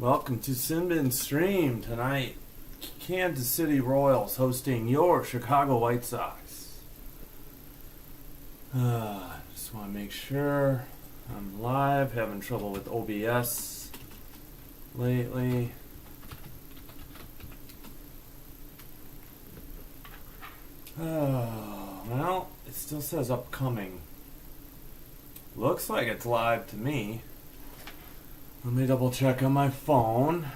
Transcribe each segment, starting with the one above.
Welcome to Sinbin Stream tonight. Kansas City Royals hosting your Chicago White Sox. Just want to make sure I'm live. Having trouble with OBS lately. Well, it still says upcoming. Looks like it's live to me. Let me double check on my phone.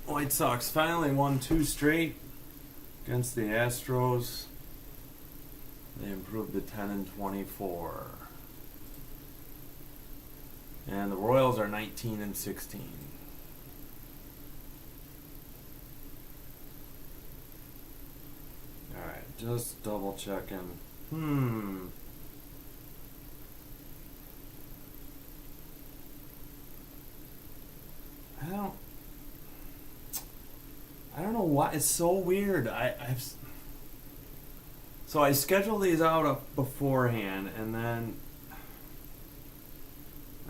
White Sox finally won 2 straight against the Astros. They improved to 10-24. And the Royals are 19-16. Alright, just double checking. I don't know why. It's so weird. So I schedule these out beforehand, and then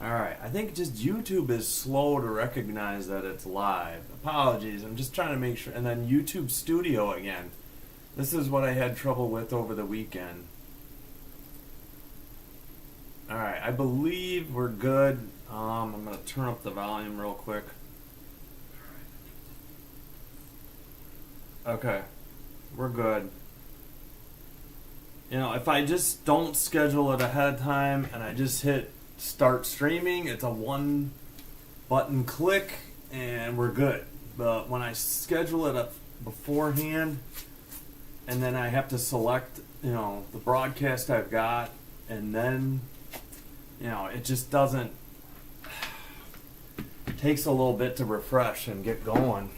alright, I think just YouTube is slow to recognize that it's live. Apologies, I'm just trying to make sure. And then YouTube Studio again. This is what I had trouble with over the weekend. Alright, I believe we're good. I'm going to turn up the volume real quick. Okay, we're good. You know, if I just don't schedule it ahead of time and I just hit start streaming, it's a 1-button click and we're good. But when I schedule it up beforehand and then I have to select, the broadcast I've got, and then, it just doesn't, it takes a little bit to refresh and get going.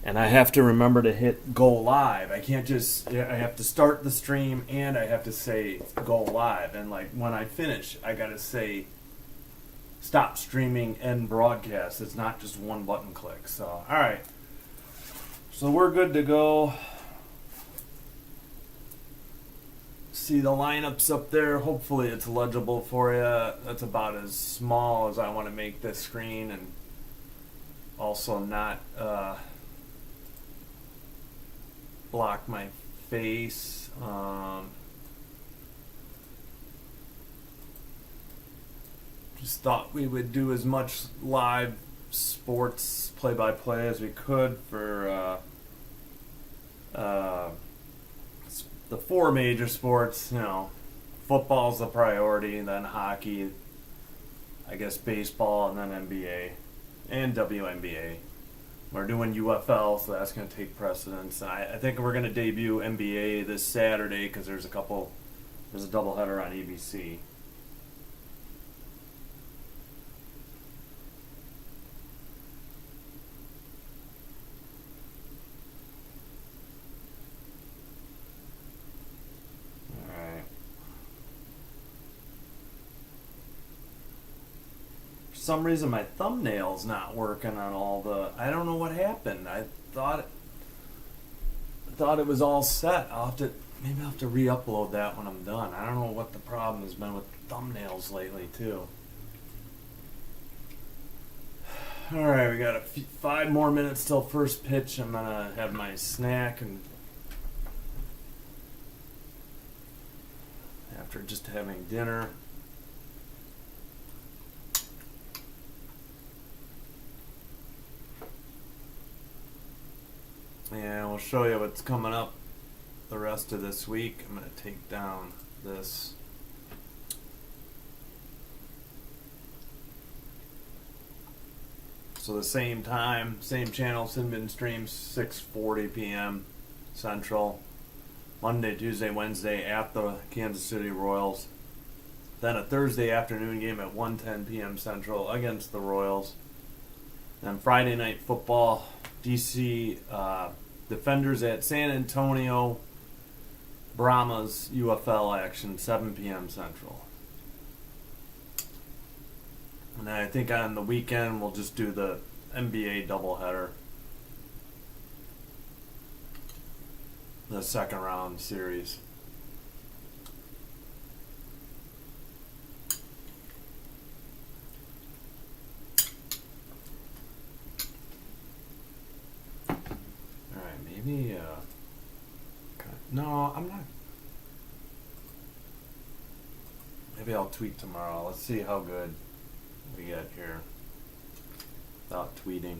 And I have to remember to hit go live. I can't just, I have to start the stream and I have to say go live. And like when I finish, I got to say stop streaming and broadcast. It's not just 1-button click. So, all right. So we're good to go. See the lineups up there. Hopefully it's legible for you. That's about as small as I want to make this screen, and also not block my face. Just thought we would do as much live sports play-by-play as we could for the 4 major sports. Football's the priority, and then hockey, I guess baseball, and then NBA and WNBA. We're doing UFL, so that's going to take precedence. I think we're going to debut NBA this Saturday because there's a doubleheader on ABC. Alright. For some reason my thumbnail's not working on all the, I don't know what happened. I thought it was all set. Maybe I'll have to re-upload that when I'm done. I don't know what the problem has been with thumbnails lately too. Alright, we got 5 more minutes till first pitch. I'm gonna have my snack and after just having dinner. And we'll show you what's coming up the rest of this week. I'm going to take down this. So the same time, same channel, Sinbin Streams, 6:40 p.m. Central. Monday, Tuesday, Wednesday at the Kansas City Royals. Then a Thursday afternoon game at 1:10 p.m. Central against the Royals. Then Friday night football, DC Defenders at San Antonio, Brahmas UFL action, 7 p.m. Central. And I think on the weekend we'll just do the NBA doubleheader. The second round series. Alright, maybe okay. No, I'm not. Maybe I'll tweet tomorrow. Let's see how good we get here without tweeting.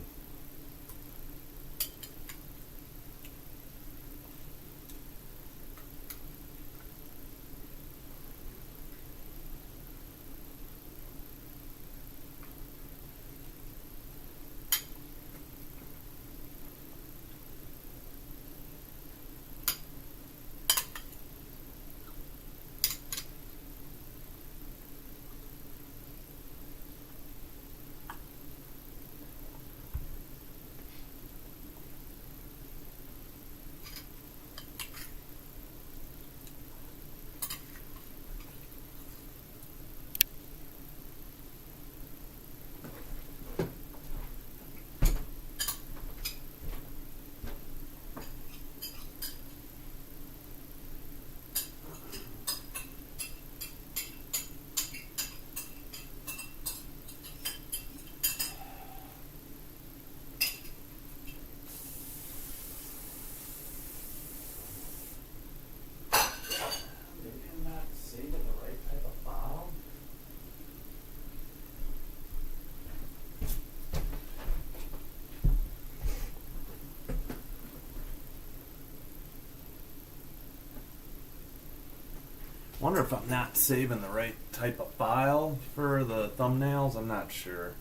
Wonder if I'm not saving the right type of file for the thumbnails. I'm not sure.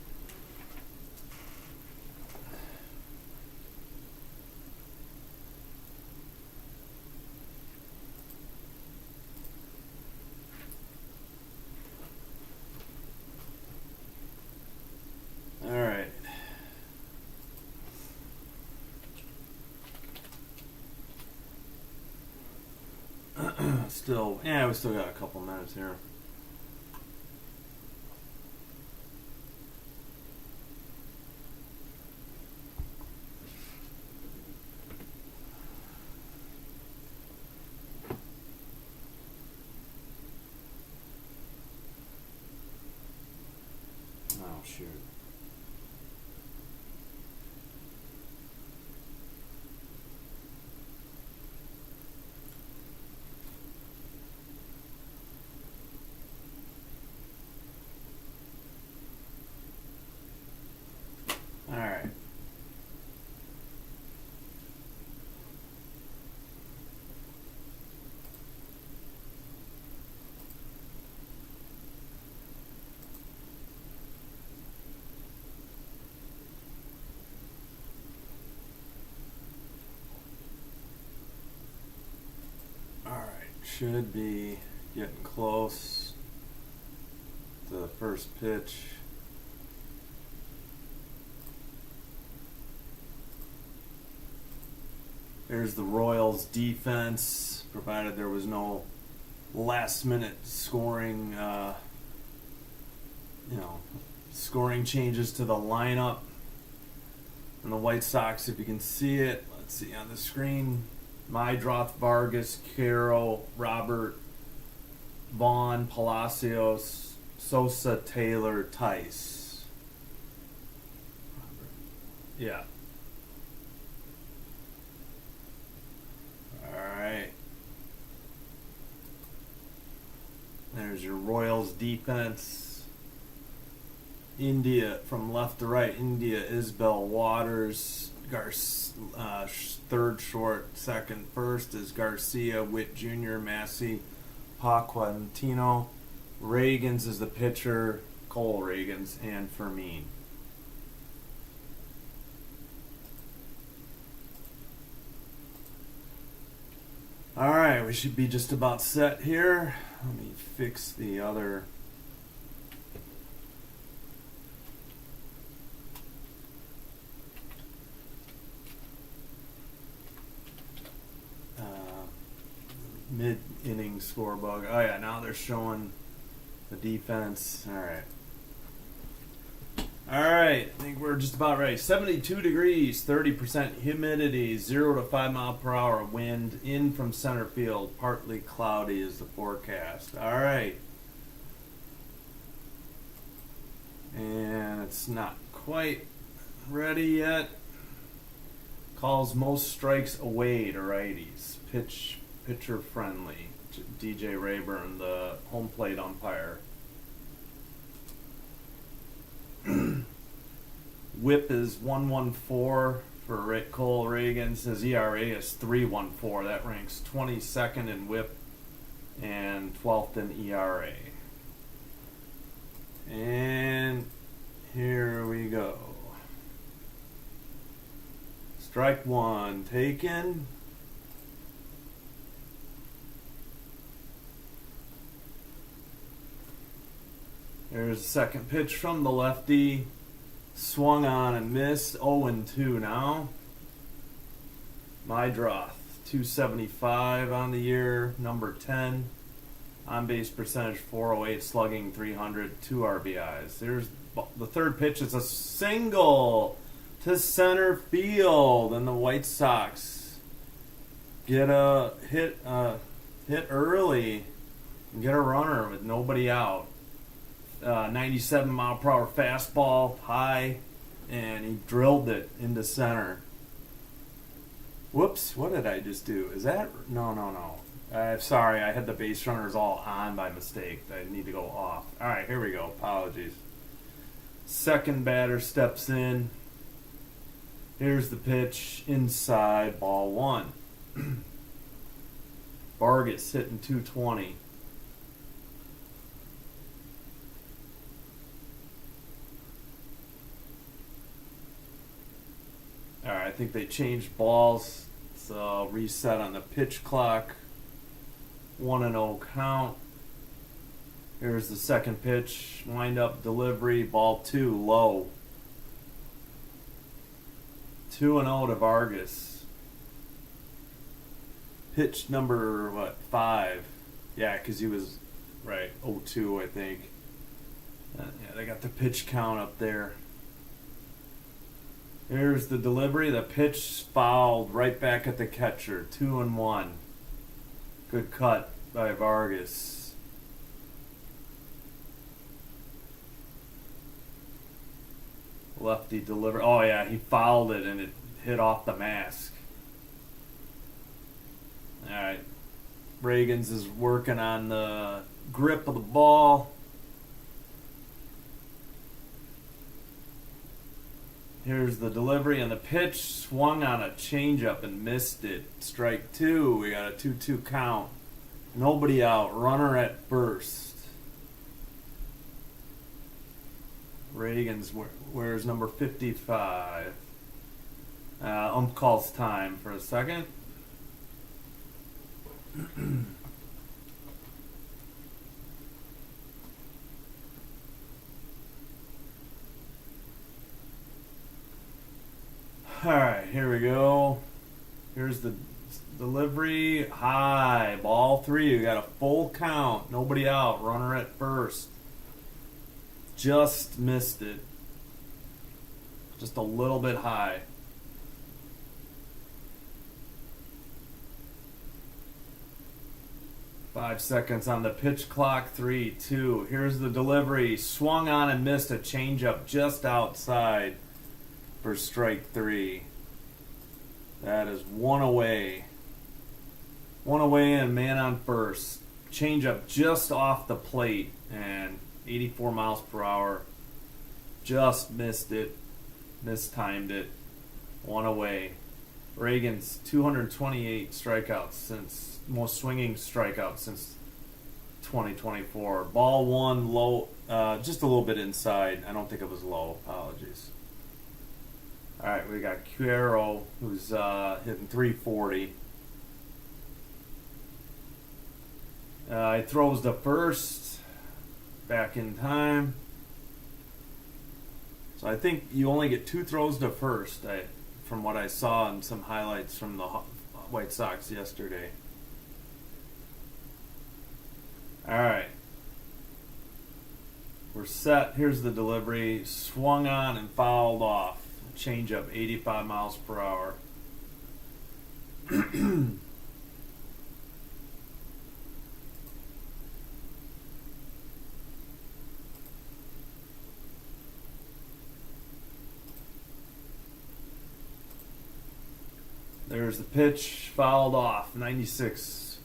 All right. We still got a couple minutes here. Oh, shoot. All right. All right. Should be getting close to the first pitch. There's the Royals defense, provided there was no last minute scoring, scoring changes to the lineup. And the White Sox, if you can see it, let's see on the screen, Mydroth, Vargas, Carroll, Robert, Vaughn, Palacios, Sosa, Taylor, Tice. Yeah. Alright. There's your Royals defense. India from left to right. India, Isbell, Waters, third short, second, first is Garcia, Witt Jr., Massey, Paquantino. Reagans is the pitcher, Cole Reagans, and Fermin. Alright, we should be just about set here. Let me fix the other. Mid-inning score bug. Oh yeah, now they're showing the defense. All right. All right, I think we're just about ready. 72 degrees, 30% humidity, 0 to 5 mile per hour wind in from center field. Partly cloudy is the forecast. All right. And it's not quite ready yet. Calls most strikes away to righties. Pitcher friendly. DJ Rayburn, the home plate umpire. Whip is 1.14 for Cole Reagans. His ERA is 3.14. That ranks 22nd in Whip and 12th in ERA. And here we go. Strike one taken. There's the second pitch from the lefty. Swung on and missed. 0-2 now. Mydroth, 275 on the year, number 10. On base percentage 408, slugging 300, 2 RBIs. There's the third pitch. It's a single to center field, and the White Sox get a hit early and get a runner with nobody out. 97 mile per hour fastball, high, and he drilled it into center. Whoops, what did I just do? Is that? No. Sorry, I had the base runners all on by mistake. I need to go off. All right, here we go. Apologies. Second batter steps in. Here's the pitch inside, ball one. Vargas hitting 220. All right, I think they changed balls. So reset on the pitch clock. 1-0 count. Here's the second pitch. Wind up delivery. Ball two, low. 2-0 to Vargas. Pitch number, 5? Yeah, because he was, 0-2, I think. Yeah, they got the pitch count up there. Here's the delivery. The pitch fouled right back at the catcher. 2-1. Good cut by Vargas. Lefty delivery. Oh, yeah, he fouled it and it hit off the mask. All right. Reagans is working on the grip of the ball. Here's the delivery and the pitch. Swung on a changeup and missed it. Strike two. We got a 2-2 count. Nobody out. Runner at first. Reagans wears number 55. Ump calls time for a second. Alright, here we go. Here's the delivery. High. Ball three. We got a full count. Nobody out. Runner at first. Just missed it. Just a little bit high. Five seconds on the pitch clock. 3, 2. Here's the delivery. Swung on and missed a changeup just outside for strike 3. That is one away. One away and man on first. Changeup just off the plate and 84 miles per hour. Just missed it. Mistimed it. One away. Reagan's 228 strikeouts since, most swinging strikeouts since 2024. Ball one, low, just a little bit inside. I don't think it was low. Apologies. All right, we got Cuero, who's hitting 340. He throws the first, back in time. So I think you only get 2 throws to first, from what I saw in some highlights from the White Sox yesterday. All right. We're set. Here's the delivery. Swung on and fouled off. Change up 85 miles per hour. There's the pitch, fouled off, 96.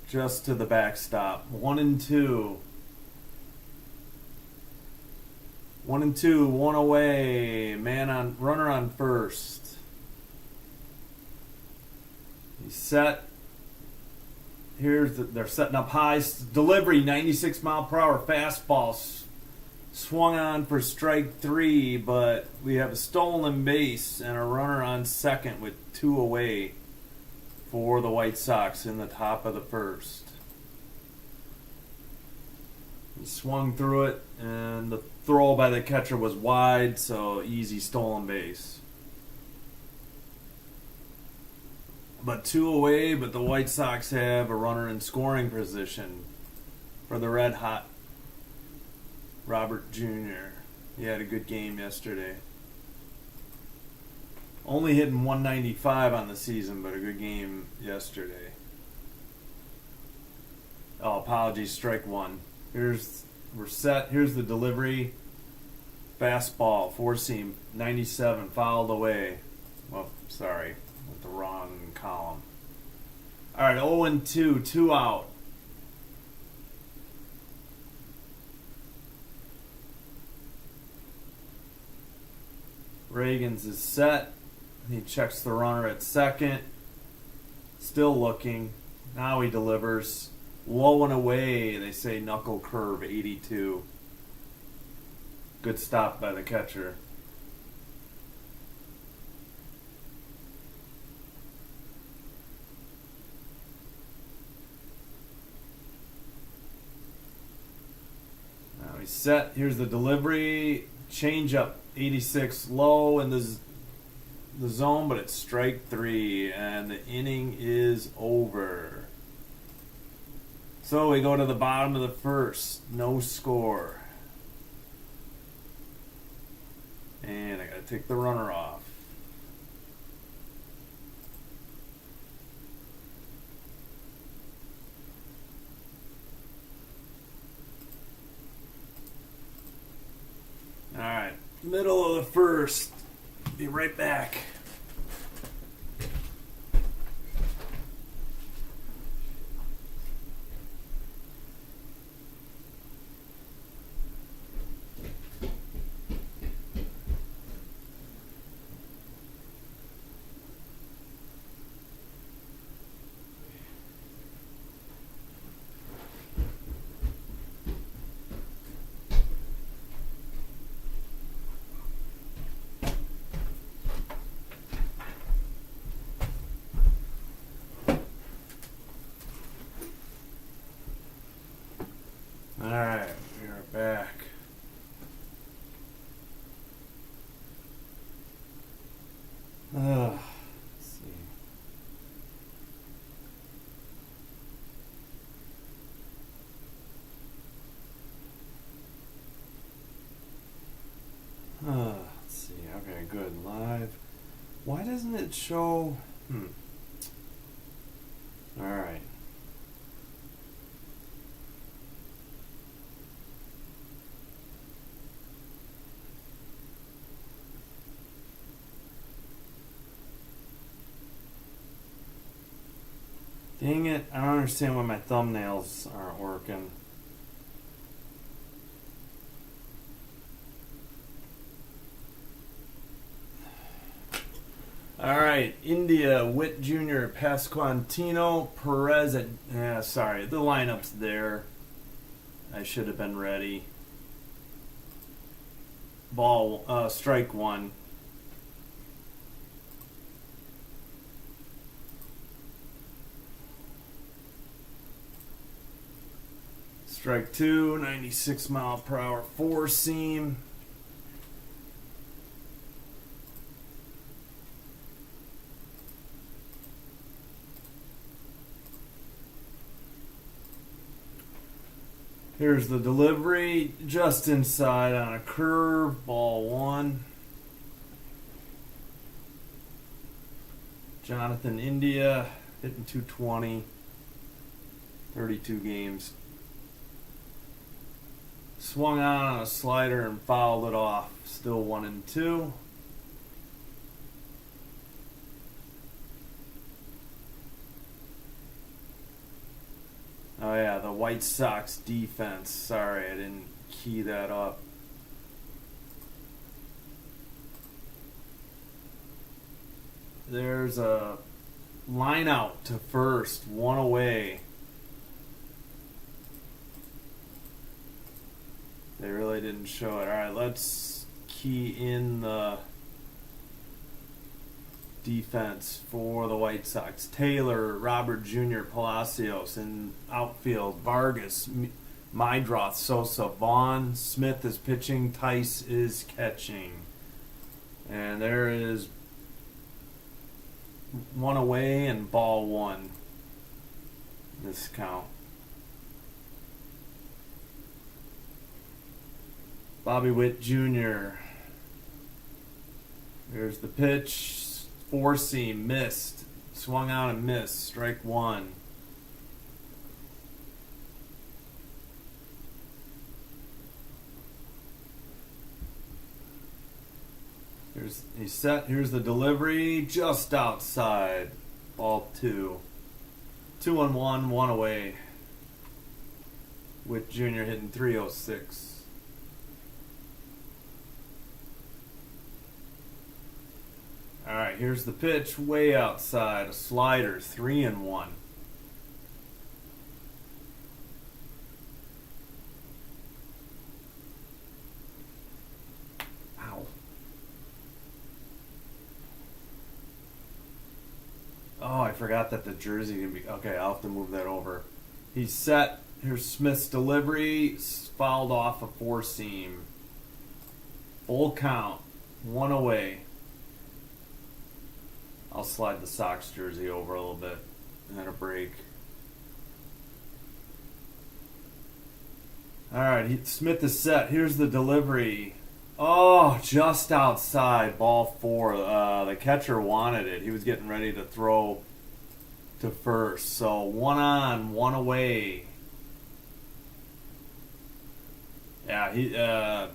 Just to the backstop. 1-2. 1-2, one away. Runner on first. He's set. They're setting up high. Delivery, 96 mile per hour fastball. Swung on for strike 3, but we have a stolen base and a runner on second with 2 away for the White Sox in the top of the first. He swung through it, and the throw by the catcher was wide, so easy stolen base. But 2 away, but the White Sox have a runner in scoring position for the red hot Robert Jr. He had a good game yesterday. Only hitting 195 on the season, but a good game yesterday. Oh, apologies, strike 1. We're set. Here's the delivery. Fastball, 4-seam, 97, fouled away. Well, sorry, with the wrong column. All right, 0-2, 2 out. Reagans is set. He checks the runner at second. Still looking. Now he delivers. Low and away. They say knuckle curve, 82. Good stop by the catcher. Now he's set. Here's the delivery. Change up. 86 low in the zone, but it's strike 3, and the inning is over. So we go to the bottom of the first. No score. And I got to take the runner off. All right. Middle of the first. Be right back. Alright, we are back. Let's see. Let's see. Okay, good. Live. Why doesn't it show? Alright. Dang it, I don't understand why my thumbnails aren't working. Alright, India, Witt Jr., Pasquantino, Perez at... sorry, the lineup's there. I should have been ready. Strike 1. Strike 2, 96 mile per hour, 4-seam. Here's the delivery, just inside on a curve, ball one. Jonathan India hitting 220, 32 games. Swung on a slider and fouled it off. Still 1-2. Oh yeah, the White Sox defense. Sorry, I didn't key that up. There's a line out to first, one away. They really didn't show it. Alright, let's key in the defense for the White Sox. Taylor, Robert Jr., Palacios. In outfield, Vargas, Mydroth, Sosa, Vaughn. Smith is pitching, Tice is catching. And there is one away and ball one. This count. Bobby Witt Jr. There's the pitch. Four seam, missed. Swung out and missed. Strike one. He's set. Here's the delivery. Just outside. Ball two. 2-1, one away. Witt Jr. hitting 306. Alright, here's the pitch, way outside, a slider, 3-1. Ow. Oh, I forgot that the jersey can be. Okay, I'll have to move that over. He's set. Here's Smith's delivery, fouled off a four seam. Full count, one away. I'll slide the Sox jersey over a little bit and then a break. Alright, Smith is set. Here's the delivery. Oh, just outside. Ball four. The catcher wanted it. He was getting ready to throw to first. So one on, one away. Yeah,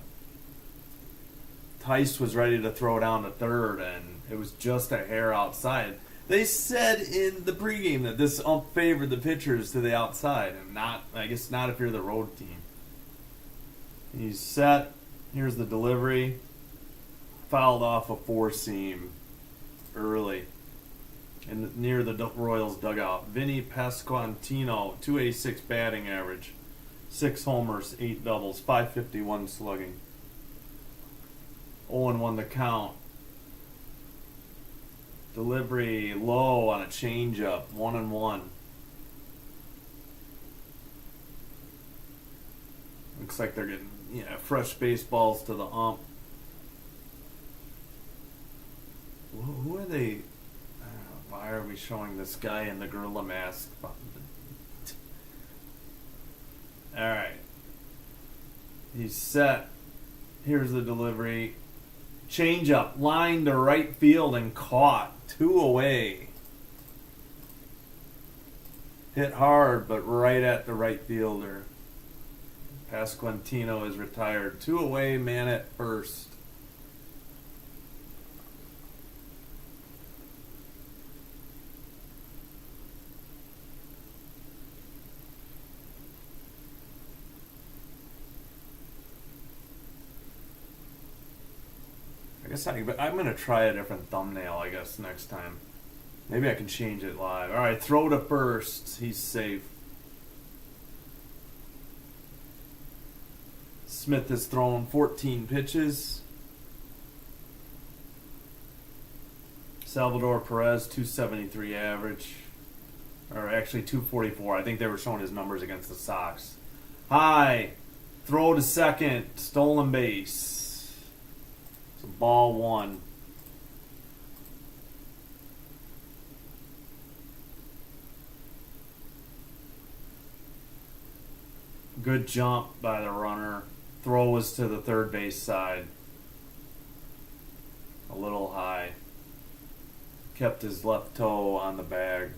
Tice was ready to throw down to third, and it was just a hair outside. They said in the pregame that this ump favored the pitchers to the outside, and not, I guess not if you're the road team. He's set. Here's the delivery. Fouled off a four seam early, and near the Royals dugout. Vinny Pasquantino, 286 batting average, 6 homers, 8 doubles, 551 slugging. 0-1 the count. Delivery low on a changeup. 1-1. Looks like they're getting fresh baseballs to the ump. Who are they? Why are we showing this guy in the gorilla mask? Alright. He's set. Here's the delivery. Changeup, line to right field and caught. 2 away. Hit hard, but right at the right fielder. Pasquantino is retired. 2 away, man at first. I'm going to try a different thumbnail, I guess, next time. Maybe I can change it live. All right, throw to first. He's safe. Smith has thrown 14 pitches. Salvador Perez, 273 average. Or actually 244. I think they were showing his numbers against the Sox. High. Throw to second. Stolen base. So ball one. Good jump by the runner. Throw was to the third base side. A little high. Kept his left toe on the bag.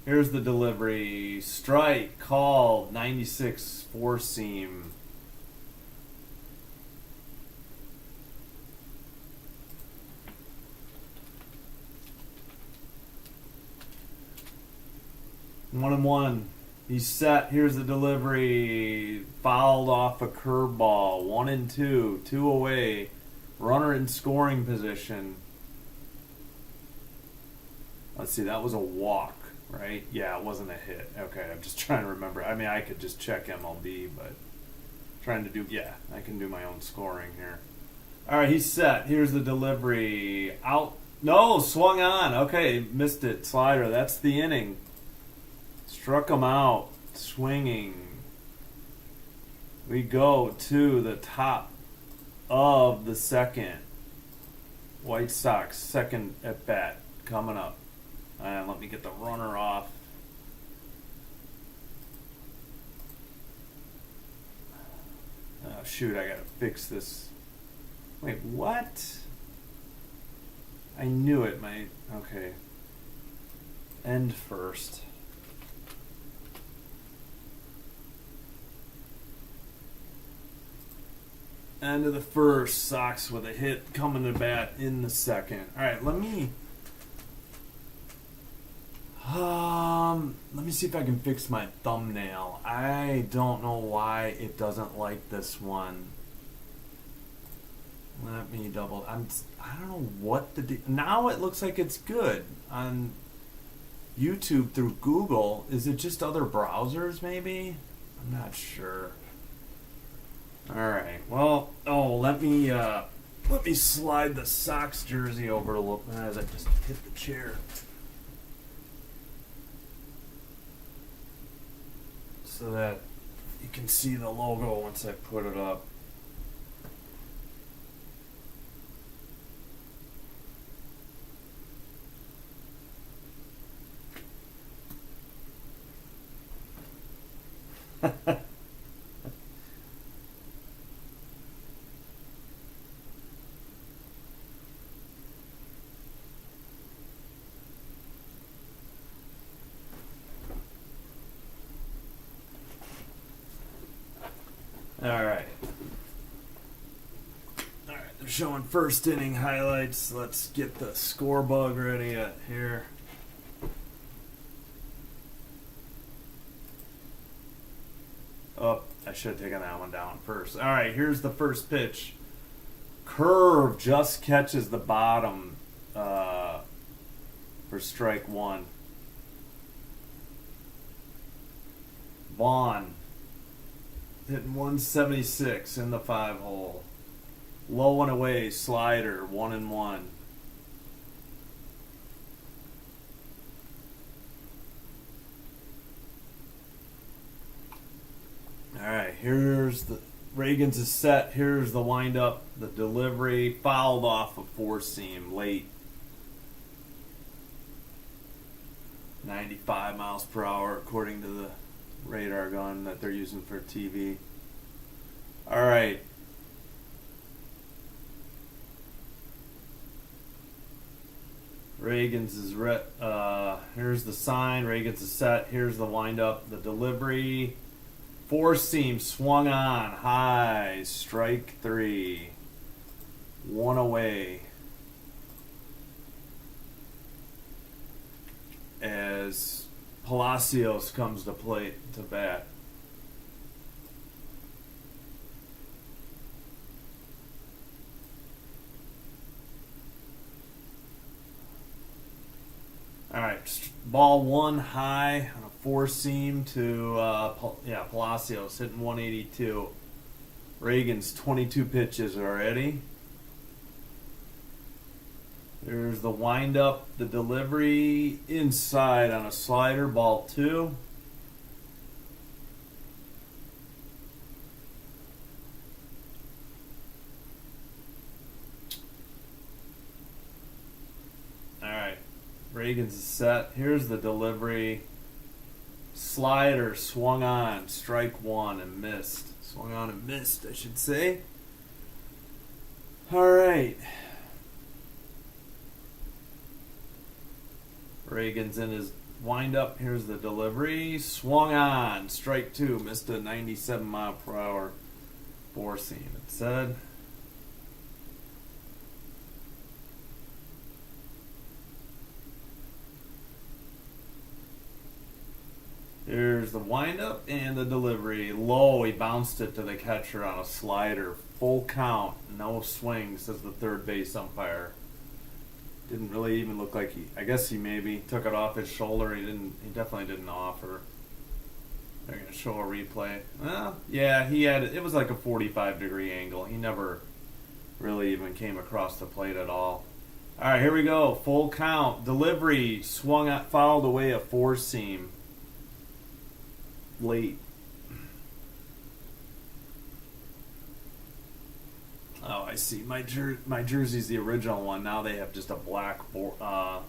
Here's the delivery. Strike called. 96 four seam. One and one. He's set. Here's the delivery. Fouled off a curveball. 1 and 2. 2 away. Runner in scoring position. Let's see. That was a walk, right? Yeah, it wasn't a hit. Okay, I'm just trying to remember. I mean, I could just check MLB, but trying to do. Yeah, I can do my own scoring here. All right, he's set. Here's the delivery. Out. No, swung on. Okay, missed it. Slider. That's the inning. Struck him out, swinging. We go to the top of the second. White Sox second at bat coming up. And let me get the runner off. Oh, shoot, I gotta fix this. Wait, what? I knew it. Okay. End first. End of the first. Sox with a hit coming to bat in the second. All right, let me see if I can fix my thumbnail. I don't know why it doesn't like this one. Let me double. I don't know what to do. Now it looks like it's good on YouTube through Google. Is it just other browsers? Maybe. I'm not sure. All right. Well, let me slide the Sox jersey over a little as I just hit the chair, so that you can see the logo once I put it up. Alright, they're showing first inning highlights. Let's get the score bug ready here. Oh, I should have taken that one down first. Alright, here's the first pitch. Curve just catches the bottom for strike one. Vaughn hitting 176 in the 5-hole. Low and away, slider, 1-1. All right, here's the Reagan's is set. Here's the windup, the delivery, fouled off a four-seam late. 95 miles per hour according to the radar gun that they're using for TV. All right. Reagan's is here's the sign. Reagan's is set. Here's the windup, the delivery. Four seam swung on high. Strike three. One away. As Palacios comes to bat. All right, ball one high on a four seam to Palacios hitting 182. Reagan's 22 pitches already. There's the windup, the delivery inside on a slider, ball two. All right, Reagan's is set. Here's the delivery. slider, swung on, strike one and missed. Swung on and missed, I should say. All right. Reagan's in his windup. Here's the delivery. Swung on, strike two, missed a 97 mile per hour four seam. It said. Here's the windup and the delivery. Low, he bounced it to the catcher on a slider. Full count, no swing, says the third base umpire. Didn't really even look like I guess he maybe took it off his shoulder. He definitely didn't offer. They're going to show a replay. Well, yeah, it was like a 45-degree angle. He never really even came across the plate at all. All right, here we go. Full count. Delivery, swung out, fouled away a four seam. Late. Oh, I see. My jersey's the original one. Now they have just a black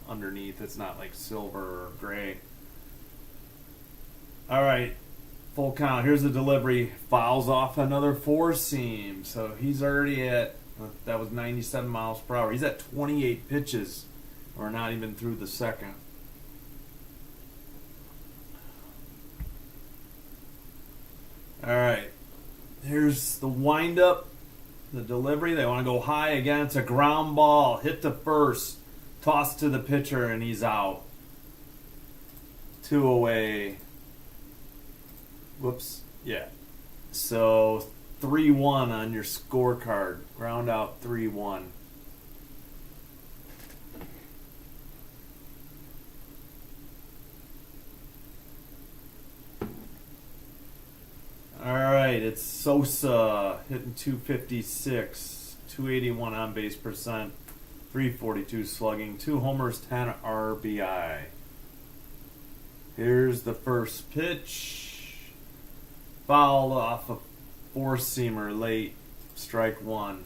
underneath. It's not like silver or gray. All right, full count. Here's the delivery. Fouls off another four seam. So he's already at, that was 97 miles per hour. He's at 28 pitches. We're not even through the second. All right, here's the windup, the delivery. They want to go high again. It's a ground ball, hit to first, toss to the pitcher, and he's out. Two away. Whoops, yeah. So 3-1 on your scorecard. Ground out 3-1. All right, it's Sosa hitting 256, 281 on base percent, 342 slugging, 2 homers, 10 RBI. Here's the first pitch. Foul off a four-seamer late, strike one.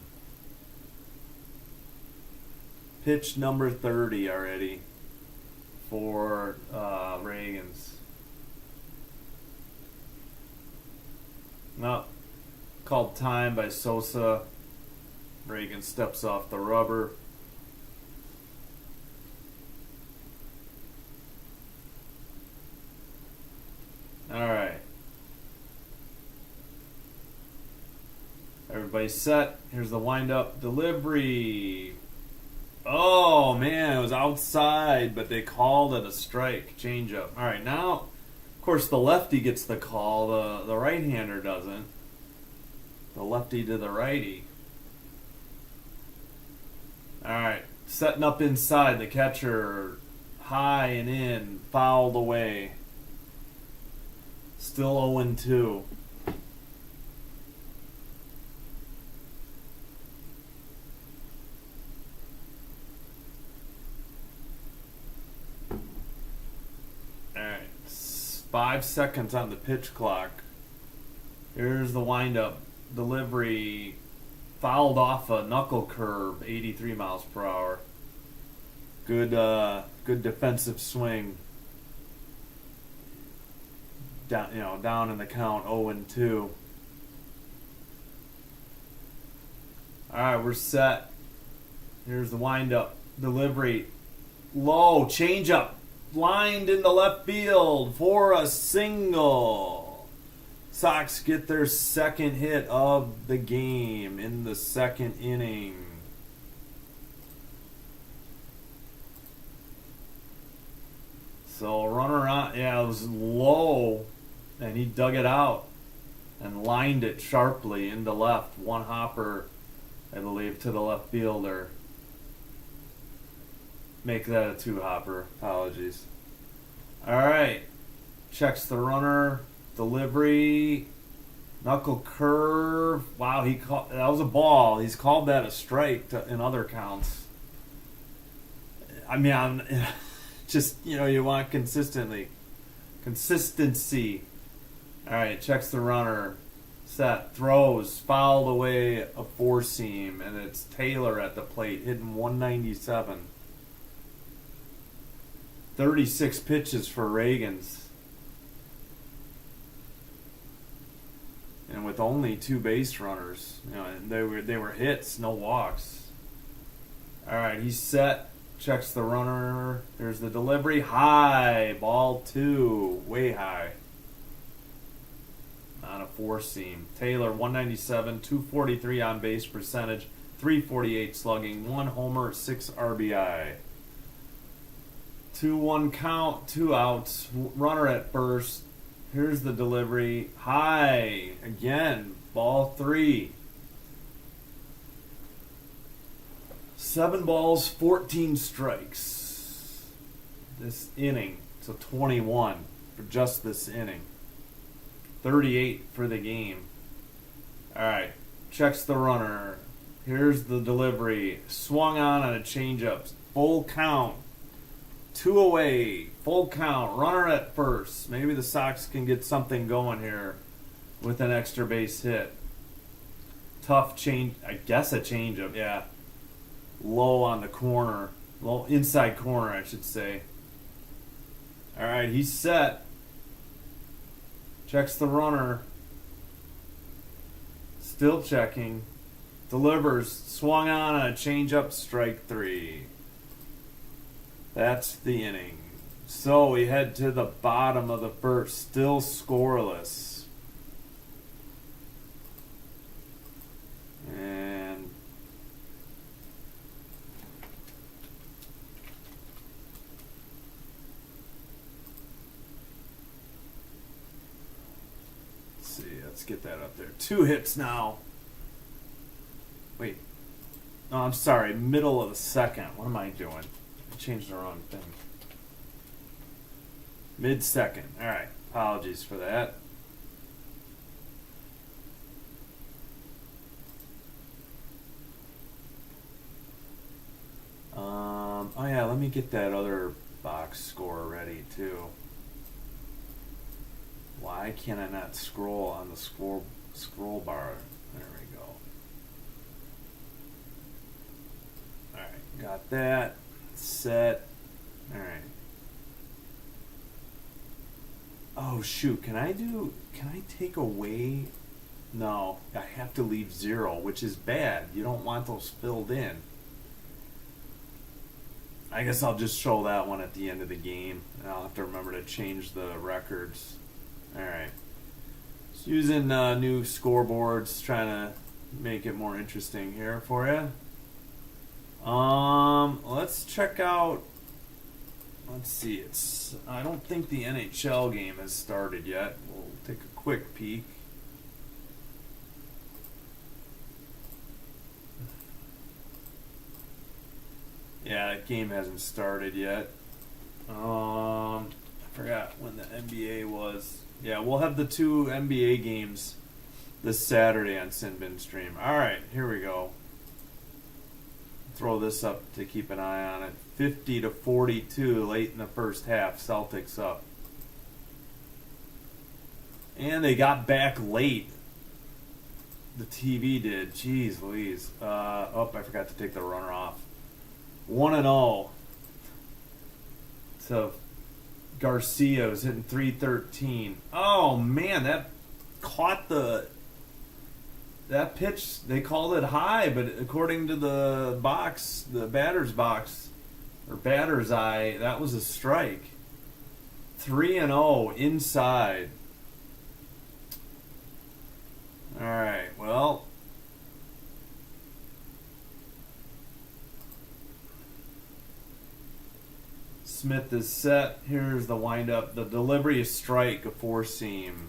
Pitch number 30 already for Reagan's. No, called time by Sosa. Reagan steps off the rubber. All right. Everybody's set. Here's the windup delivery. Oh, man, it was outside, but they called it a strike. Changeup. All right, now... Of course, the lefty gets the call. The right-hander doesn't. The lefty to the righty. All right, setting up inside. The catcher high and in, fouled away. Still 0-2. All right. 5 seconds on the pitch clock. Here's the windup. Delivery fouled off a knuckle curve, 83 miles per hour. Good defensive swing. Down in the count, 0-2. All right, we're set. Here's the windup. Delivery. Low, changeup. Lined into left field for a single. Sox get their second hit of the game in the second inning. So runner on, it was low, and he dug it out and lined it sharply into left. One hopper, I believe, to the left fielder. Make that a two hopper. Apologies. All right. Checks the runner. Delivery. Knuckle curve. Wow, that was a ball. He's called that a strike in other counts. I mean, you want consistency. All right. Checks the runner. Set. Throws. Fouled away a four seam, and it's Taylor at the plate hitting 197. 36 pitches for Reagan's. with only 2 base runners. You know, and they were hits, no walks. All right, he's set. Checks the runner. There's the delivery. High. Ball 2. Way high. On a 4-seam. Taylor, 197, 243 on base percentage, 348 slugging, 1 homer, 6 RBI. 2-1 count, 2 outs. Runner at first. Here's the delivery. High. Again. Ball 3. 7 balls, 14 strikes. This inning. So 21 for just this inning. 38 for the game. All right. Checks the runner. Here's the delivery. Swung on a changeup. Full count. 2 away. Full count. Runner at first. Maybe the Sox can get something going here with an extra base hit. Tough change. I guess a changeup. Yeah. Low on the corner. Low inside corner, I should say. All right. He's set. Checks the runner. Still checking. Delivers. Swung on a changeup. Strike 3. That's the inning. So we head to the bottom of the first. Still scoreless. And let's get that up there. 2 hits now. Wait. No, I'm sorry. Middle of the second. What am I doing? I changed the wrong thing. Mid-second. All right. Apologies for that. Oh yeah, let me get that other box score ready too. Why can't I not scroll on the scroll bar? There we go. Alright, got that. Set. Alright. Oh shoot, can I take away? No, I have to leave 0, which is bad. You don't want those filled in. I guess I'll just show that one at the end of the game. And I'll have to remember to change the records. Alright. Just using new scoreboards, trying to make it more interesting here for you. Let's check out. Let's see. I don't think the NHL game has started yet. We'll take a quick peek. Yeah, that game hasn't started yet. I forgot when the NBA was. Yeah, we'll have the 2 NBA games this Saturday on Sinbin Stream. Alright, here we go. Throw this up to keep an eye on it. 50-42 late in the first half. Celtics up. And they got back late. The TV did. Jeez Louise. I forgot to take the runner off. 1-0 to Garcia was hitting .313. Oh man, that caught that pitch. They called it high, but according to the box, the batter's box or batter's eye, that was a strike. 3-0 inside. All right, well. Smith is set. Here's the windup. The delivery is strike, a 4-seam.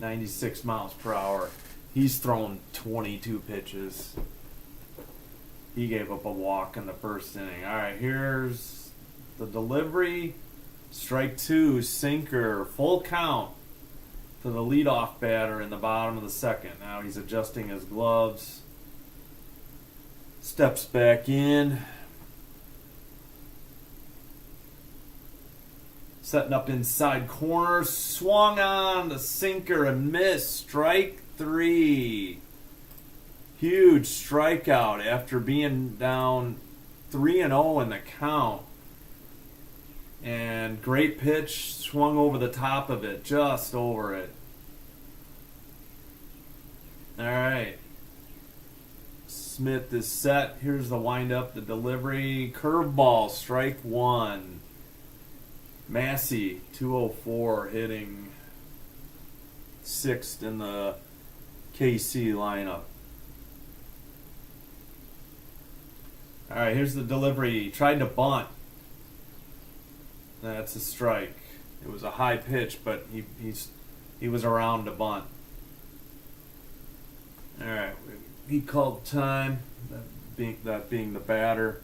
96 miles per hour. He's thrown 22 pitches. He gave up a walk in the first inning. All right, here's the delivery. Strike 2, sinker, full count to the leadoff batter in the bottom of the second. Now he's adjusting his gloves. Steps back in. Setting up inside corner, swung on the sinker and missed. Strike 3. Huge strikeout after being down 3-0 in the count. And great pitch, swung over the top of it, just over it. All right. Smith is set. Here's the windup, the delivery. Curveball, strike one. Massey, 204, hitting sixth in the KC lineup. All right, here's the delivery. Tried to bunt. That's a strike. It was a high pitch, but he was around to bunt. All right, he called time. That being the batter.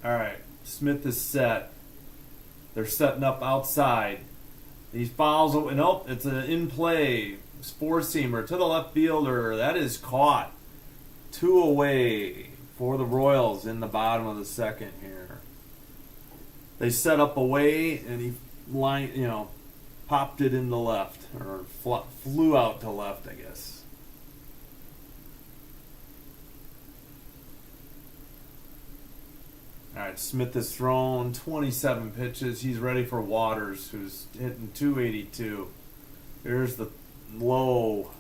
All right, Smith is set. They're setting up outside. He fouls. Nope, it's an in play. Four-seamer to the left fielder. That is caught. 2 away for the Royals in the bottom of the second here. They set up away, and he popped it in the left, or flew out to left, I guess. All right, Smith has thrown 27 pitches. He's ready for Waters, who's hitting 282. Here's the low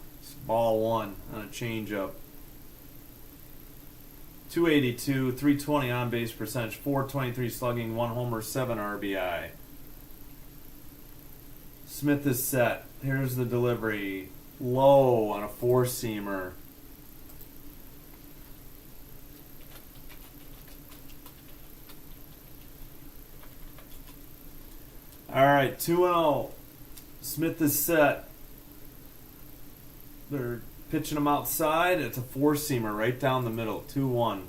ball one on a changeup. 282, 320 on base percentage, 423 slugging, 1 homer, 7 RBI. Smith is set. Here's the delivery. Low on a four-seamer. All right, 2-0. Smith is set. They're pitching him outside. It's a four-seamer right down the middle. 2-1.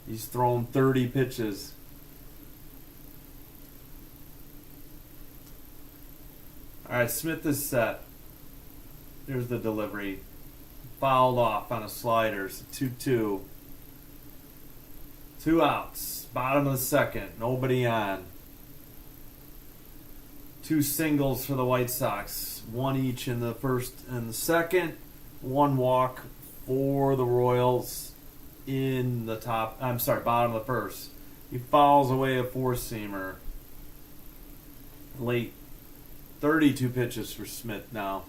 He's thrown 30 pitches. All right, Smith is set. Here's the delivery. Fouled off on a slider. It's a 2-2. 2 outs. Bottom of the second. Nobody on. 2 singles for the White Sox. 1 each in the first and the second. 1 walk for the Royals in the bottom of the first. He fouls away a four-seamer. Late. 32 pitches for Smith now.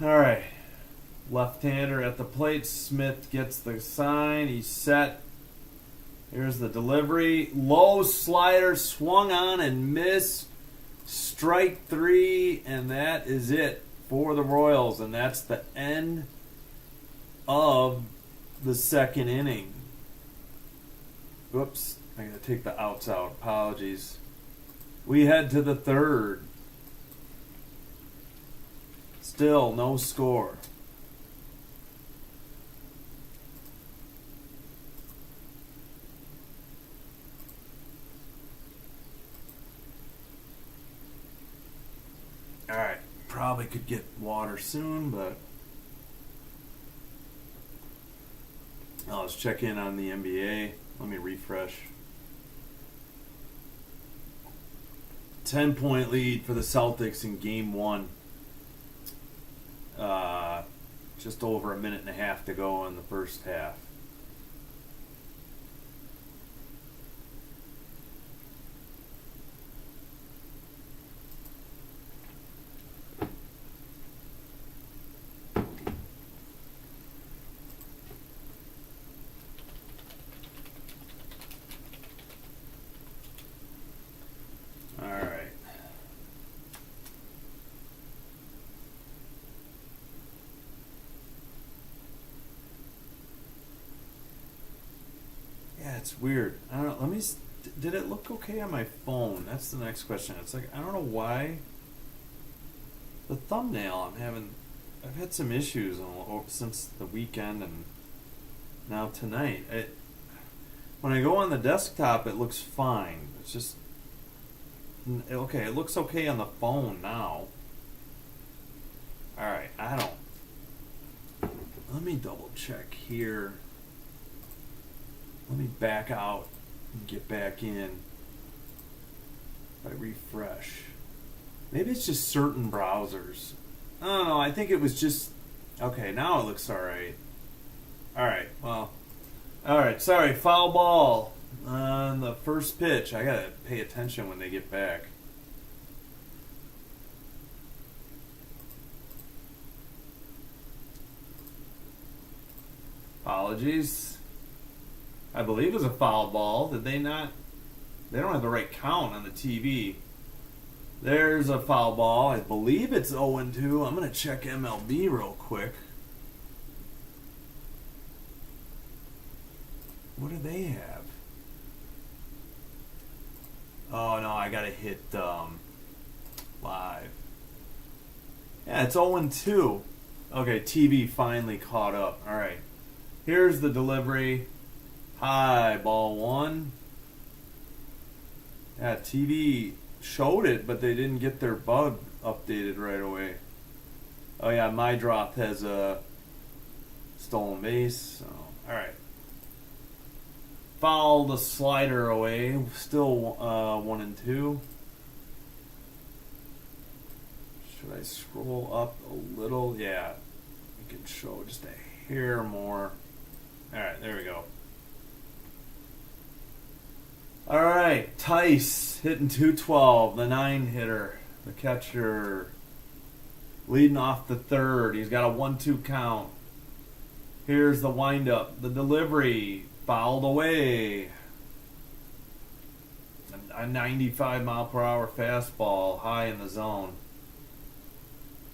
All right. Left-hander at the plate. Smith gets the sign. He's set. Here's the delivery. Low slider, swung on and missed. Strike 3, and that is it for the Royals. And that's the end of the second inning. Whoops. I gotta take the outs out. Apologies. We head to the third. Still no score. Alright, probably could get water soon, but let's check in on the NBA. Let me refresh. 10-point lead for the Celtics in Game 1. Just over a minute and a half to go in the first half. It's weird. I don't know. Did it look okay on my phone? That's the next question. It's like, I don't know why. The thumbnail, I've had some issues since the weekend and now tonight. When I go on the desktop, it looks fine. It's just, okay, it looks okay on the phone now. Alright, let me double check here. Let me back out and get back in. If I refresh. Maybe it's just certain browsers. I don't know. I think it was just... Okay, now it looks alright. Alright, well. Alright, sorry. Foul ball On the first pitch, I gotta pay attention when they get back. Apologies. I believe it was a foul ball. Did they not? They don't have the right count on the TV. There's a foul ball. I believe it's 0-2. I'm going to check MLB real quick. What do they have? Oh, no, I got to hit live. Yeah, it's 0-2. Okay, TV finally caught up. All right. Here's the delivery. High, ball one. Yeah, TV showed it, but they didn't get their bug updated right away. Oh yeah, my drop has a stolen base. So, all right. Foul the slider away. Still 1-2. Should I scroll up a little? Yeah, we can show just a hair more. All right, there we go. All right, Tice hitting 212, the 9-hitter, the catcher, leading off the third. He's got a 1-2 count. Here's the windup, the delivery, fouled away. A 95-mile-per-hour fastball, high in the zone.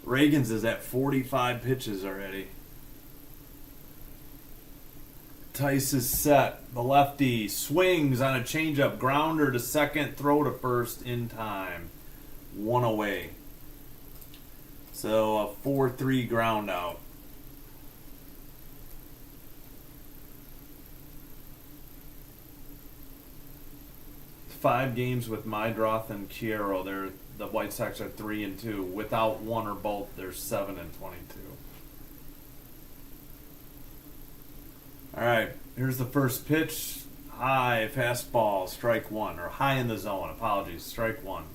Reagan's is at 45 pitches already. Tice is set. The lefty swings on a changeup, grounder to second, throw to first in time. One away. So a 4-3 ground out. Five games with Mydroth and Chiaro. The White Sox are 3-2. Without one or both, they're 7-22. All right, here's the first pitch. High fastball, strike one, or high in the zone. Apologies, strike one.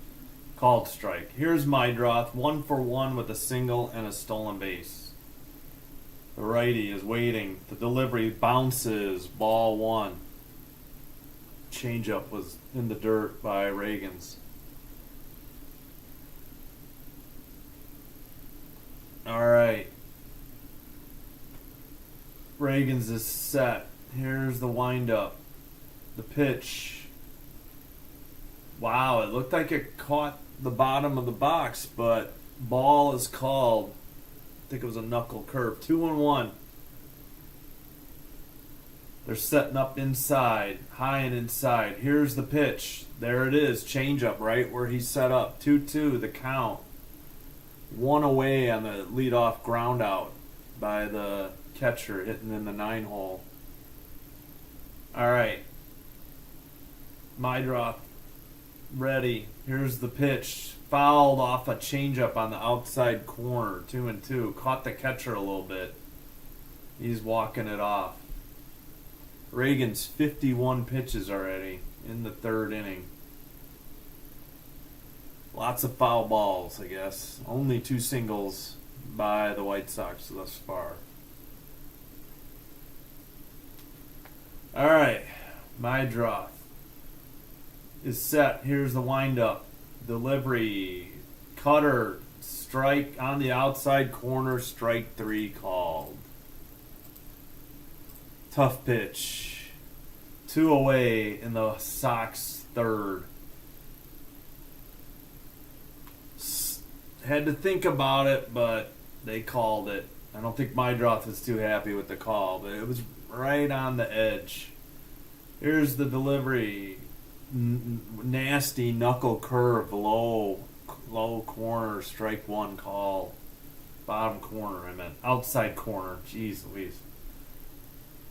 Called strike. Here's Mydroth, 1-for-1 with a single and a stolen base. The righty is waiting. The delivery bounces, ball one. Changeup was in the dirt by Reagan's. All right. Reagan's is set. Here's the windup. The pitch. Wow, it looked like it caught the bottom of the box, but ball is called. I think it was a knuckle curve. 2-1. They're setting up inside, high and inside. Here's the pitch. There it is. Changeup right where he set up. 2-2, the count. One away on the leadoff ground out by the catcher hitting in the 9-hole. All right. Mydroth ready. Here's the pitch. Fouled off a changeup on the outside corner. 2-2. Caught the catcher a little bit. He's walking it off. Reagan's 51 pitches already in the third inning. Lots of foul balls, I guess. Only 2 singles by the White Sox thus far. All right, Mydroth is set. Here's the windup. Delivery. Cutter. Strike on the outside corner. Strike 3 called. Tough pitch. 2 away in the Sox third. Had to think about it, but they called it. I don't think Mydroth is too happy with the call, but it was right on the edge. Here's the delivery. Nasty knuckle curve, low corner, strike 1 call. Bottom corner, I meant. Outside corner. Jeez Louise.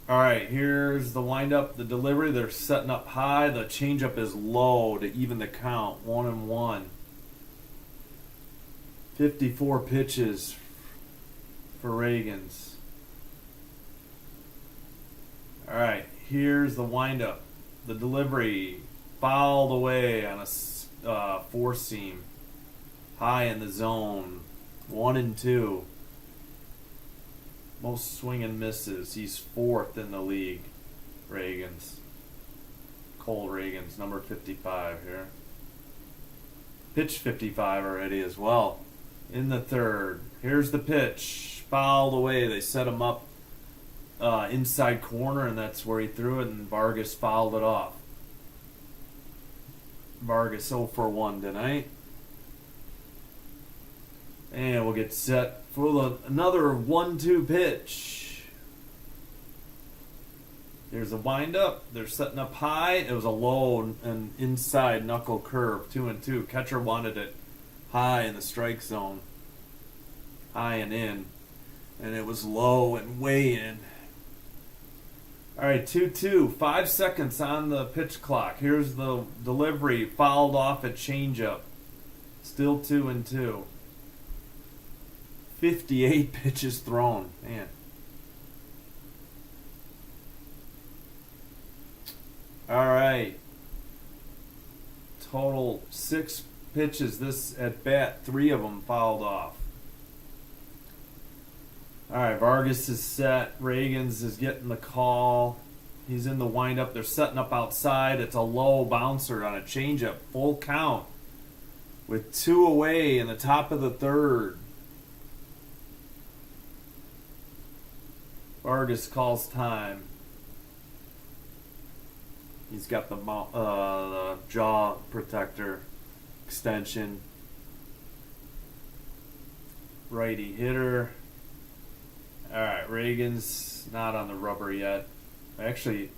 All right, here's the windup, the delivery. They're setting up high. The changeup is low to even the count. 1-1. 54 pitches for Reagan's. All right, here's the windup. The delivery fouled away on a four-seam. High in the zone. 1-2. Most swing and misses. He's 4th in the league. Reagan's. Cole Reagan's number 55 here. Pitch 55 already as well. In the third. Here's the pitch. Fouled away. They set him up inside corner, and that's where he threw it, and Vargas fouled it off. Vargas 0 for 1 tonight. And we'll get set for another 1-2 pitch. There's a windup. They're setting up high. It was a low and inside knuckle curve. 2-2. Catcher wanted it high in the strike zone. High and in. And it was low and way in. All right, 2-2. 5 seconds on the pitch clock. Here's the delivery. Fouled off at changeup. Still 2-2. 58 pitches thrown. Man. All right. Total 6 pitches this at bat. 3 of them fouled off. All right, Vargas is set. Reagans is getting the call. He's in the windup. They're setting up outside. It's a low bouncer on a changeup. Full count with 2 away in the top of the third. Vargas calls time. He's got the jaw protector extension. Righty hitter. All right, Reagan's not on the rubber yet. Actually,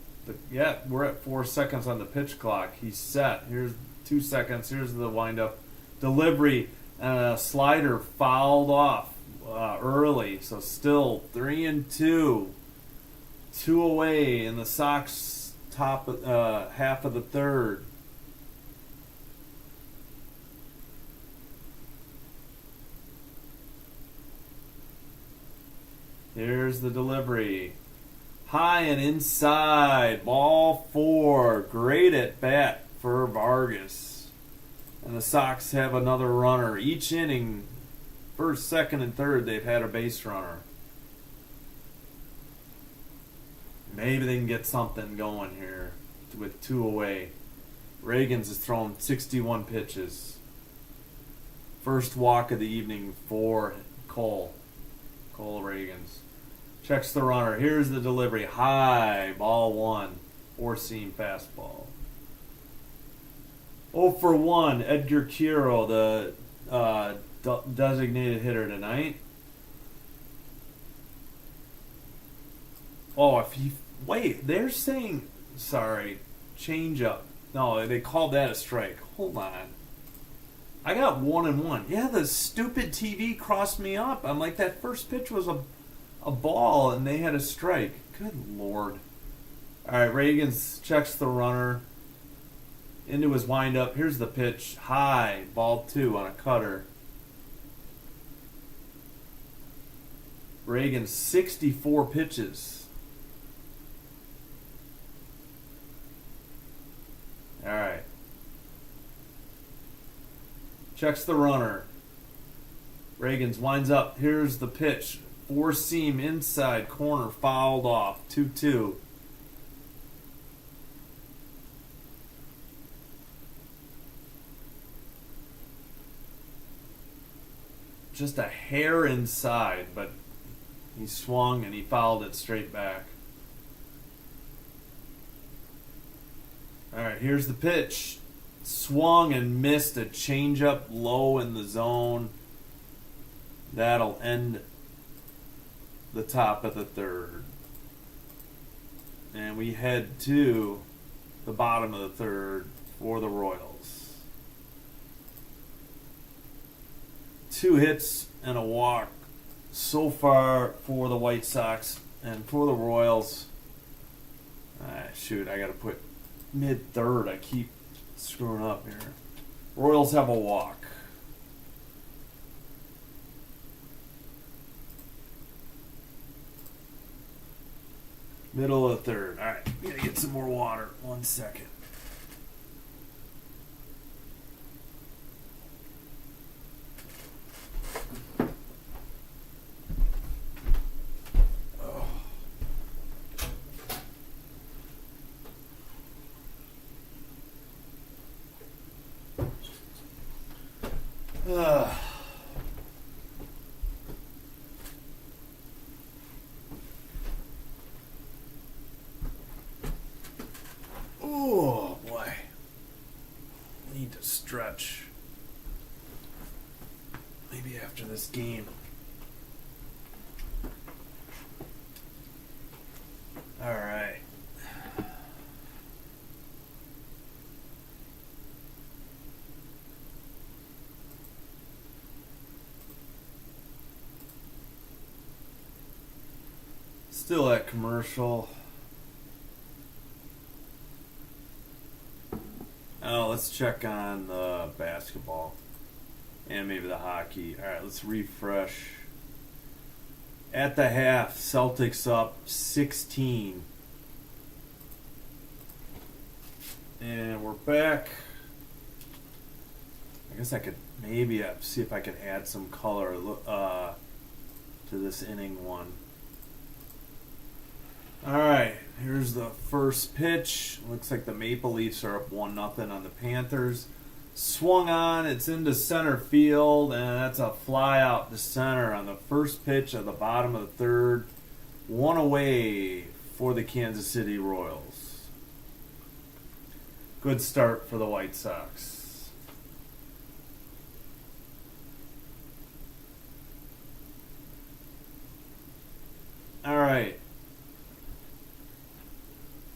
we're at 4 seconds on the pitch clock. He's set. Here's 2 seconds. Here's the windup. Delivery. Slider fouled off early. So still 3-2. 2 away in the Sox top half of the third. Here's the delivery. High and inside. Ball 4. Great at bat for Vargas. And the Sox have another runner. Each inning, first, second, and third, they've had a base runner. Maybe they can get something going here with 2 away. Reagans has thrown 61 pitches. First walk of the evening for Cole Reagans. Checks the runner. Here's the delivery. High. Ball 1. 4-seam fastball. 0 for 1. Edgar Quiro, the designated hitter tonight. Oh, wait, they're saying, sorry, change up. No, they called that a strike. Hold on. I got 1-1. Yeah, the stupid TV crossed me up. I'm like, that first pitch was a ball, and they had a strike. Good Lord. All right, Reagans checks the runner into his windup. Here's the pitch. High. Ball 2 on a cutter. Reagans 64 pitches. All right. Checks the runner. Reagans winds up. Here's the pitch. 4-seam inside corner fouled off. 2-2. Just a hair inside, but he swung and he fouled it straight back. All right, here's the pitch. Swung and missed a changeup low in the zone. That'll end the top of the third. And we head to the bottom of the third for the Royals. 2 hits and a walk so far for the White Sox. And for the Royals, I got to put mid-third. I keep screwing up here. Royals have a walk. Middle of the third. All right, gotta get some more water. 1 second. Oh boy. Need to stretch. Maybe after this game. All right. Still at commercial. Oh, let's check on the basketball and maybe the hockey. All right, let's refresh. At the half, Celtics up 16. And we're back. I guess I could maybe see if I could add some color to this inning one. All right, here's the first pitch. Looks like the Maple Leafs are up 1-0 on the Panthers. Swung on, it's into center field, and that's a fly out to center on the first pitch of the bottom of the third. One away for the Kansas City Royals. Good start for the White Sox. All right.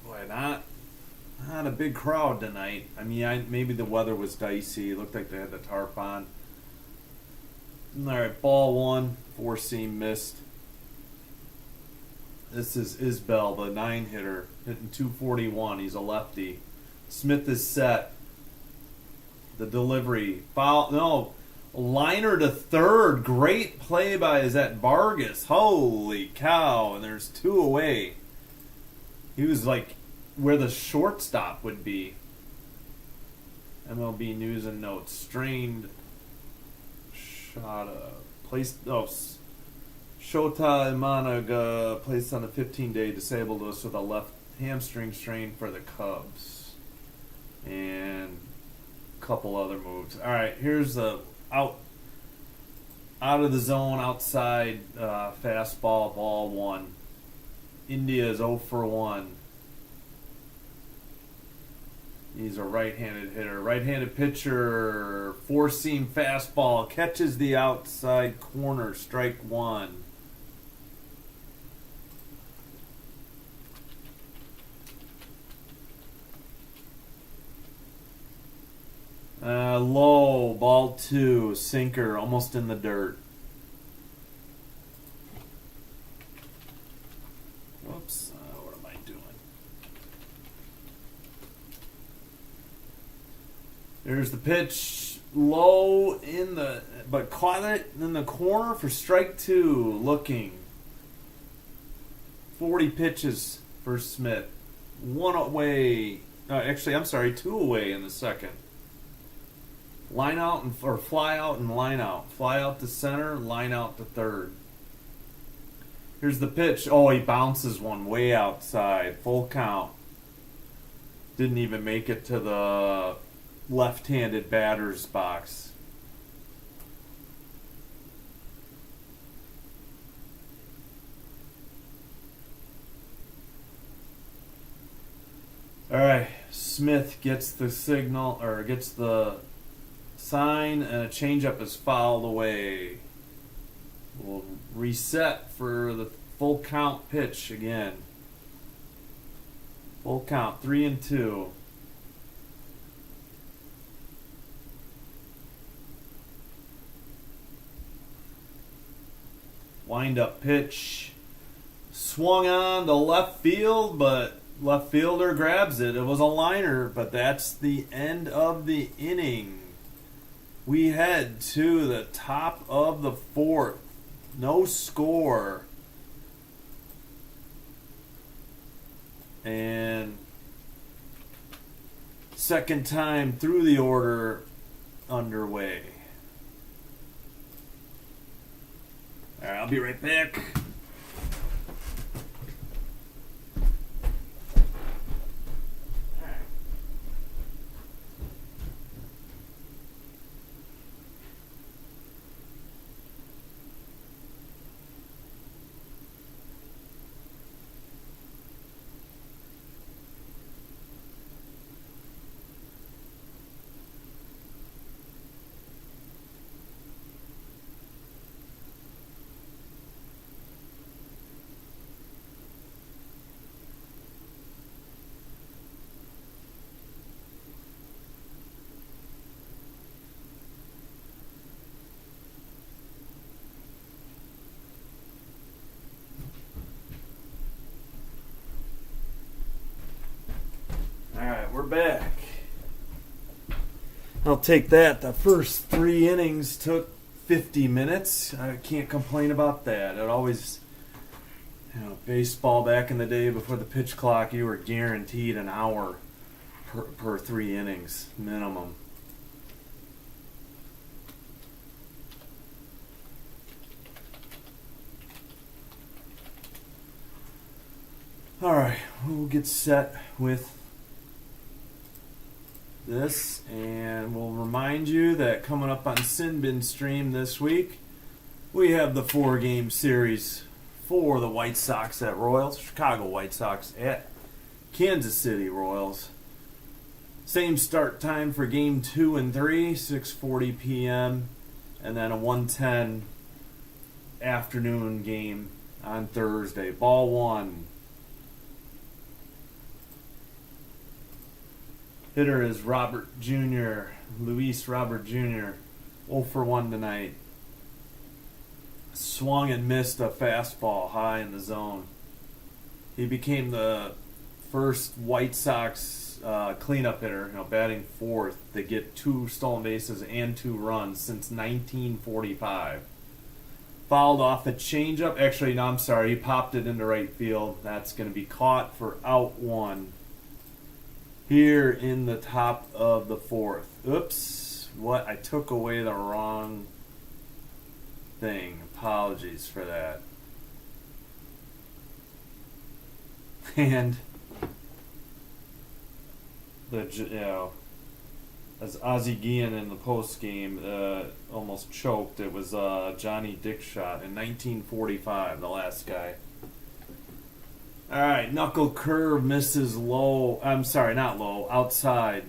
Boy, not a big crowd tonight. I mean, maybe the weather was dicey. It looked like they had the tarp on. All right, ball one, four seam missed. This is Isbell, the 9-hitter, hitting 241. He's a lefty. Smith is set. The delivery. Foul. No. Liner to third. Great play by Vargas. Holy cow. And there's two away. He was like where the shortstop would be. MLB news and notes. Strained shot. Shota Imanaga placed on a 15-day disabled list with a left hamstring strain for the Cubs. And a couple other moves. All right, here's the out of the zone, outside fastball, ball one. India is 0 for 1. He's a right-handed hitter. Right-handed pitcher, four-seam fastball, catches the outside corner, strike one. Low, ball two, sinker, almost in the dirt. Whoops, what am I doing? There's the pitch, low but caught it in the corner for strike two, looking. 40 pitches for Smith. One away, two away in the second. Line out or fly out and line out. Fly out to center, line out to third. Here's the pitch. Oh, he bounces one way outside. Full count. Didn't even make it to the left-handed batter's box. All right, Smith gets the signal, or gets the sign, and a changeup is fouled away. We'll reset for the full count pitch again. Full count, 3-2. Wind up pitch. Swung on to left field, but left fielder grabs it. It was a liner, but that's the end of the inning. We head to the top of the fourth. No score. And second time through the order underway. All right, I'll be right back. back. I'll take that. The first 3 innings took 50 minutes. I can't complain about that. It always, baseball back in the day before the pitch clock, you were guaranteed an hour per 3 innings minimum. All right, we'll get set with this, and we'll remind you that coming up on Sin Bin Stream this week, we have the 4-game series for the White Sox at Royals, Chicago White Sox at Kansas City Royals. Same start time for game 2 and 3, 6:40 p.m., and then a 1:10 afternoon game on Thursday. Ball 1. Hitter is Robert Jr., Luis Robert Jr., 0 for 1 tonight. Swung and missed a fastball high in the zone. He became the first White Sox cleanup hitter, batting 4th, to get 2 stolen bases and 2 runs since 1945. Fouled off a changeup. Actually, no, I'm sorry. He popped it into right field. That's going to be caught for out 1. Here in the top of the 4th. Oops. What? I took away the wrong thing. Apologies for that. And as Ozzie Guillen in the post game almost choked. It was Johnny Dickshot in 1945, the last guy. All right, knuckle curve misses low. I'm sorry, not low, outside.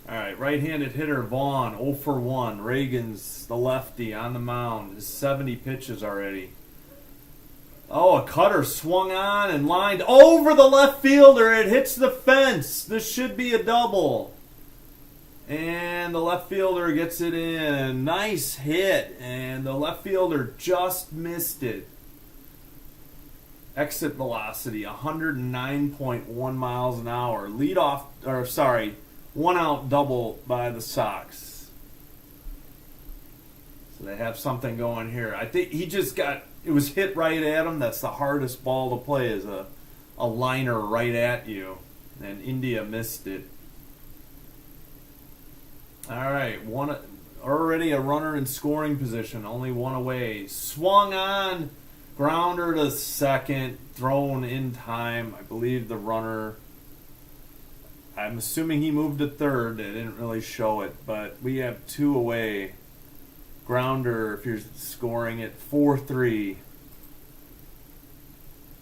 All right, right-handed hitter Vaughn, 0 for 1. Reagan's the lefty on the mound. 70 pitches already. Oh, a cutter swung on and lined over the left fielder. It hits the fence. This should be a double. And the left fielder gets it in. Nice hit. And the left fielder just missed it. Exit velocity, 109.1 miles an hour. One out double by the Sox. So they have something going here. I think he just it was hit right at him. That's the hardest ball to play, is a liner right at you. And India missed it. All right, already a runner in scoring position, only 1 away. Swung on. Grounder to second, thrown in time. I believe the runner, I'm assuming he moved to third. They didn't really show it, but we have 2 away. Grounder, if you're scoring it, 4-3.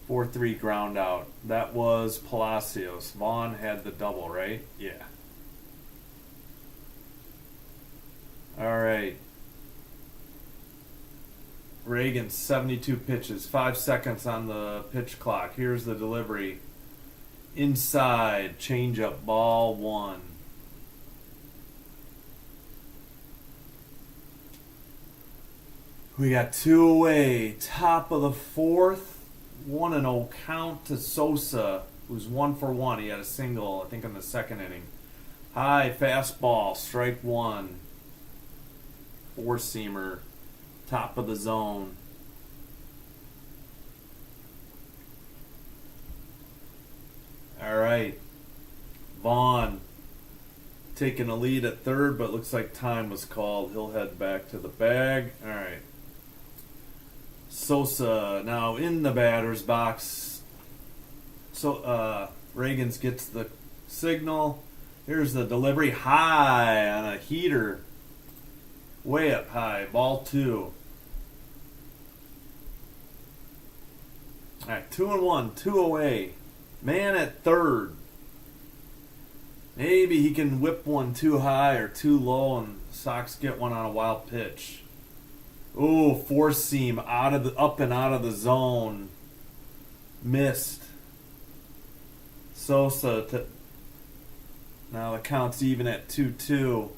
4-3 ground out. That was Palacios. Vaughn had the double, right? Yeah. All right. Reagan, 72 pitches, 5 seconds on the pitch clock. Here's the delivery. Inside, changeup, ball 1. We got 2 away. Top of the 4th, 1-0 count to Sosa, who's 1 for 1. He had a single, I think, in the 2nd inning. High fastball, strike 1. 4-seamer. Top of the zone. All right. Vaughn taking a lead at third, but looks like time was called. He'll head back to the bag. All right. Sosa now in the batter's box. So Reagans gets the signal. Here's the delivery. High on a heater. Way up high. Ball 2. All right, 2-1, 2 away. Man at third. Maybe he can whip one too high or too low, and the Sox get one on a wild pitch. Ooh, 4-seam up and out of the zone. Missed. Sosa. Now the count's even at 2-2.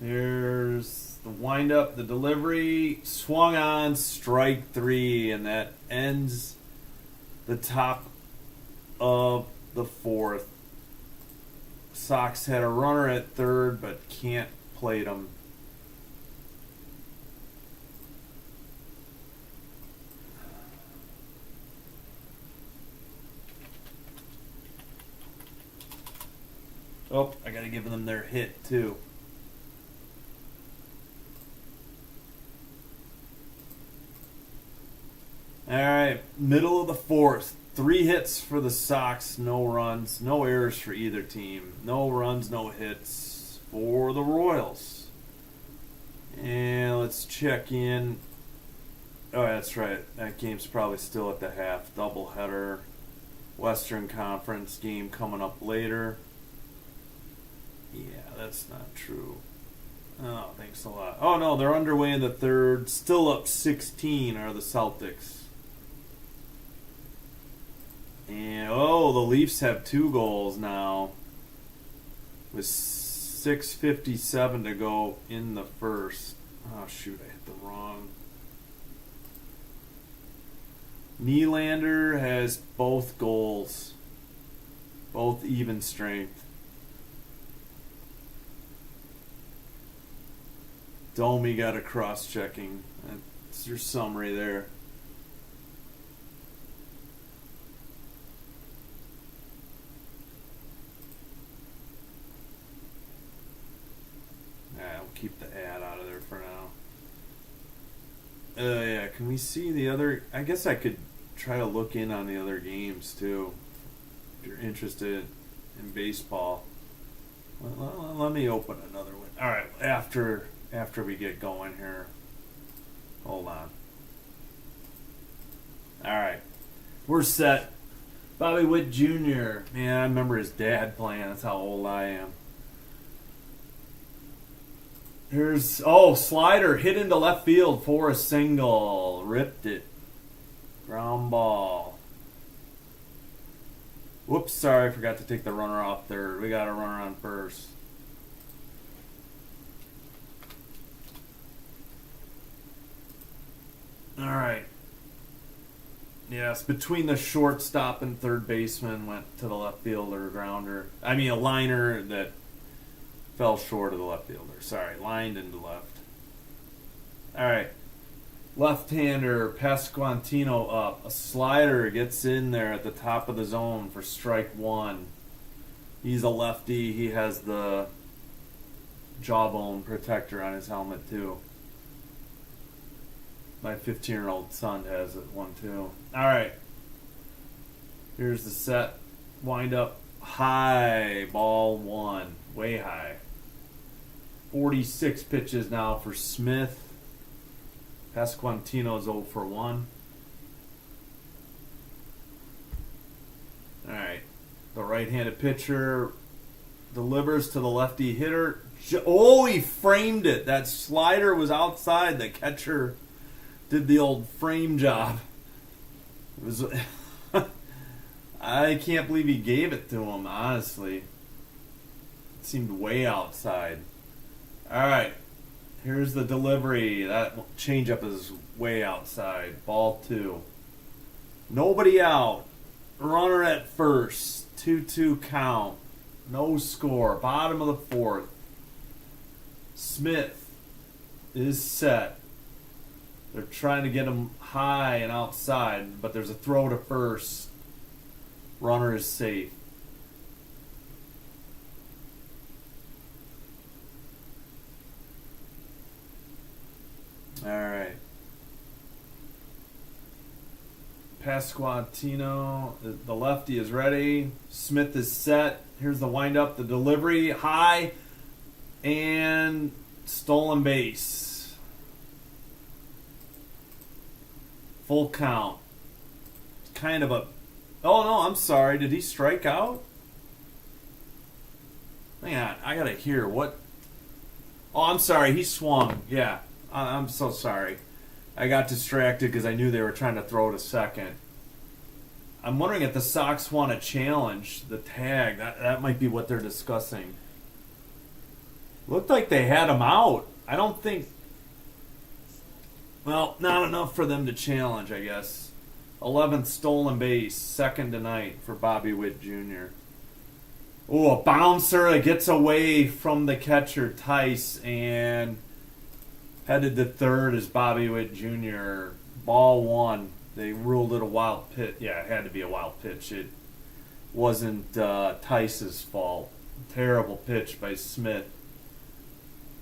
Here's The windup, the delivery, swung on, strike 3, and that ends the top of the 4th. Sox had a runner at third, but can't plate him. Oh, I gotta give them their hit too. Alright, middle of the 4th. 3 hits for the Sox, no runs, no errors for either team. No runs, no hits for the Royals. And let's check in. Oh, that's right. That game's probably still at the half. Doubleheader. Western Conference game coming up later. Yeah, that's not true. Oh, thanks a lot. Oh, no, they're underway in the 3rd. Still up 16 are the Celtics. And, oh, the Leafs have 2 goals now. With 6:57 to go in the 1st. Oh, shoot, I hit the wrong. Nylander has both goals. Both even strength. Domi got a cross-checking. That's your summary there. I'll keep the ad out of there for now. Yeah, can we see the other? I guess I could try to look in on the other games too. If you're interested in baseball. Well, let me open another one. All right, after we get going here. Hold on. All right, we're set. Bobby Witt Jr. Man, I remember his dad playing. That's how old I am. Here's, slider hit into left field for a single. Ripped it. Ground ball. Whoops, sorry, I forgot to take the runner off third. We got a runner on first. All right. Yes, between the shortstop and third baseman went to the left fielder grounder. I mean, a liner that fell short of the left fielder. Sorry, lined into left. All right. Left-hander, Pasquantino up. A slider gets in there at the top of the zone for strike 1. He's a lefty. He has the jawbone protector on his helmet, too. My 15-year-old son has it, one, too. All right. Here's the set. Wind up high. Ball 1. Way high. 46 pitches now for Smith. Pasquantino's 0 for 1. All right. The right-handed pitcher delivers to the lefty hitter. Oh, he framed it. That slider was outside. The catcher did the old frame job. It was. I can't believe he gave it to him, honestly. It seemed way outside. All right. Here's the delivery. That changeup is way outside. Ball 2. Nobody out. Runner at first. 2-2 count. No score. Bottom of the 4th. Smith is set. They're trying to get him high and outside, but there's a throw to first. Runner is safe. All right. Pasquantino, the lefty, is ready. Smith is set. Here's the windup, the delivery, high, and stolen base. Full count. Kind of a... Oh, no, I'm sorry. Did he strike out? Hang on. I got to hear what... Oh, I'm sorry. He swung. Yeah. I'm so sorry. I got distracted because I knew they were trying to throw to second. I'm wondering if the Sox want to challenge the tag. That might be what they're discussing. Looked like they had him out. I don't think Well, not enough for them to challenge, I guess. 11th stolen base, second tonight for Bobby Witt Jr. Oh, a bouncer that gets away from the catcher, Tice, and headed to third is Bobby Witt Jr. Ball one. They ruled it a wild pitch. Yeah, it had to be a wild pitch. It wasn't Tice's fault. Terrible pitch by Smith.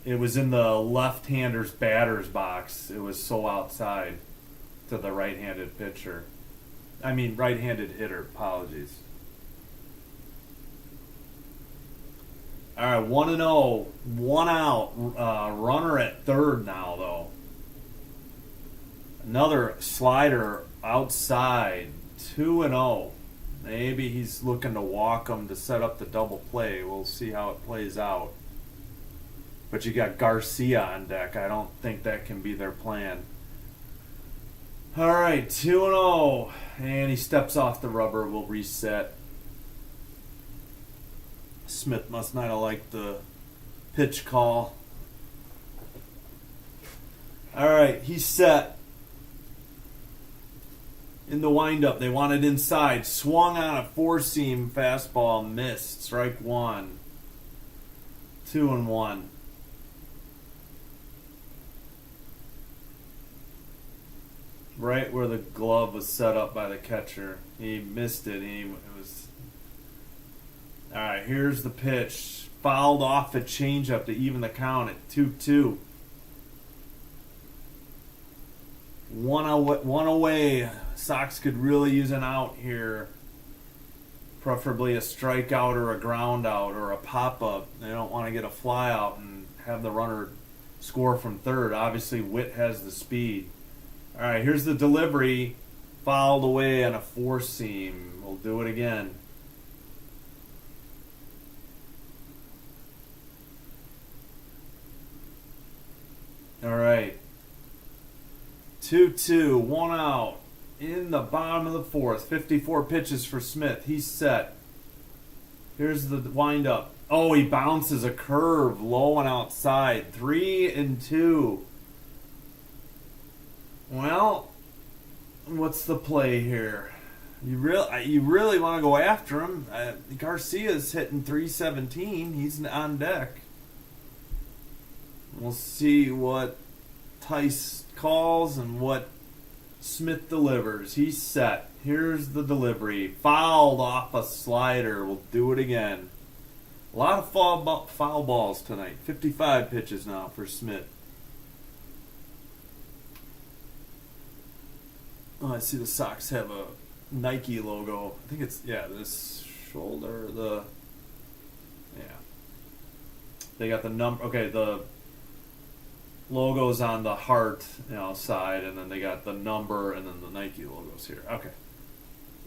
It was in the left-hander's batter's box. It was so outside to the right-handed pitcher. I mean, right-handed hitter. Apologies. All right, 1-0, 1 out. Runner at third now, though. Another slider outside, 2-0. Maybe he's looking to walk him to set up the double play. We'll see how it plays out. But you got Garcia on deck. I don't think that can be their plan. All right, 2-0. And he steps off the rubber. We'll reset. Smith must not have liked the pitch call. All right, he's set. In the windup, they want it inside. Swung on a four-seam fastball, missed. Strike one. 2-1. Right where the glove was set up by the catcher. He missed it. It was. All right, here's the pitch. Fouled off a changeup to even the count at 2-2. One away. Sox could really use an out here. Preferably a strikeout or a ground out or a pop-up. They don't want to get a fly out and have the runner score from third. Obviously, Witt has the speed. All right, here's the delivery. Fouled away on a four-seam. We'll do it again. All right. 2-2, 1 out. In the bottom of the fourth. 54 pitches for Smith. He's set. Here's the windup. Oh, he bounces a curve low and outside. 3-2. Well, what's the play here? You really want to go after him. Garcia's hitting 317. He's on deck. We'll see what Tice calls and what Smith delivers. He's set. Here's the delivery. Fouled off a slider. We'll do it again. A lot of foul balls tonight. 55 pitches now for Smith. Oh, I see the Sox have a Nike logo. I think it's, this shoulder. They got the number. Okay, the logo's on the heart, side, and then they got the number, and then the Nike logos here. Okay.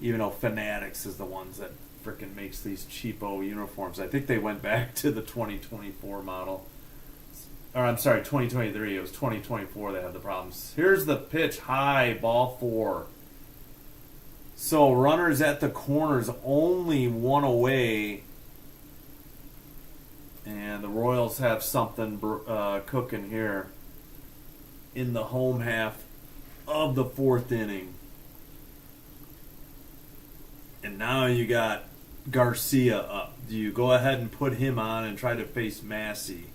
Even though Fanatics is the ones that frickin' makes these cheapo uniforms. I think they went back to the 2024 model. Or, I'm sorry, 2023. It was 2024 they had the problems. Here's the pitch. High, ball 4. So, runners at the corners, only 1 away. And the Royals have something cooking here in the home half of the fourth inning. And now you got Garcia up. Do you go ahead and put him on and try to face Massey?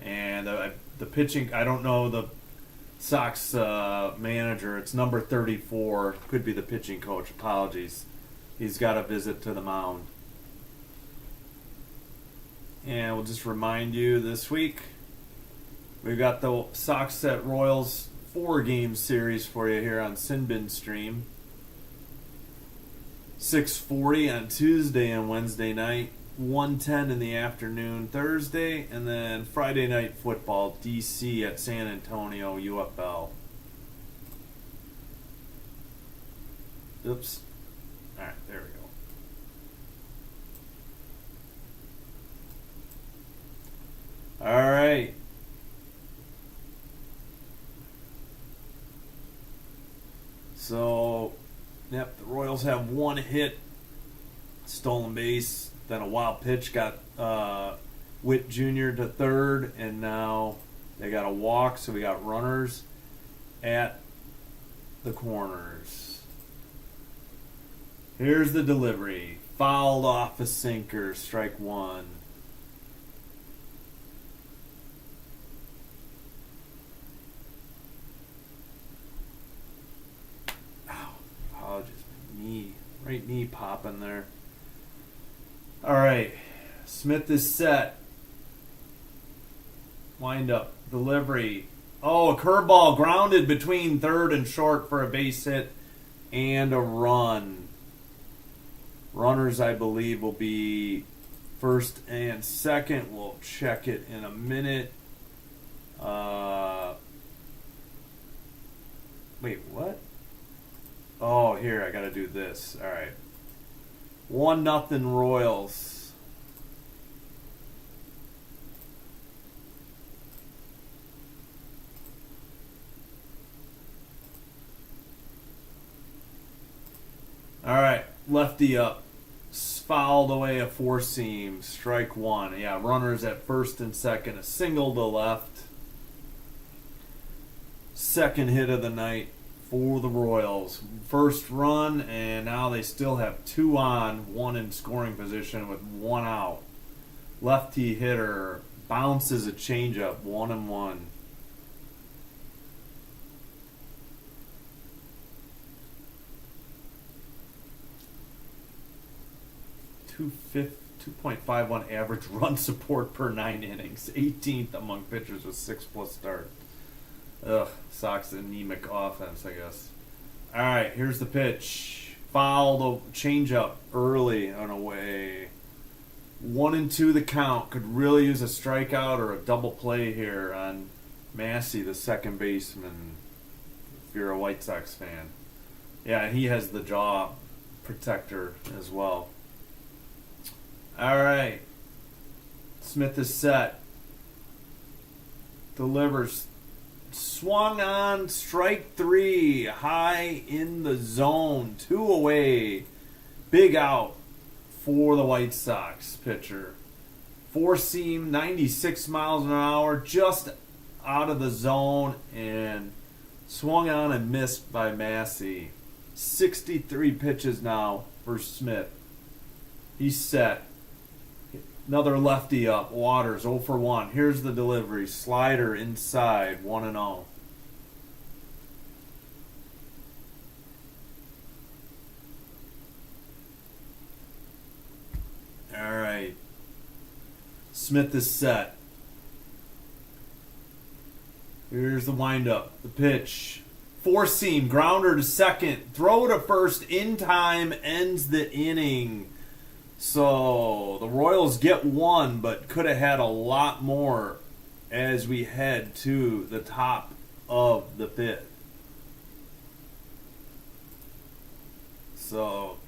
And the pitching, I don't know the Sox manager. It's number 34. Could be the pitching coach. Apologies. He's got a visit to the mound. And we'll just remind you this week, we've got the Sox at Royals 4-game series for you here on Sinbin Stream. 6:40 on Tuesday and Wednesday night. 1:10 in the afternoon Thursday. And then Friday night football, DC at San Antonio, UFL. Oops. All right, there we go. All right. So, the Royals have 1 hit, stolen base, then a wild pitch got Witt Jr. to third, and now They got a walk, so we got runners at the corners. Here's the delivery. Fouled off a sinker, strike one. Ow, apologies. My knee, right knee popping there. All right, Smith is set. Wind up, delivery. Oh, a curveball grounded between third and short for a base hit and a run. Runners, I believe, will be first and second. We'll check it in a minute. Wait, what? Oh, here, I got to do this. All right. 1-0 Royals. All right, lefty up. Fouled away a four-seam. Strike one. Yeah, runners at first and second. A single to left. Second hit of the night for the Royals. First run, and now they still have two on, one in scoring position with one out. Lefty hitter bounces a changeup, 1-1. 2.51 average run support per 9 innings. 18th among pitchers with 6+ starts. Ugh, Sox anemic offense, I guess. All right, here's the pitch. Fouled, changeup early and away. 1-2 the count. Could really use a strikeout or a double play here on Massey, the second baseman, if you're a White Sox fan. Yeah, he has the jaw protector as well. All right. Smith is set. Delivers. Swung on, strike three. High in the zone. 2 away. Big out for the White Sox pitcher. Four-seam, 96 miles an hour, just out of the zone, and swung on and missed by Massey. 63 pitches now for Smith. He's set. Another lefty up. Waters 0 for 1. Here's the delivery. Slider inside. 1-0. All right. Smith is set. Here's the windup. The pitch. Four-seam. Grounder to second. Throw to first in time. Ends the inning. So the Royals get one, but could have had a lot more as we head to the top of the fifth. So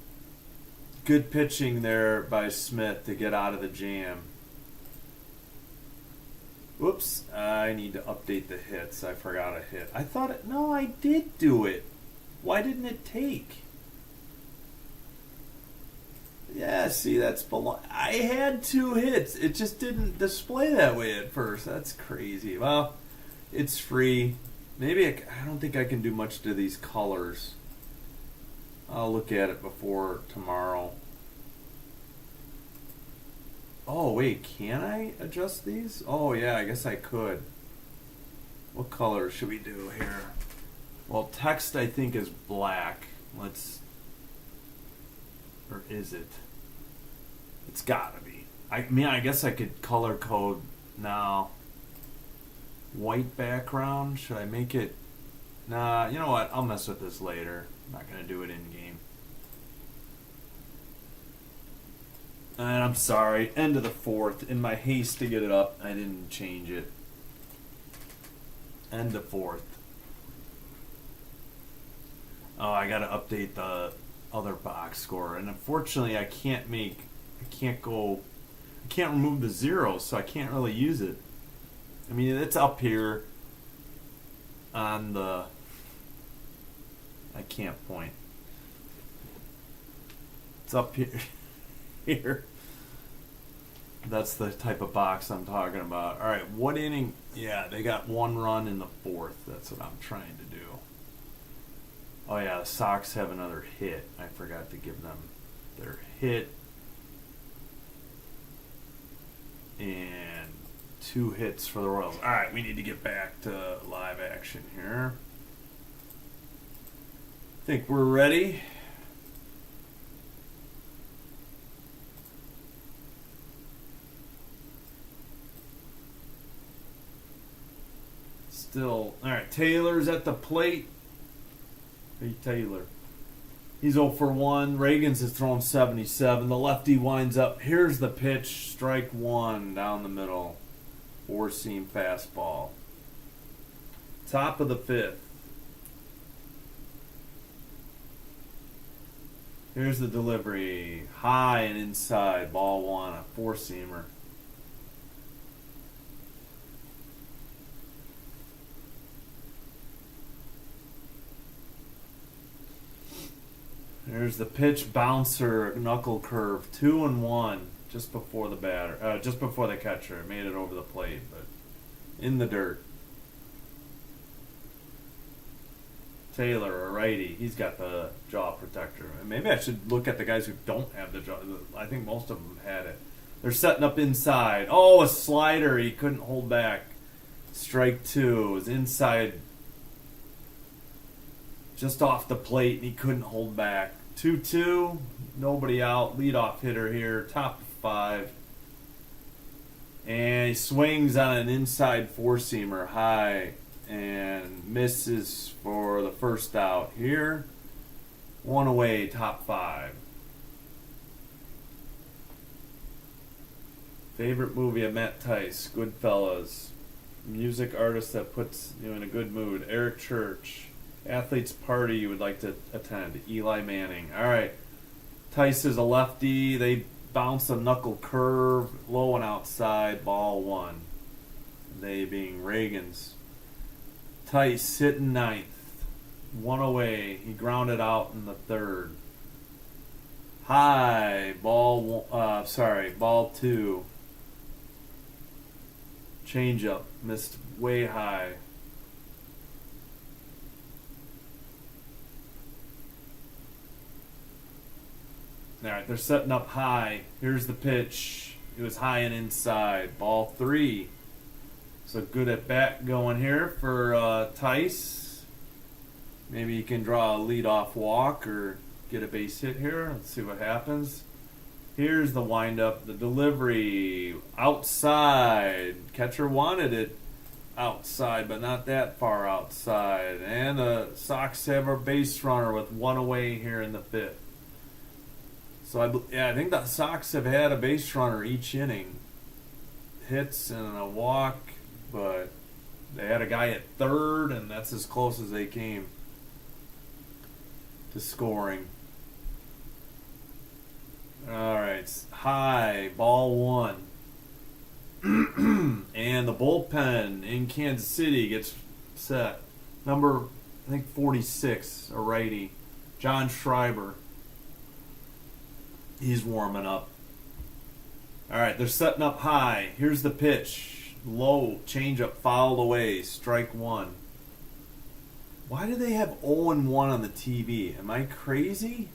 good pitching there by Smith to get out of the jam. Whoops, I need to update the hits. I forgot a hit. I thought it, no, I did do it. Why didn't it take? Yeah, see, that's below. I had 2 hits. It just didn't display that way at first. That's crazy. Well, it's free. Maybe I don't think I can do much to these colors. I'll look at it before tomorrow. Oh, wait, can I adjust these? Oh, yeah, I guess I could. What color should we do here? Well, text, I think, is black. Let's... Or is it? It's gotta be. I mean, I guess I could color code now. White background. Should I make it? Nah, you know what? I'll mess with this later. I'm not gonna do it in game. And I'm sorry. End of the 4th. In my haste to get it up, I didn't change it. End of 4th. Oh, I gotta update the other box score, and unfortunately I can't remove the zeros, so I can't really use it. I mean, it's up here on the, I can't point. It's up here. That's the type of box I'm talking about. All right, what inning? Yeah, they got 1 run in the 4th. That's what I'm trying to do. Oh yeah, the Sox have another hit. I forgot to give them their hit. And 2 hits for the Royals. All right, we need to get back to live action here. I think we're ready. Still, all right, Taylor's at the plate. Hey, Taylor. He's 0 for 1. Reagans has thrown 77. The lefty winds up. Here's the pitch. Strike 1 down the middle. 4-seam fastball. Top of the 5th. Here's the delivery. High and inside. Ball 1. A 4-seamer. There's the pitch, bouncer, knuckle curve, 2-1, just before the just before the catcher. It made it over the plate, but in the dirt. Taylor, a righty, he's got the jaw protector. Maybe I should look at the guys who don't have the jaw. I think most of them had it. They're setting up inside. Oh, a slider. He couldn't hold back. Strike 2. It was inside, just off the plate, and he couldn't hold back. 2-2, nobody out. Leadoff hitter here, top of 5. And he swings on an inside 4-seamer high and misses for the first out here. 1 away, top 5. Favorite movie of Matt Tice, Goodfellas. Music artist that puts you in a good mood, Eric Church. Athlete's party you would like to attend, Eli Manning. All right. Tice is a lefty. They bounce a knuckle curve, low and outside, ball 1. They being Reagans. Tice hitting 9th. 1 away. He grounded out in the 3rd. High, ball 2. Changeup, missed way high. All right, they're setting up high. Here's the pitch. It was high and inside. Ball 3. So good at bat going here for Tice. Maybe he can draw a leadoff walk or get a base hit here. Let's see what happens. Here's the windup. The delivery outside. Catcher wanted it outside, but not that far outside. And the Sox have a base runner with 1 away here in the 5th. So I think the Sox have had a base runner each inning. Hits and a walk, but they had a guy at 3rd, and that's as close as they came to scoring. All right, high, ball 1. And the bullpen in Kansas City gets set. Number, I think, 46, a righty, John Schreiber. He's warming up. All right, they're setting up high. Here's the pitch. Low, changeup fouled away, strike 1. Why do they have 0-1 on the TV? Am I crazy?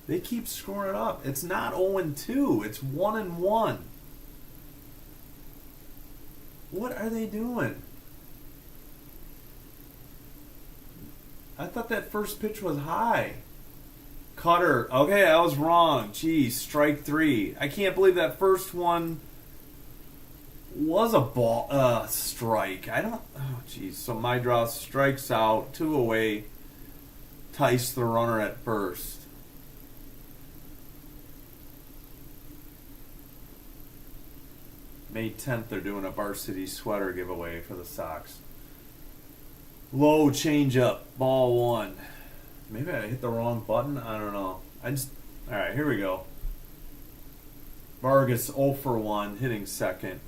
They keep screwing it up. It's not 0-2. It's 1-1. What are they doing? I thought that first pitch was high. Cutter. Okay, I was wrong. Geez, strike 3. I can't believe that first one was a ball strike. I don't. Oh, geez. So my draw strikes out. 2 away. Tice the runner at first. May 10th, they're doing a varsity sweater giveaway for the Sox. Low changeup, ball 1. Maybe I hit the wrong button. I don't know. All right, here we go. Vargas 0 for 1, hitting 2nd.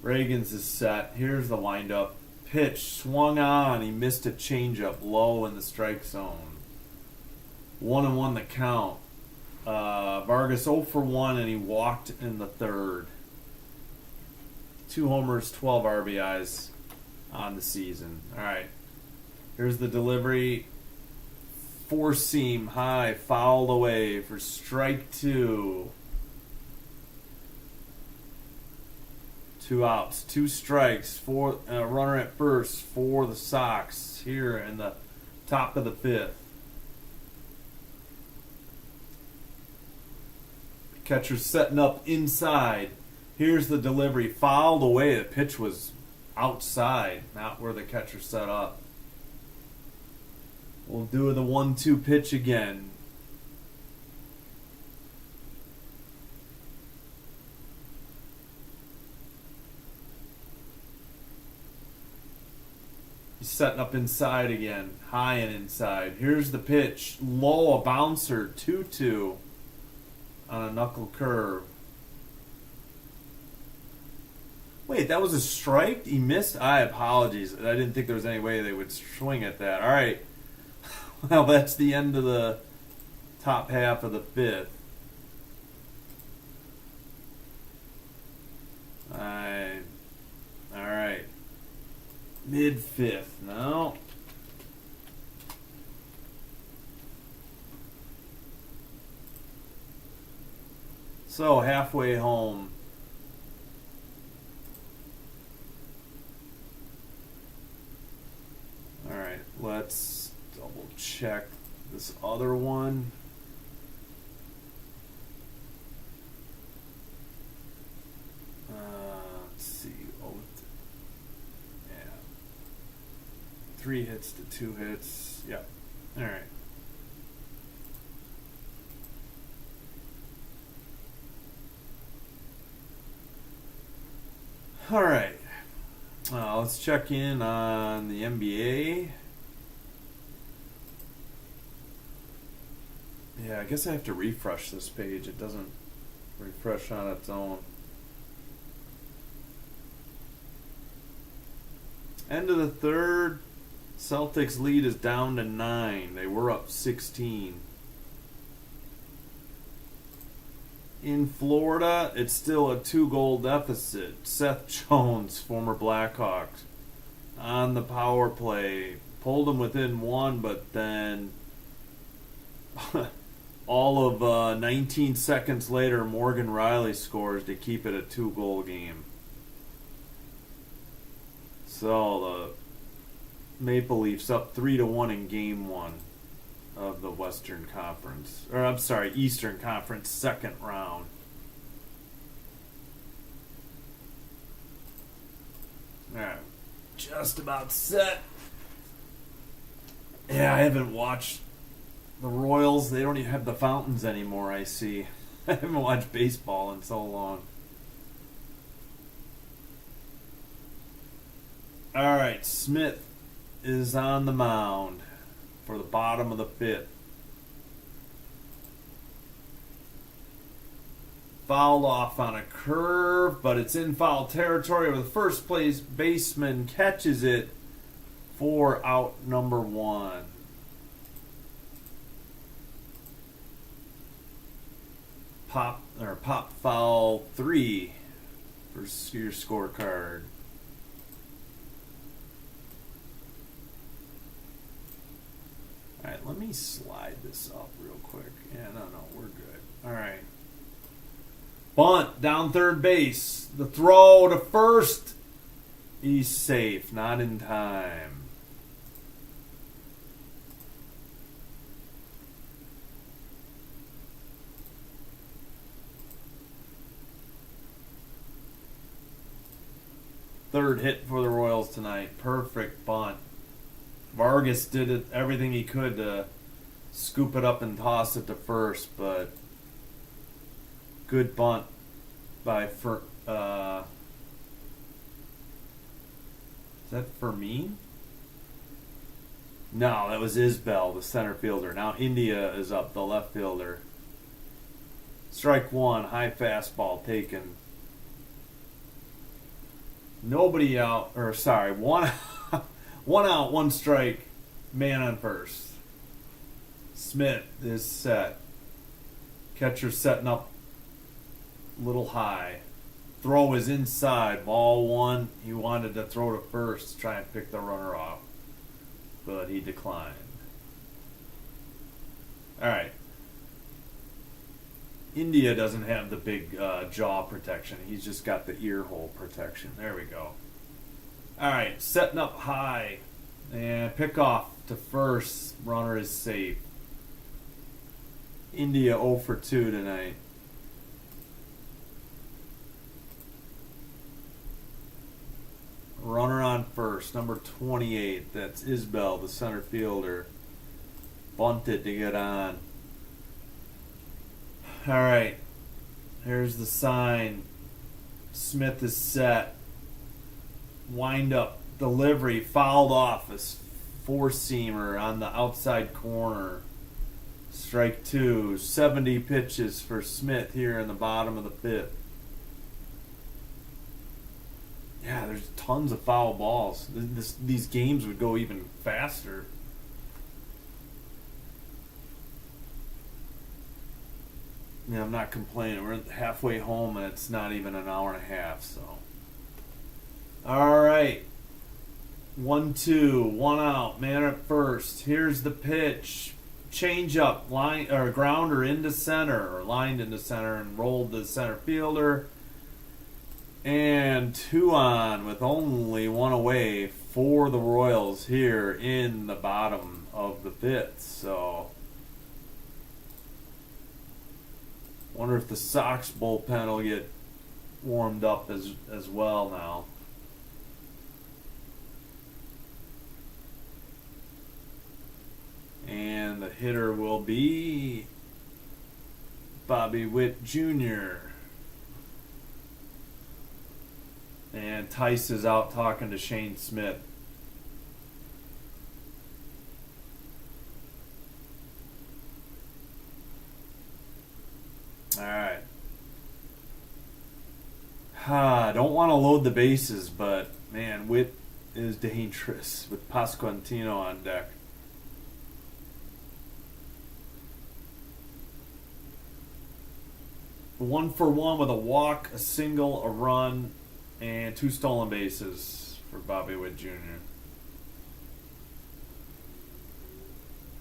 Reagans is set. Here's the windup. Pitch swung on. He missed a changeup low in the strike zone. 1-1 the count. Vargas 0 for 1, and he walked in the third. 2 homers, 12 RBIs on the season. All right. Here's the delivery. 4-seam high, fouled away for strike 2. 2 outs, 2 strikes, for runner at first for the Sox here in the top of the 5th. Catcher's setting up inside. Here's the delivery, fouled away. The pitch was outside, not where the catcher set up. We'll do the 1-2 pitch again. He's setting up inside again, high and inside. Here's the pitch, low, a bouncer, 2-2 on a knuckle curve. Wait, that was a strike? He missed? I apologize. I didn't think there was any way they would swing at that. All right. Well, that's the end of the top half of the 5th. All right. Mid-5th. No. So, halfway home. All right, let's double check this other one. Let's see. Oh, yeah. 3 hits to 2 hits. Yep. All right. All right. Let's check in on the NBA. Yeah, I guess I have to refresh this page. It doesn't refresh on its own. End of the 3rd. Celtics lead is down to 9. They were up 16. In Florida, it's still a 2-goal deficit. Seth Jones, former Blackhawks, on the power play. Pulled him within 1, but then all of 19 seconds later, Morgan Riley scores to keep it a 2-goal game. So the Maple Leafs up 3-1 in Game 1 of the Western Conference, or I'm sorry, Eastern Conference second round. Alright, just about set. Yeah, I haven't watched the Royals. They don't even have the fountains anymore, I see. I haven't watched baseball in so long. Alright, Smith is on the mound for the bottom of the 5th. Fouled off on a curve, but it's in foul territory where the first place baseman catches it for out number 1. Pop foul 3 for your scorecard. Alright, let me slide this up real quick. Yeah, no, we're good. Alright. Bunt down third base. The throw to first. He's safe, not in time. Third hit for the Royals tonight. Perfect bunt. Vargas did everything he could to scoop it up and toss it to first, but good bunt by is that Fermin? No, that was Isbell, the center fielder. Now India is up, the left fielder. Strike 1, high fastball taken. Nobody out, or sorry, one out, 1 strike, man on first. Smith is set. Catcher setting up a little high. Throw is inside. Ball one. He wanted to throw to first, try and pick the runner off, but he declined. All right. India doesn't have the big jaw protection. He's just got the ear hole protection. There we go. All right, setting up high. And pick off to first. Runner is safe. India 0 for 2 tonight. Runner on first, number 28. That's Isbell, the center fielder. Bunted to get on. All right. Here's the sign. Smith is set. Wind up. Delivery. Fouled off. A four-seamer on the outside corner. Strike two. 70 pitches for Smith here in the bottom of the fifth. Yeah, there's tons of foul balls. These games would go even faster. Yeah, I'm not complaining. We're halfway home and it's not even an hour and a half, so. All right. 1-2, 1 out, man at first. Here's the pitch. Change up, line or grounder into center, or lined into center and rolled to the center fielder. And 2 on with only 1 away for the Royals here in the bottom of the fifth. So, wonder if the Sox bullpen will get warmed up as well now. And the hitter will be Bobby Witt Jr. And Tice is out talking to Shane Smith. All right. Don't want to load the bases, but man, Witt is dangerous with Pasquantino on deck. 1 for 1 with a walk, a single, a run, and 2 stolen bases for Bobby Witt Jr.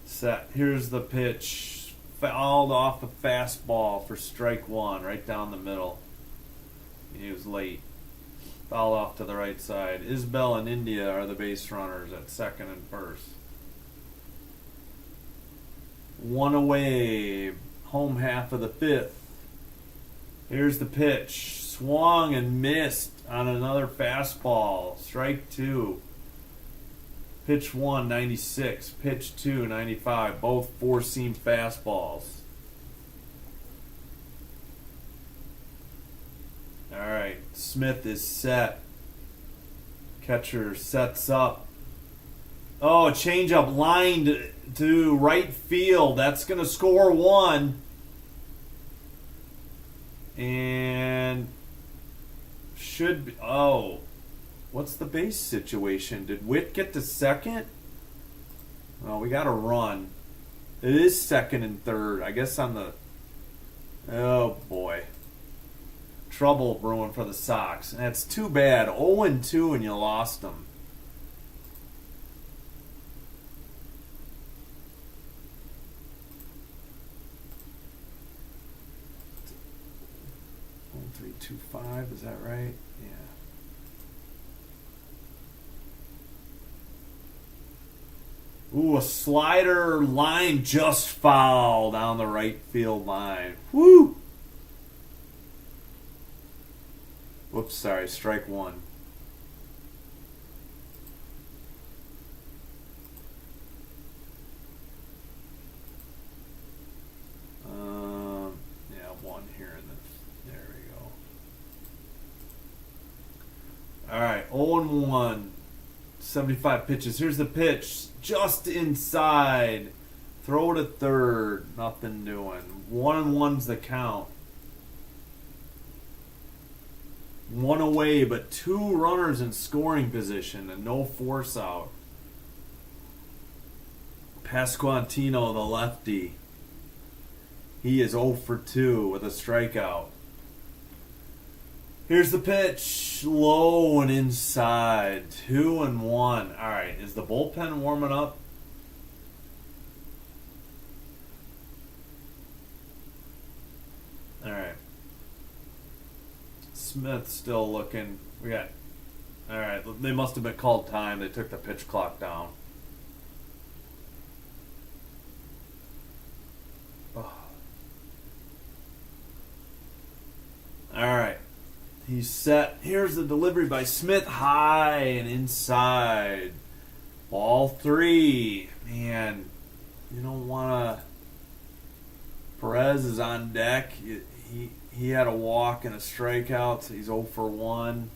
Set. Here's the pitch. Fouled off a fastball for strike 1, right down the middle. He was late. Fouled off to the right side. Isbell and India are the base runners at second and first. 1 away. Home half of the fifth. Here's the pitch. Swung and missed on another fastball. Strike 2. Pitch 1, 96. Pitch 2, 95. Both four-seam fastballs. All right. Smith is set. Catcher sets up. Oh, a changeup lined to right field. That's going to score 1. And should be. Oh, what's the base situation? Did Witt get to second? Well, we got to run. It is second and third. I guess on the. Oh boy, trouble brewing for the Sox. That's too bad. 0-2 and you lost them. Three, 2, 5. Is that right? Yeah. Ooh, a slider line just foul down the right field line. Woo! Whoops, sorry. Strike 1. Yeah, 1 here and then. There we go. All right, 0-1. 75 pitches. Here's the pitch. Just inside. Throw to third. Nothing doing. 1-1's the count. 1 away, but 2 runners in scoring position and no force out. Pasquantino, the lefty. He is 0 for 2 with a strikeout. Here's the pitch. Low and inside. 2-1. All right. Is the bullpen warming up? All right. Smith still looking. We got. All right. They must have been called time. They took the pitch clock down. Oh. All right. He's set. Here's the delivery by Smith. High and inside. Ball 3. Man, you don't want to. Perez is on deck. He had a walk and a strikeout, so he's 0 for 1.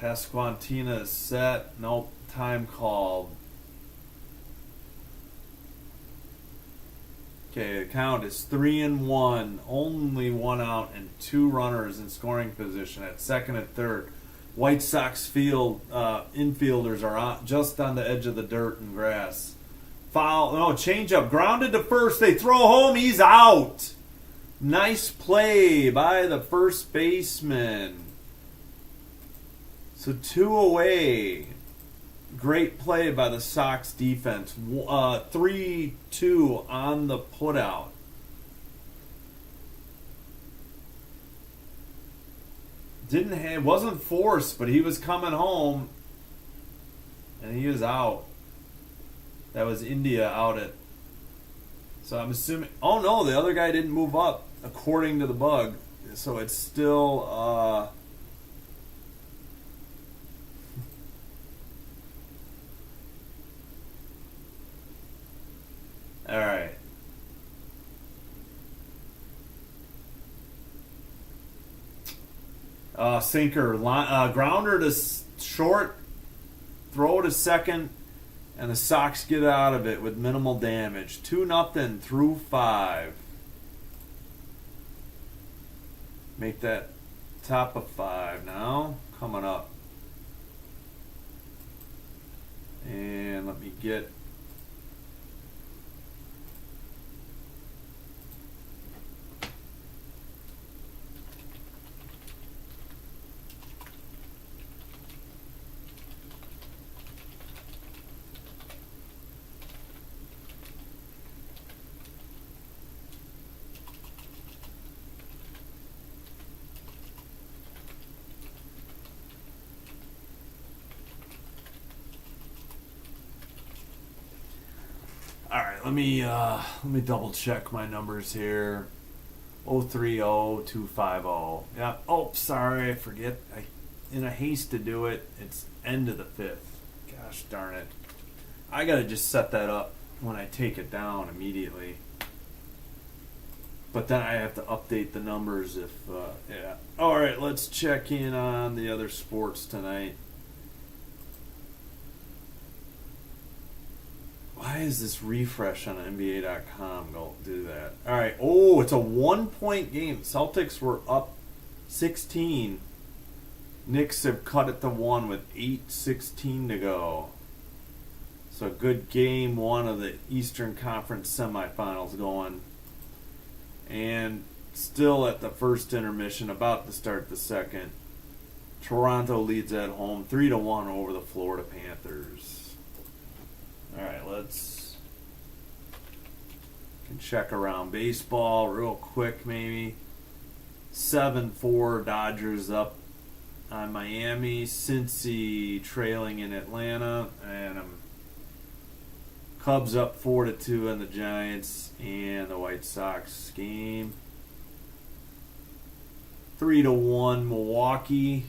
Pasquantina is set. Nope. Time called. Okay, the count is 3-1. Only 1 out and 2 runners in scoring position at second and third. White Sox field infielders are just on the edge of the dirt and grass. Foul. No, change up. Grounded to first. They throw home. He's out. Nice play by the first baseman. So 2 away. Great play by the Sox defense. 3-2 on the putout. Wasn't forced, but he was coming home, and he was out. That was India out at. So I'm assuming. Oh no, the other guy didn't move up according to the bug. So it's still. All right. Sinker, grounder to short, throw to second, and the Sox get out of it with minimal damage. 2-0 through 5. Make that top of 5 now. Coming up. And let me get. Let me double check my numbers here. 030-250. Yeah. Oh, sorry, I forget. In a haste to do it, it's end of the 5th. Gosh darn it. I gotta just set that up when I take it down immediately. But then I have to update the numbers if yeah. All right, let's check in on the other sports tonight. Why is this refresh on NBA.com go do that? All right. Oh, it's a 1-point game. Celtics were up 16. Knicks have cut it to 1 with 8:16 to go. So good game 1 of the Eastern Conference semifinals going. And still at the first intermission, about to start the second. Toronto leads at home 3-1 over the Florida Panthers. All right, can check around baseball real quick maybe. 7-4 Dodgers up on Miami. Cincy trailing in Atlanta, and Cubs up 4-2 on the Giants and the White Sox game. 3-1 Milwaukee.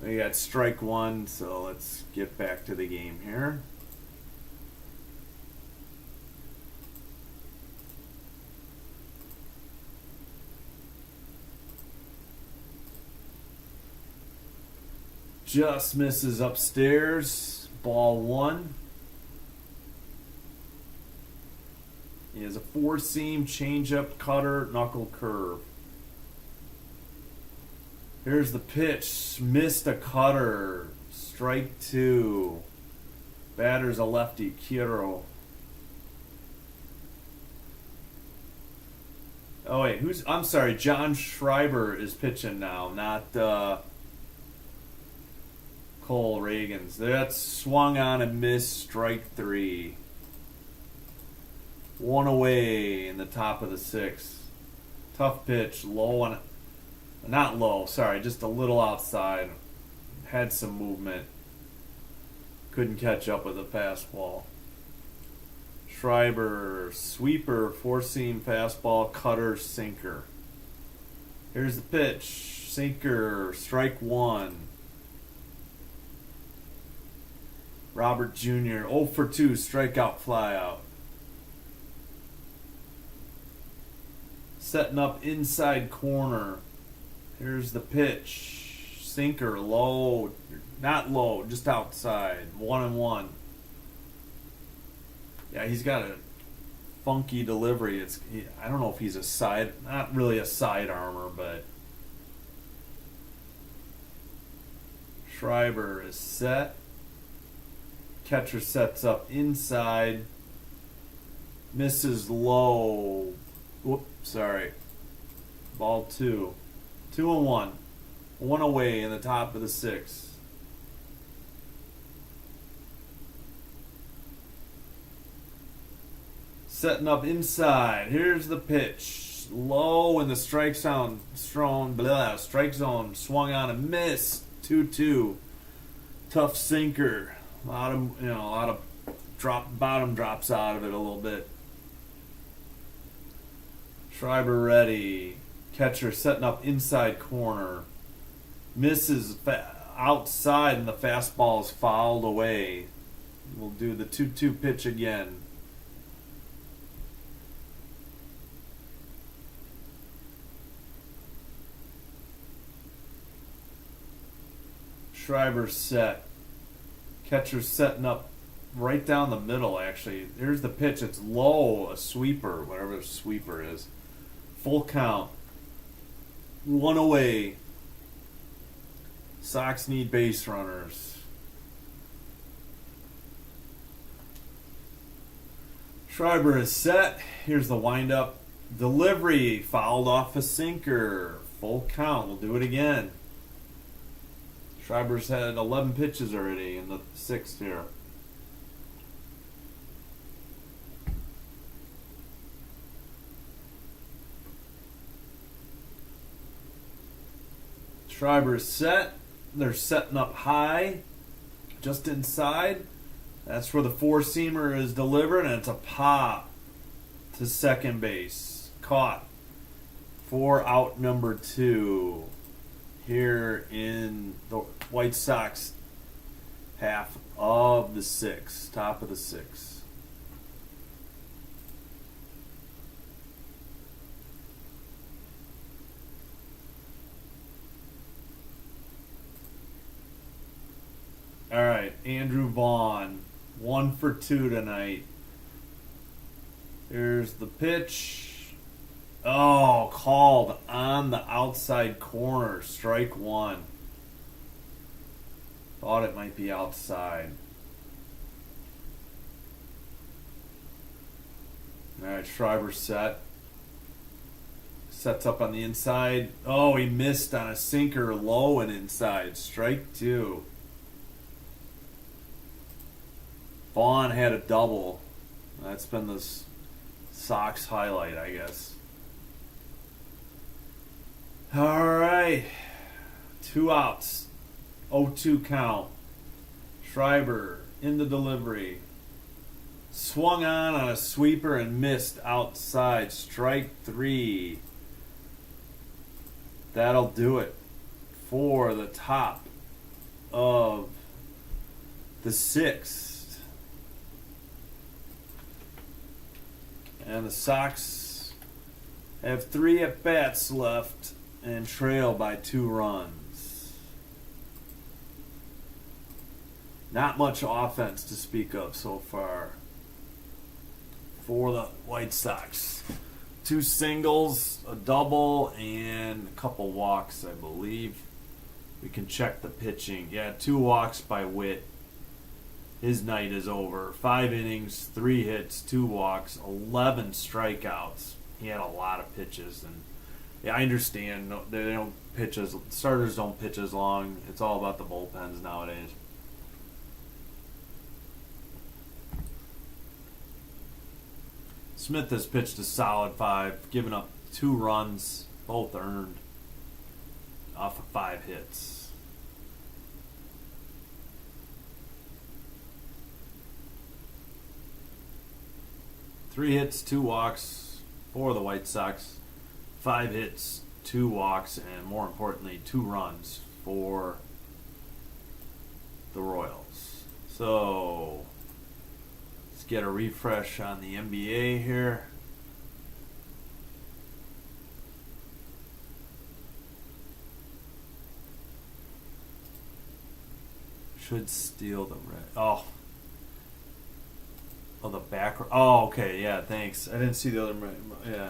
We got strike 1, so let's get back to the game here. Just misses upstairs. Ball 1. He has a 4-seam, changeup, cutter, knuckle curve. Here's the pitch. Missed a cutter. Strike 2. Batter's a lefty, Kiro. Oh wait, who's? I'm sorry, John Schreiber is pitching now, not Cole Reagans. That's swung on and missed, strike 3. 1 away in the top of the 6th. Tough pitch, low on, not low, sorry, just a little outside. Had some movement. Couldn't catch up with the fastball. Schreiber, sweeper, 4-seam fastball, cutter, sinker. Here's the pitch. Sinker, strike 1. Robert Jr., 0 for 2, strikeout, flyout. Setting up inside corner. Here's the pitch. Sinker, low, not low, just outside. 1-1. Yeah, he's got a funky delivery. I don't know if he's a side, not really a side armor, but Schreiber is set. Catcher sets up inside. Misses low. Whoops, sorry. Ball 2. 2-1. 1 away in the top of the 6th. Setting up inside. Here's the pitch. Low in the strike zone. Strike zone. Swung on and missed. 2-2. Tough sinker. A lot of bottom drops out of it a little bit. Schreiber ready. Catcher setting up inside corner. Misses outside and the fastball is fouled away. We'll do the 2-2 pitch again. Schreiber set. Catcher setting up right down the middle, actually. Here's the pitch. It's low, a sweeper, whatever the sweeper is. Full count. 1 away. Sox need base runners. Schreiber is set. Here's the windup. Delivery. Fouled off a sinker. Full count. We'll do it again. Schreiber's had 11 pitches already in the 6th here. Schreiber's set. They're setting up high, just inside. That's where the 4-seamer is delivered, and it's a pop to second base. Caught for out number 2. Here in the White Sox half of the 6th, top of the 6th. All right, Andrew Vaughn, 1 for 2 tonight. Here's the pitch. Oh, called on the outside corner. Strike 1. Thought it might be outside. All right, Schreiber set. Sets up on the inside. Oh, he missed on a sinker low and inside. Strike 2. Vaughn had a double. That's been the Sox highlight, I guess. All right. 2 outs. 0-2 count. Schreiber in the delivery. Swung on a sweeper and missed outside. Strike 3. That'll do it for the top of the 6th. And the Sox have 3 at-bats left and trail by 2 runs. Not much offense to speak of so far for the White Sox. 2 singles, a double, and a couple walks, I believe. We can check the pitching. Yeah, 2 walks by Witt. His night is over. 5 innings, 3 hits, 2 walks, 11 strikeouts. he had a lot of pitches, and yeah, I understand. No, they don't pitch as starters don't pitch as long. It's all about the bullpens nowadays. Smith has pitched a solid 5, giving up 2 runs, both earned, off of 5 hits. Three hits, 2 walks for the White Sox. 5 hits, 2 walks, and more importantly, 2 runs for the Royals. So let's get a refresh on the NBA here. Should steal the red. Oh, the back. Oh, okay. Yeah, thanks. I didn't see the other. Yeah.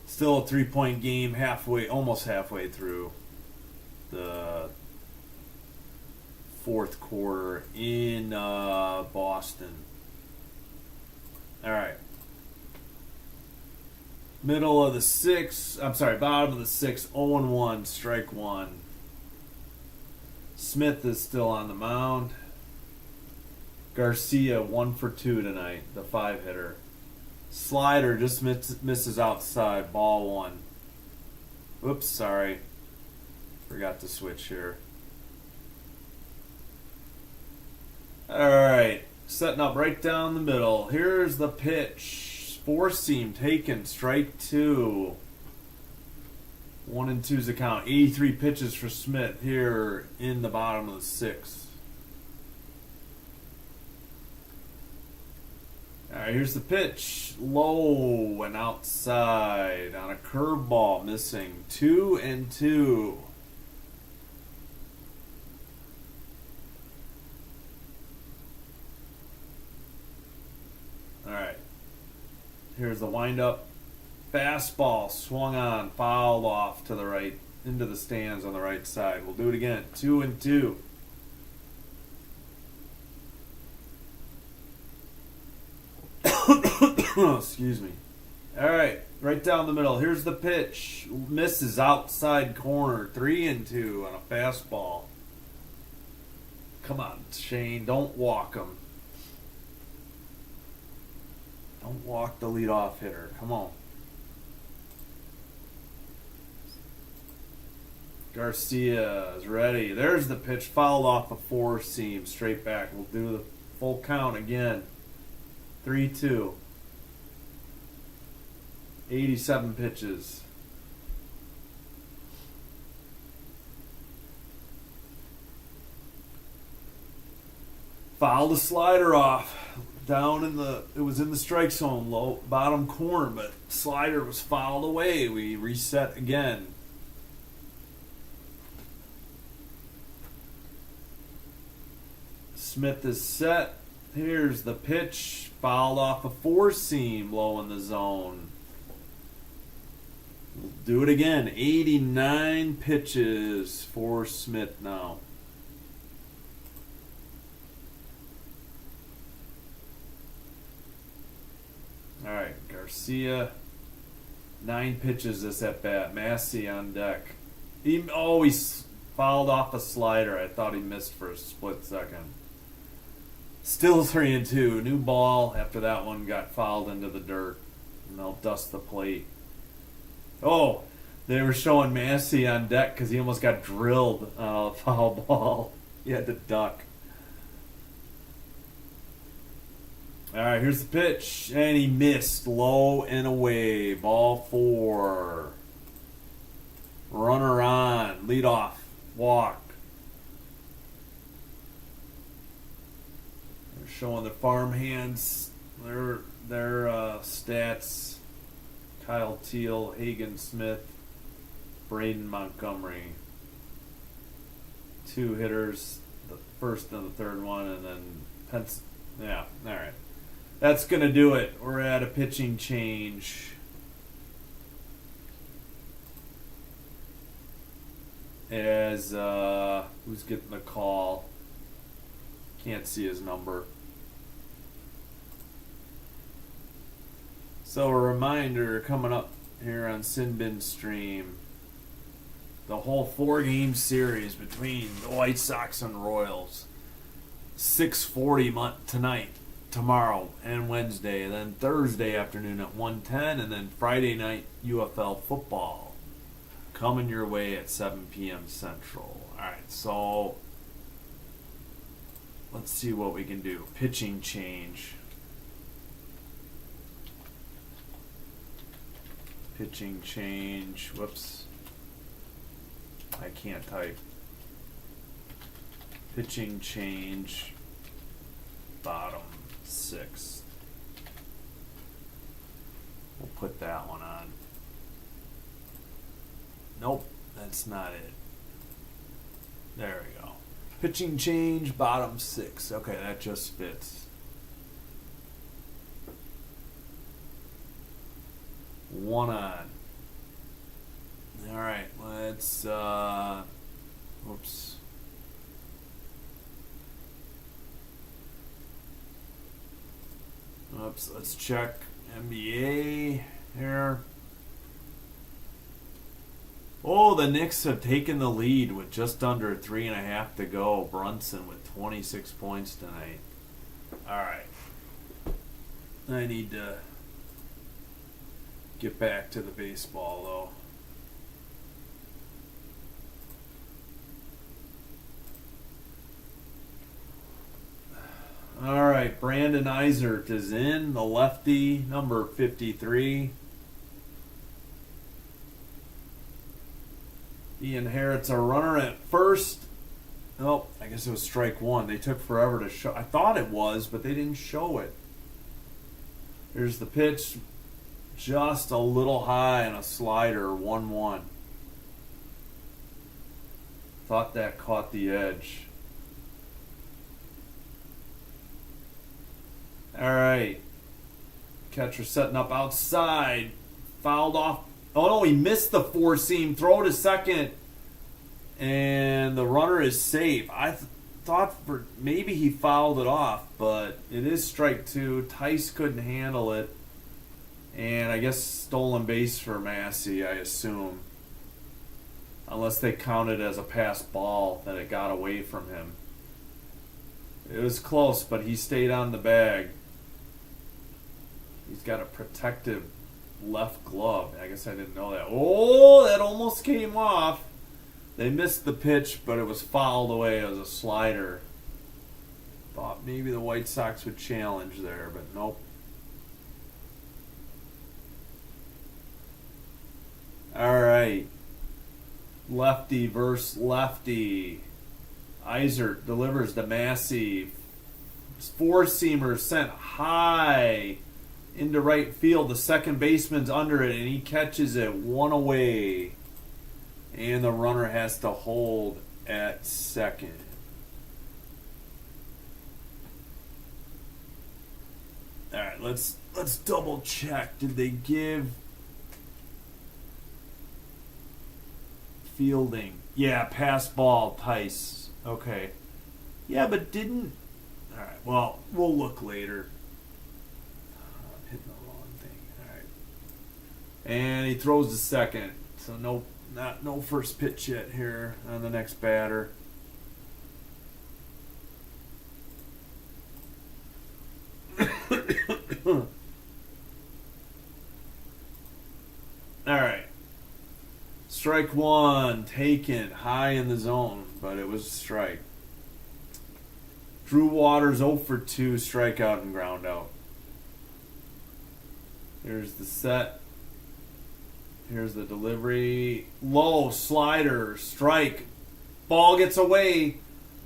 Still a 3-point game, almost halfway through the 4th quarter in Boston. All right. Bottom of the 6th, 0-1, strike 1. Smith is still on the mound. Garcia 1 for 2 tonight, the 5-hitter. Slider just misses outside, ball 1. Oops, sorry. Forgot to switch here. Alright, setting up right down the middle. Here's the pitch. 4-seam taken, strike 2. 1-2's the count. 83 pitches for Smith here in the bottom of the 6th. Alright, here's the pitch. Low and outside on a curveball, missing. 2-2. Alright. Here's the windup. Fastball swung on, fouled off to the right, into the stands on the right side. We'll do it again. 2-2. Excuse me. Alright, right down the middle. Here's the pitch. Misses outside corner. 3-2 on a fastball. Come on, Shane. Don't walk him. Don't walk the leadoff hitter. Come on. Garcia is ready. There's the pitch. Fouled off a 4-seam. Straight back. We'll do the full count again. 3-2. 87 pitches. Fouled the slider off. It was in the strike zone, low bottom corner, but slider was fouled away. We reset again. Smith is set. Here's the pitch. Fouled off a 4-seam, low in the zone. We'll do it again. 89 pitches for Smith now. All right, Garcia, 9 pitches this at bat. Massey on deck. He always fouled off a slider. I thought he missed for a split second. Still 3-2. New ball after that one got fouled into the dirt. And they'll dust the plate. Oh, they were showing Massey on deck because he almost got drilled on a foul ball. He had to duck. All right, here's the pitch, and he missed low and away. Ball 4. Runner on, lead off, walk. They're showing the farm hands, their stats. Kyle Teal, Hagen Smith, Braden Montgomery. 2 hitters, the first and the third one, and then yeah, all right. That's going to do it. We're at a pitching change. as who's getting the call. Can't see his number. So a reminder coming up here on Sinbin Stream. The whole 4-game series between the White Sox and Royals. 6:40 tonight, tomorrow, and Wednesday. And then Thursday afternoon at 1:10. And then Friday night UFL football. Coming your way at 7 p.m. Central. Alright, so let's see what we can do. Pitching change. Pitching change. Whoops. I can't type. Pitching change. Bottom 6. We'll put that one on. Nope, that's not it. There we go. Pitching change, bottom 6. Okay, that just fits. 1 on. Alright, let's, whoops. Oops, let's check NBA here. Oh, the Knicks have taken the lead with just under 3.5 to go. Brunson with 26 points tonight. Alright. I need to get back to the baseball, though. Alright, Brandon Eisert is in, the lefty, number 53. He inherits a runner at first. Oh, I guess it was strike 1. They took forever to show. I thought it was, but they didn't show it. Here's the pitch. Just a little high and a slider, 1-1. Thought that caught the edge. Alright. Catcher setting up outside. Fouled off. Oh no, he missed the 4-seam. Throw to second. And the runner is safe. I thought for maybe he fouled it off, but it is strike 2. Tice couldn't handle it. And I guess stolen base for Massey, I assume. Unless they counted as a pass ball that it got away from him. It was close, but he stayed on the bag. He's got a protective left glove. I guess I didn't know that. Oh, that almost came off. They missed the pitch, but it was fouled away as a slider. Thought maybe the White Sox would challenge there, but nope. Alright. Lefty versus lefty. Eisert delivers to Massey. 4-seamer sent high into right field. The second baseman's under it, and he catches it 1 away. And the runner has to hold at second. Alright, let's double check. Did they give fielding? Yeah, pass ball, Tice. Okay. Yeah, but didn't... Alright, well, we'll look later. I'm hitting the wrong thing. Alright. And he throws to second. So no first pitch yet here on the next batter. Alright. Strike 1, taken high in the zone, but it was a strike. Drew Waters 0 for 2, strikeout and ground out. Here's the set. Here's the delivery. Low slider, strike. Ball gets away.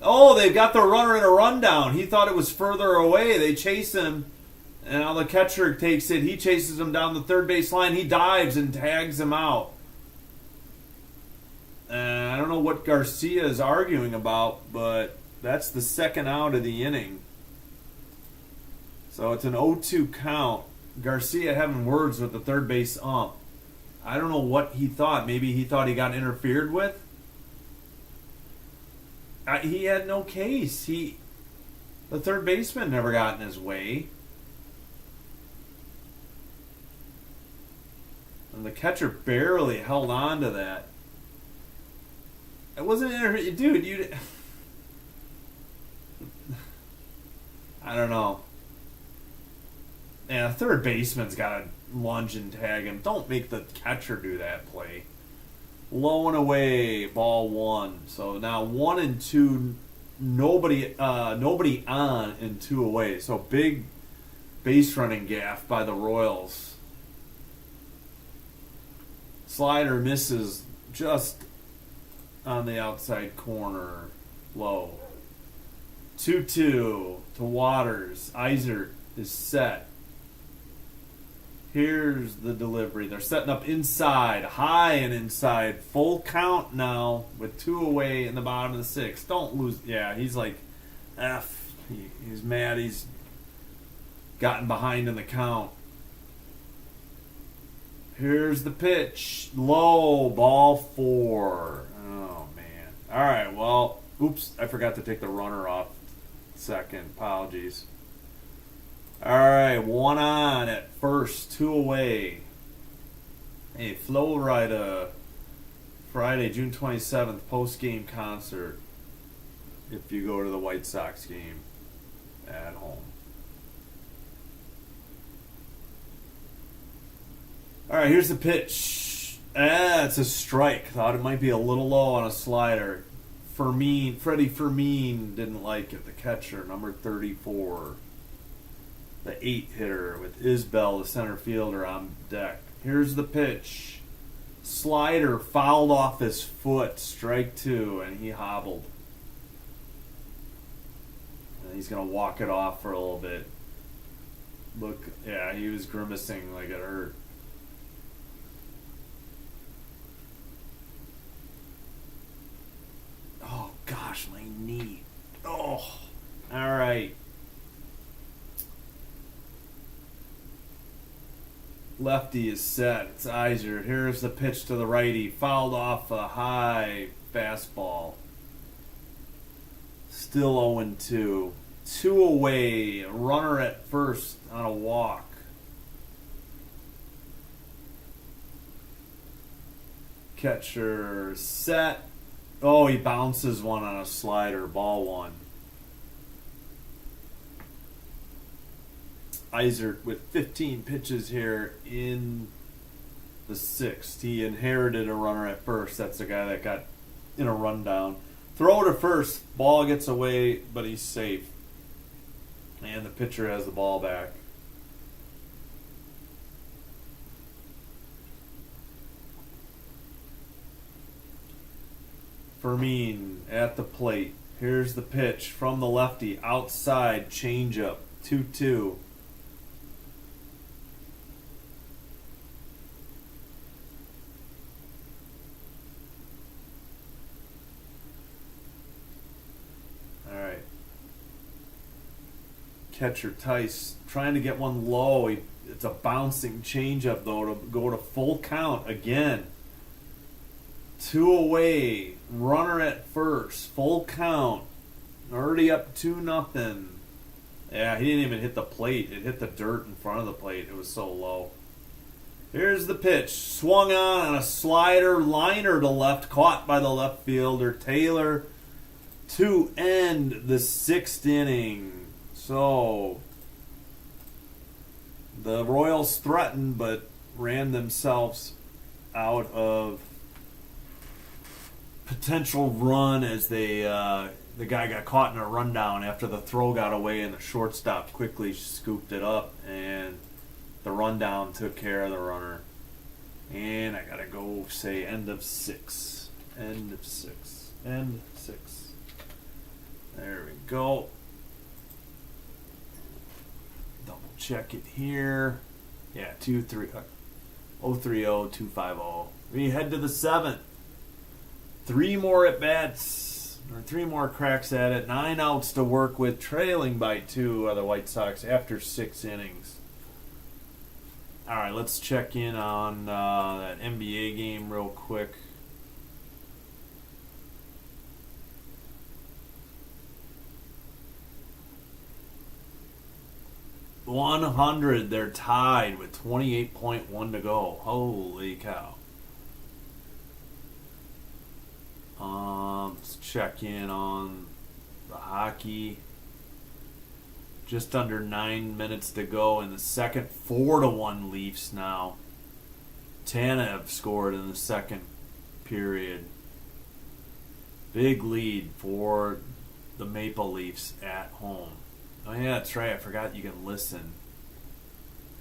Oh, they've got the runner in a rundown. He thought it was further away. They chase him. And now the catcher takes it. He chases him down the third base line. He dives and tags him out. I don't know what Garcia is arguing about, but that's the second out of the inning. So it's an 0-2 count. Garcia having words with the third base ump. I don't know what he thought. Maybe he thought he got interfered with. He had no case. The third baseman never got in his way. And the catcher barely held on to that. It wasn't dude, you I don't know. Yeah, the third baseman's got to lunge and tag him. Don't make the catcher do that play. Low and away, ball one. So now 1 and 2, nobody on and 2 away. So big base running gaff by the Royals. Slider misses just on the outside corner, low. 2-2 to Waters. Eisert is set. Here's the delivery. They're setting up inside, high and inside. Full count now with 2 away in the bottom of the 6th. Don't lose. Yeah, he's like, F. He's mad. He's gotten behind in the count. Here's the pitch. Low, ball 4. Oh, man. All right, well, oops, I forgot to take the runner off second. Apologies. All right, 1 on at first, 2 away. Hey, Flo Rida, Friday, June 27th, post-game concert if you go to the White Sox game at home. All right, here's the pitch. It's a strike. Thought it might be a little low on a slider. Freddie Fermin didn't like it. The catcher, number 34. The 8 hitter with Isbell, the center fielder, on deck. Here's the pitch. Slider fouled off his foot. Strike 2, and he hobbled. And he's going to walk it off for a little bit. Look, yeah, he was grimacing like it hurt. Oh, gosh, my knee. Oh, all right. Lefty is set. It's Eisert. Here's the pitch to the righty. Fouled off a high fastball. Still 0-2. 2 away. Runner at first on a walk. Catcher set. Oh, he bounces one on a slider. Ball 1. Eisert with 15 pitches here in the 6th. He inherited a runner at first. That's the guy that got in a rundown. Throw to first. Ball gets away, but he's safe. And the pitcher has the ball back. Fermin at the plate. Here's the pitch from the lefty. Outside, changeup. 2-2. Alright. Catcher Tice trying to get one low. It's a bouncing changeup, though, to go to full count again. 2 away. Runner at first. Full count. Already up 2-0. Yeah, he didn't even hit the plate. It hit the dirt in front of the plate. It was so low. Here's the pitch. Swung on a slider. Liner to left. Caught by the left fielder, Taylor, to end the 6th inning. So, the Royals threatened, but ran themselves out of potential run as they the guy got caught in a rundown after the throw got away and the shortstop quickly scooped it up and the rundown took care of the runner. And I gotta go say end of 6. End of 6. End 6. There we go. Double check it here. Yeah, 030-250. We head to the 7th. 3 more at bats, or 3 more cracks at it. 9 outs to work with, trailing by 2 are the White Sox after 6 innings. All right, let's check in on that NBA game real quick. 100. They're tied with 28.1 to go. Holy cow. Let's check in on the hockey. Just under 9 minutes to go in the second. 4-1 Leafs now. Tanev scored in the second period. Big lead for the Maple Leafs at home. Oh yeah, that's right. I forgot you can listen.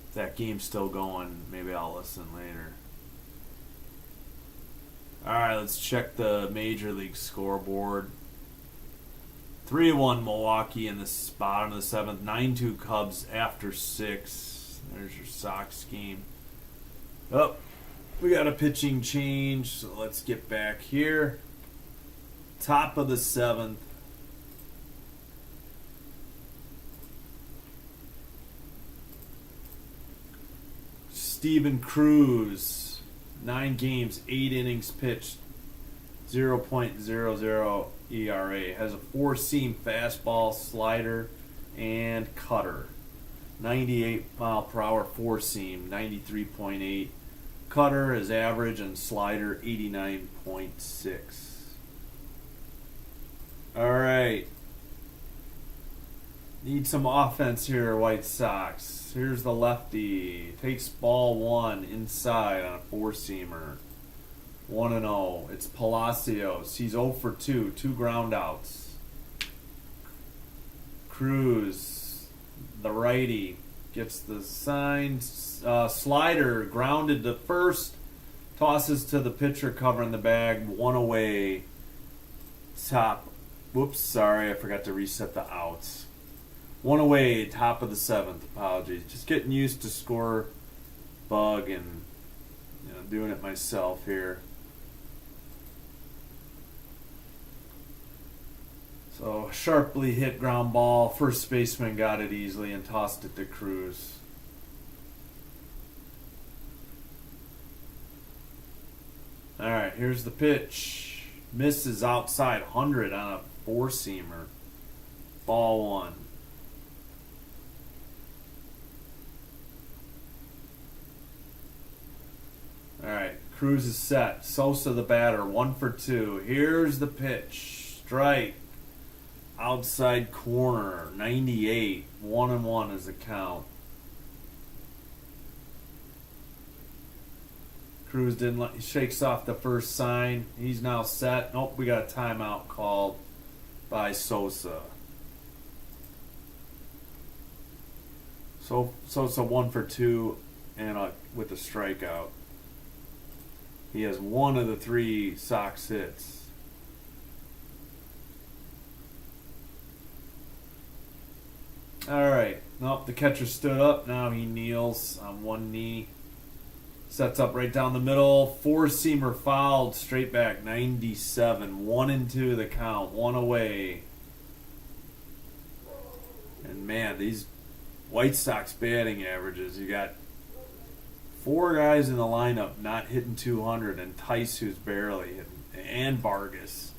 If that game's still going, maybe I'll listen later. Alright, let's check the Major League scoreboard. 3-1 Milwaukee in the bottom of the seventh. 9-2 Cubs after 6. There's your Sox game. Oh, we got a pitching change, so let's get back here. Top of the seventh. Steven Cruz, 9 games, 8 innings pitched, 0.00 ERA. Has a 4-seam fastball, slider, and cutter. 98 mile per hour 4-seam, 93.8. Cutter is average, and slider 89.6. All right. Need some offense here, White Sox. Here's the lefty. Takes ball 1 inside on a 4-seamer. 1-0. It's Palacios. He's 0 for 2. 2 ground outs. Cruz, the righty, gets the sign. Slider grounded to first. Tosses to the pitcher covering the bag. 1 away. Top. Whoops, sorry. I forgot to reset the outs. 1 away, top of the seventh. Apologies. Just getting used to score bug and doing it myself here. So, sharply hit ground ball. First baseman got it easily and tossed it to Cruz. Alright, here's the pitch. Misses outside 100 on a 4-seamer. Ball 1. Alright, Cruz is set. Sosa the batter, 1 for 2. Here's the pitch. Strike. Outside corner, 98. 1-1 is the count. Cruz he shakes off the first sign. He's now set. Nope, we got a timeout called by Sosa. So Sosa 1 for 2 and with a strikeout. He has 1 of the 3 Sox hits. Alright. Nope, the catcher stood up. Now he kneels on one knee. Sets up right down the middle. 4-seamer fouled. Straight back. 97. 1-2 the count. 1 away. And man, these White Sox batting averages. You got 4 guys in the lineup not hitting 200, and Tice, who's barely hitting, and Vargas.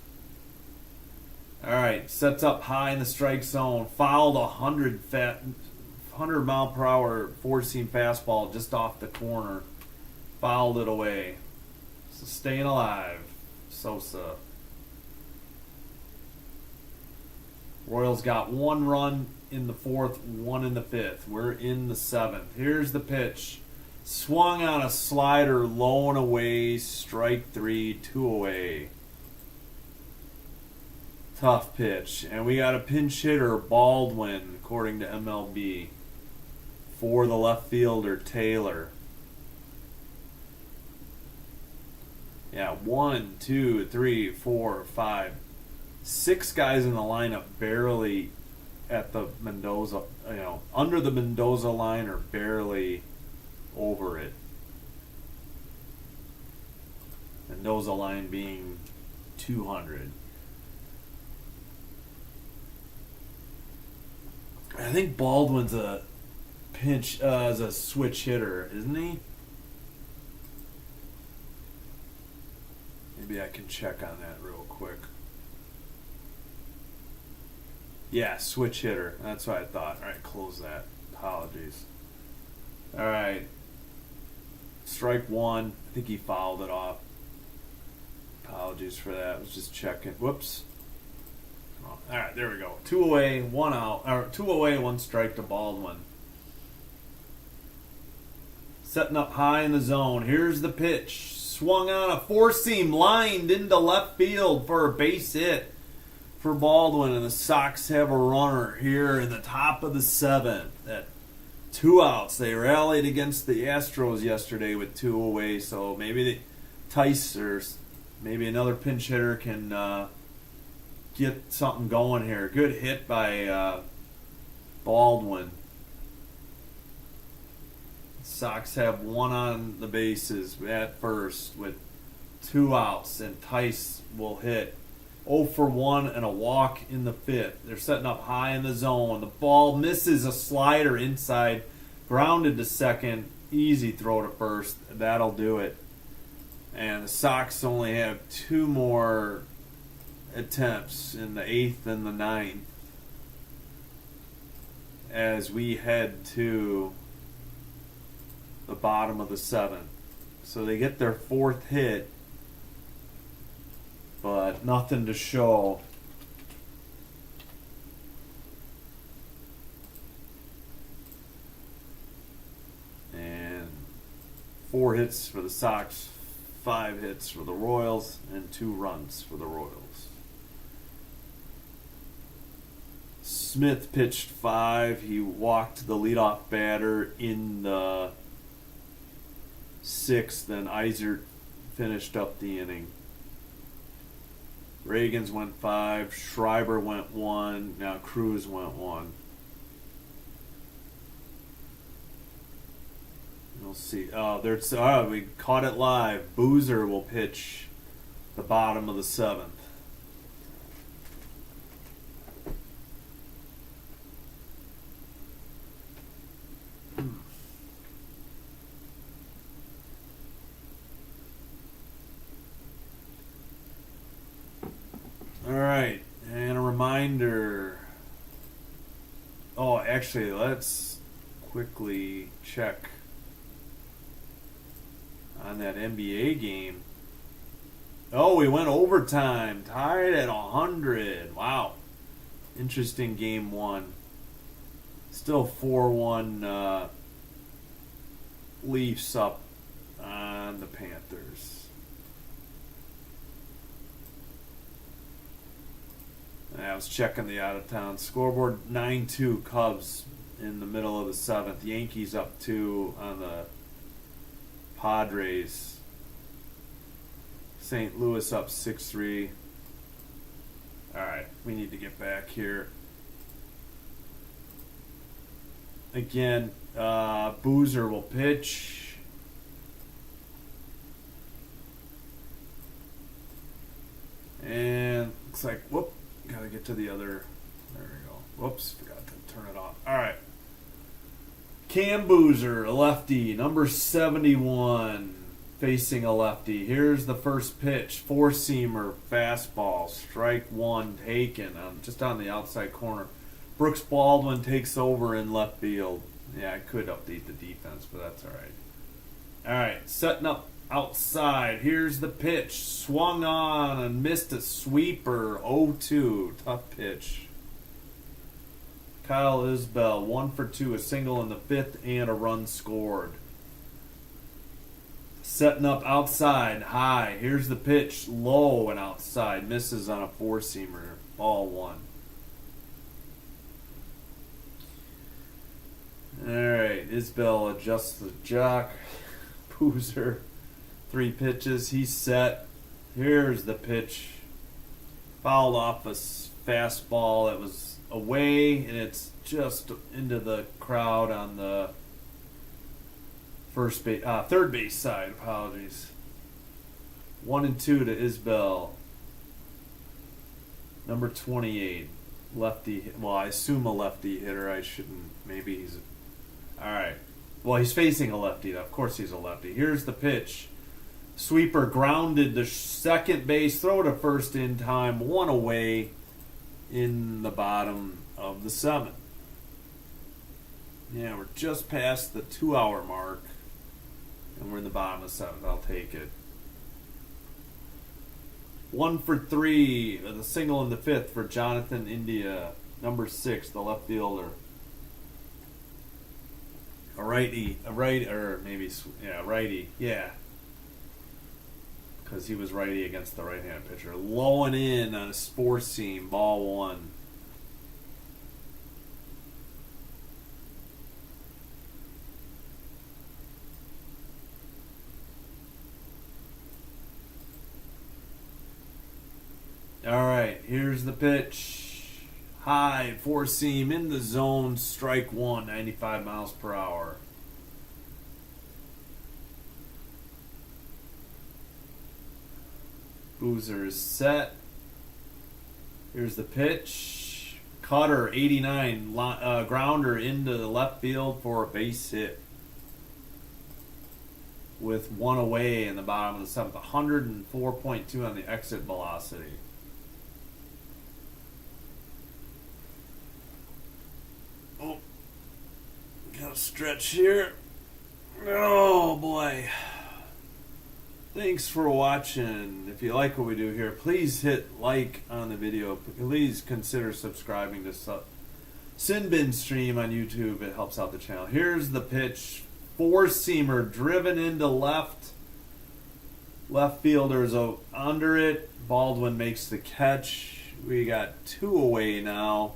Alright, sets up high in the strike zone. Fouled 100 mile per hour 4-seam fastball just off the corner. Fouled it away. So staying alive, Sosa. Royals got 1 run in the 4th, 1 in the 5th. We're in the 7th. Here's the pitch. Swung on a slider, low and away, strike 3, 2 away. Tough pitch. And we got a pinch hitter, Baldwin, according to MLB, for the left fielder, Taylor. Yeah, 1, 2, 3, 4, 5, 6 guys in the lineup barely at the Mendoza, under the Mendoza line or barely over it. Mendoza line being 200. I think Baldwin's a pinch as a switch hitter, isn't he? Maybe I can check on that real quick. Yeah, switch hitter. That's what I thought. All right, close that. Apologies. All right. Strike one. I think he fouled it off. Apologies for that. I was just checking. Whoops. All right, there we go. 2 away, 1 out. Or 2 away, 1 strike to Baldwin. Setting up high in the zone. Here's the pitch. Swung on a four-seam, lined into left field for a base hit for Baldwin. And the Sox have a runner here in the top of the 7th. At 2 outs. They rallied against the Astros yesterday with 2 away. So maybe Tice or maybe another pinch hitter can get something going here. Good hit by Baldwin. Sox have 1 on the bases at first with 2 outs, and Tice will hit 0 for 1 and a walk in the 5th. They're setting up high in the zone. The ball misses a slider inside, grounded to second, easy throw to first. That'll do it. And the Sox only have 2 more attempts in the 8th and the 9th as we head to the bottom of the 7th. So they get their 4th hit, but nothing to show. And 4 hits for the Sox, 5 hits for the Royals, and 2 runs for the Royals. Smith pitched 5. He walked the leadoff batter in the 6th. Then Eisert finished up the inning. Reagans went 5. Schreiber went 1. Now Cruz went 1. We'll see. We caught it live. Boozer will pitch the bottom of the 7th. All right, and a reminder. Oh, actually, let's quickly check on that NBA game. Oh, we went overtime, tied at 100. Wow. Interesting game 1. Still 4-1 Leafs up on the Panthers. I was checking the out-of-town scoreboard. 9-2 Cubs in the middle of the 7th. Yankees up 2 on the Padres. St. Louis up 6-3. All right, we need to get back here. Again, Boozer will pitch. And looks like, whoop. Gotta get to the other. There we go. Whoops, forgot to turn it off. All right. Cam Boozer, a lefty, number 71, facing a lefty. Here's the first pitch. 4-seamer, fastball, strike 1 taken, just on the outside corner. Brooks Baldwin takes over in left field. Yeah, I could update the defense, but that's all right. All right, setting up outside. Here's the pitch. Swung on and missed a sweeper. 0-2. Tough pitch. Kyle Isbell, 1 for 2. A single in the 5th and a run scored. Setting up outside. High. Here's the pitch. Low and outside. Misses on a 4-seamer. Ball 1. Alright. Isbell adjusts the jock. Boozer. 3 pitches. He's set. Here's the pitch. Fouled off a fastball that was away, and it's just into the crowd on the third base side. Apologies. 1-2 to Isbell. Number 28. Lefty. Well, I assume a lefty hitter. I shouldn't. Maybe he's. All right. Well, he's facing a lefty. Of course he's a lefty. Here's the pitch. Sweeper grounded to second base. Throw to first in time. 1 away in the bottom of the 7th. Yeah, we're just past the 2-hour mark. And we're in the bottom of the 7th. I'll take it. 1 for 3. The single in the 5th for Jonathan India. Number 6, the left fielder. A righty. Righty. Yeah. Because he was righty against the right-hand pitcher. Low and in on a 4-seam. Ball 1. Alright, here's the pitch. High, 4-seam, in the zone, strike 1, 95 miles per hour. Boozer is set. Here's the pitch. Cutter, 89, grounder into the left field for a base hit. With 1 away in the bottom of the 7th. 104.2 on the exit velocity. Oh, got a stretch here. Oh boy. Thanks for watching. If you like what we do here, please hit like on the video. Please consider subscribing to Sin Bin Stream on YouTube. It helps out the channel. Here's the pitch. 4-seamer driven into left. Left fielder's under it. Baldwin makes the catch. We got 2 away now,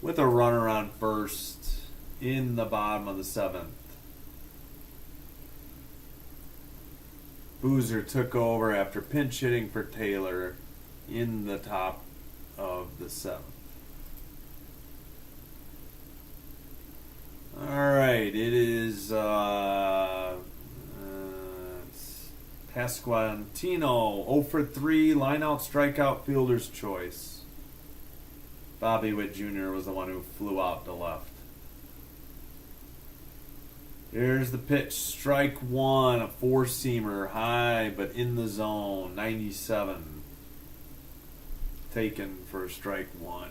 with a runner on first in the bottom of the 7th. Boozer took over after pinch hitting for Taylor in the top of the 7th. Alright, it is Pasquantino, 0 for 3, line out, strikeout, fielder's choice. Bobby Witt Jr. was the one who flew out to left. Here's the pitch. Strike 1, a 4-seamer, high but in the zone, 97. Taken for strike 1.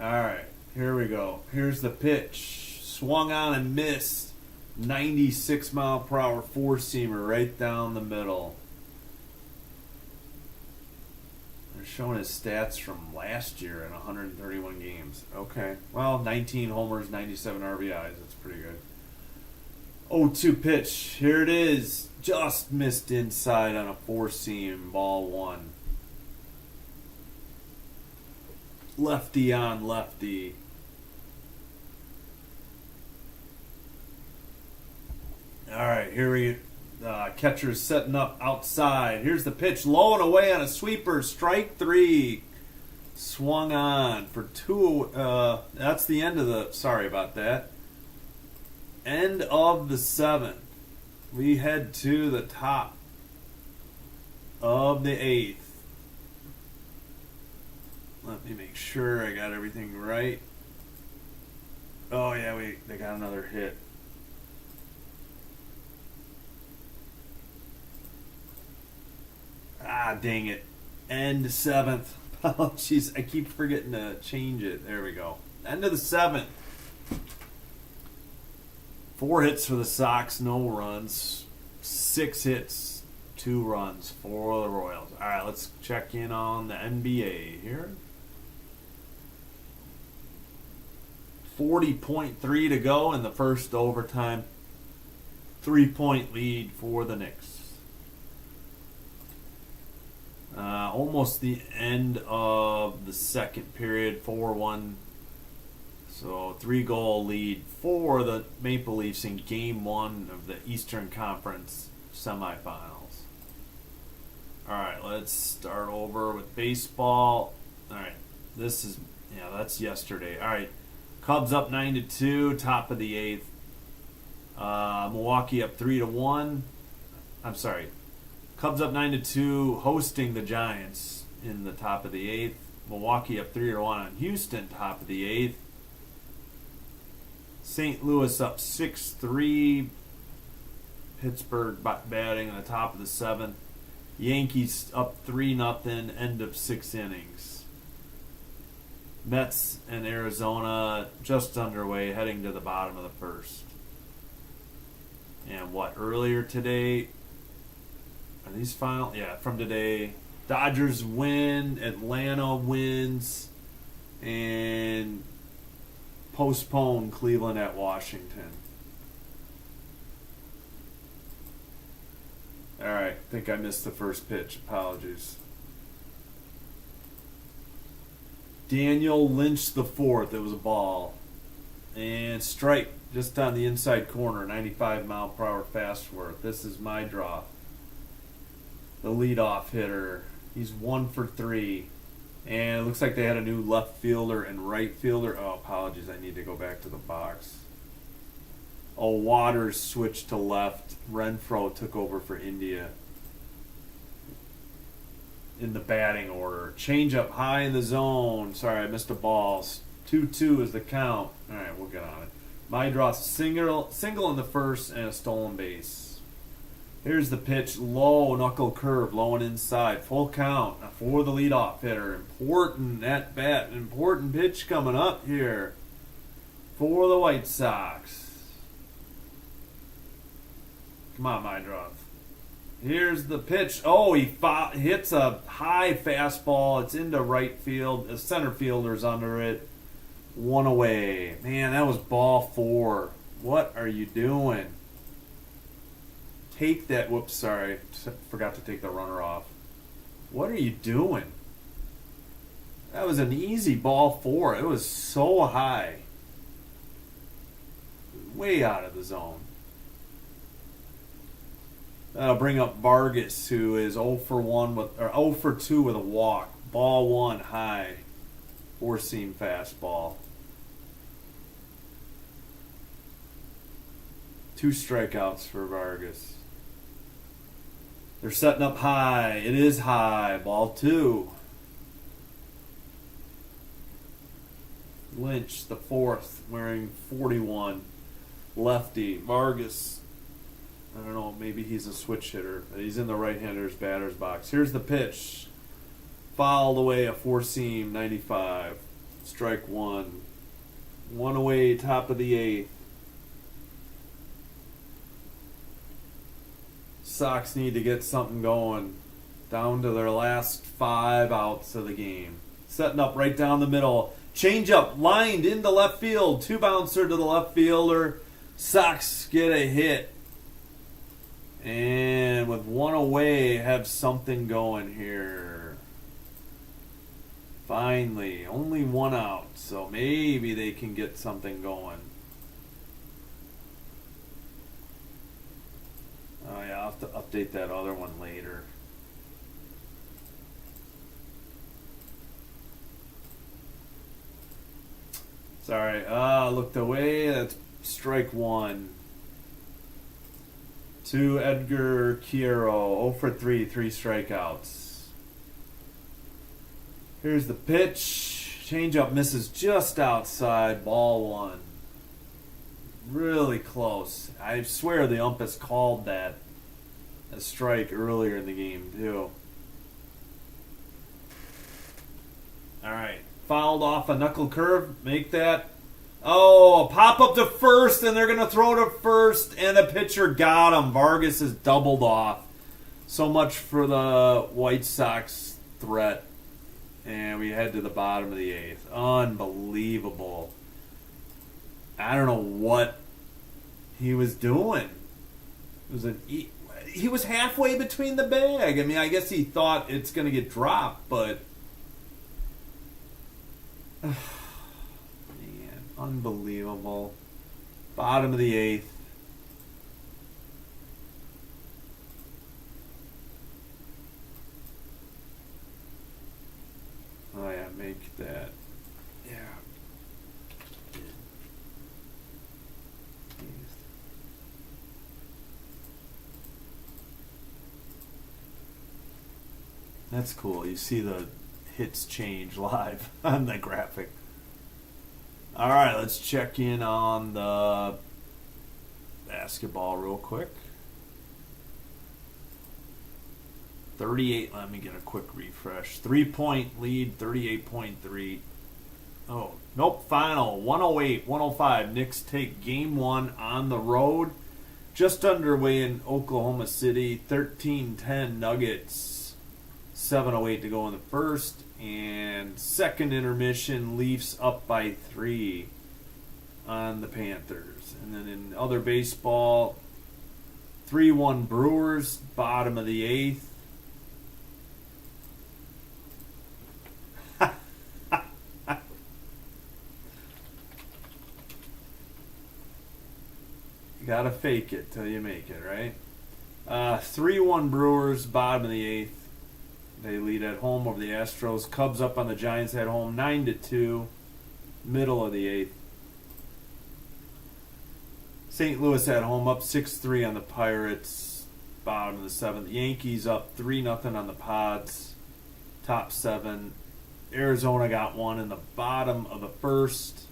Alright, here we go. Here's the pitch. Swung on and missed. 96 mile per hour 4-seamer right down the middle. They're showing his stats from last year in 131 games. Okay. Well, 19 homers, 97 RBIs. That's pretty good. 0-2 pitch. Here it is. Just missed inside on a 4-seam. Ball 1. Lefty on lefty. Alright, here we catcher's setting up outside. Here's the pitch, low and away on a sweeper. Strike 3. Swung on for 2. That's the end of the... Sorry about that. End of the 7th. We head to the top of the 8th. Let me make sure I got everything right. Oh yeah, they got another hit. Ah, dang it. End 7th. Oh, jeez, I keep forgetting to change it. There we go. End of the 7th. 4 hits for the Sox, no runs. 6 hits, 2 runs for the Royals. All right, let's check in on the NBA here. 40.3 to go in the first overtime. 3-point lead for the Knicks. Almost the end of the second period, 4-1. So 3-goal lead for the Maple Leafs in Game 1 of the Eastern Conference semifinals. Alright, let's start over with baseball. Alright, that's yesterday. Alright, Cubs up 9-2, top of the 8th. Milwaukee up 3-1. I'm sorry. Cubs up 9-2, hosting the Giants in the top of the 8th. Milwaukee up 3-1 on Houston, top of the 8th. St. Louis up 6-3. Pittsburgh batting on the top of the 7th. Yankees up 3-0, end of 6 innings. Mets and Arizona just underway, heading to the bottom of the first. And earlier today, are these final? Yeah, from today, Dodgers win, Atlanta wins, and postpone Cleveland at Washington. Alright, I think I missed the first pitch. Apologies. Daniel Lynch the fourth. It was a ball. And strike just on the inside corner. 95-mile-per-hour fastwork. This is my draw. The leadoff hitter. He's 1 for 3. And it looks like they had a new left fielder and right fielder. Oh, apologies. I need to go back to the box. Oh, Waters switched to left. Renfroe took over for India in the batting order. Change up high in the zone. Sorry, I missed a ball. 2-2 is the count. All right, we'll get on it. My draw, single in the first and a stolen base. Here's the pitch. Low knuckle curve, low and inside. Full count for the leadoff hitter. Important at bat. Important pitch coming up here for the White Sox. Come on, my draw. Here's the pitch. Oh, he hits a high fastball. It's into right field. The center fielder's under it. 1 away. Man, that was ball 4. What are you doing? Take that. Whoops, sorry. Forgot to take the runner off. What are you doing? That was an easy ball 4. It was so high. Way out of the zone. That'll bring up Vargas, who is 0 for 2 with a walk. Ball 1 high. 4-seam fastball. 2 strikeouts for Vargas. They're setting up high. It is high. Ball 2. Lynch, the fourth, wearing 41. Lefty. Vargas. I don't know, maybe he's a switch hitter. He's in the right-hander's batter's box. Here's the pitch. Fouled away, a 4-seam, 95. Strike 1. 1 away, top of the 8th. Sox need to get something going. Down to their last 5 outs of the game. Setting up right down the middle. Change up, lined into left field. 2-bouncer to the left fielder. Sox get a hit. And with 1 away, have something going here. Finally, only 1 out, so maybe they can get something going. Oh yeah, I'll have to update that other one later. Sorry, looked away. That's strike 1. To Edgar Quiero, 0 for 3, 3 strikeouts. Here's the pitch. Changeup misses just outside, ball 1. Really close. I swear the umpires called that a strike earlier in the game, too. Alright, fouled off a knuckle curve. Make that. Oh, a pop up to first, and they're going to throw to first, and the pitcher got him. Vargas is doubled off. So much for the White Sox threat. And we head to the bottom of the 8th. Unbelievable. I don't know what he was doing. It was he was halfway between the bag. I mean, I guess he thought it's going to get dropped, but... Unbelievable. Bottom of the 8th. Oh yeah, make that. Yeah. That's cool. You see the hits change live on the graphic. All right, let's check in on the basketball real quick. 38. Let me get a quick refresh. 3-point lead, 38.3. Oh, nope, final 108-105. Knicks take game one on the road. Just underway in Oklahoma City. 13-10 Nuggets. 7:08 to go in the first. And second intermission, Leafs up by 3 on the Panthers. And then in other baseball, 3-1 Brewers, bottom of the 8th. You gotta fake it till you make it, right? 3-1 Brewers, bottom of the 8th. They lead at home over the Astros. Cubs up on the Giants at home, 9-2, middle of the 8th. St. Louis at home, up 6-3 on the Pirates, bottom of the 7th. Yankees up 3-0 on the Pods, top 7. Arizona got one in the bottom of the 1st.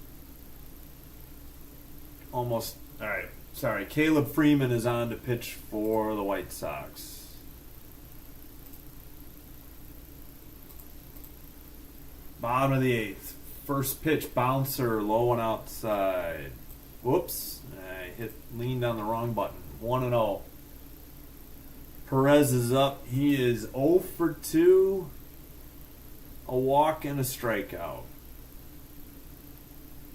Almost, all right, sorry. Caleb Freeman is on to pitch for the White Sox. Bottom of the 8th. First pitch, bouncer, low and outside. Whoops. I leaned on the wrong button. 1-0. Perez is up. He is 0 for 2. A walk and a strikeout.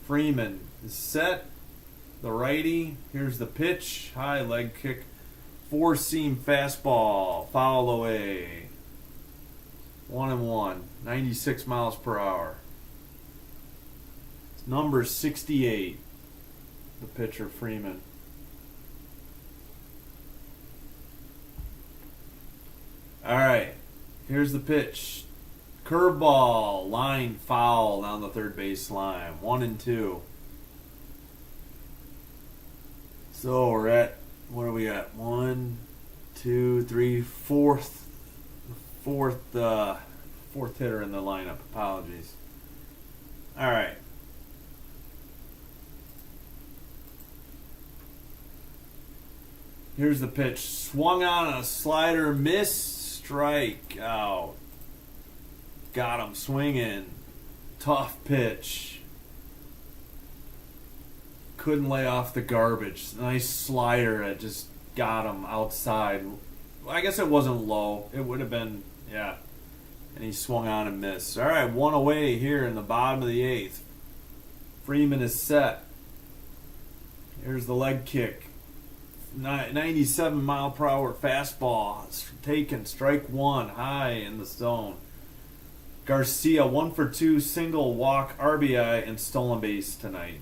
Freeman is set. The righty. Here's the pitch. High leg kick. Four-seam fastball. Foul away. 1-1. 96 miles per hour. It's number 68. The pitcher, Freeman. All right. Here's the pitch. Curveball. Line foul down the third base line. 1-2. So we're at, what are we at? 1, 2, 3, fourth hitter in the lineup. Apologies. All right. Here's the pitch. Swung on a slider, miss, strike out. Got him swinging. Tough pitch. Couldn't lay off the garbage. Nice slider that just got him outside. I guess it wasn't low. It would have been, yeah. And he swung on and missed. All right, one away here in the bottom of the 8th. Freeman is set. Here's the leg kick. 97 mile per hour fastball. Taken, strike one, high in the zone. Garcia, 1 for 2, single, walk, RBI, and stolen base tonight.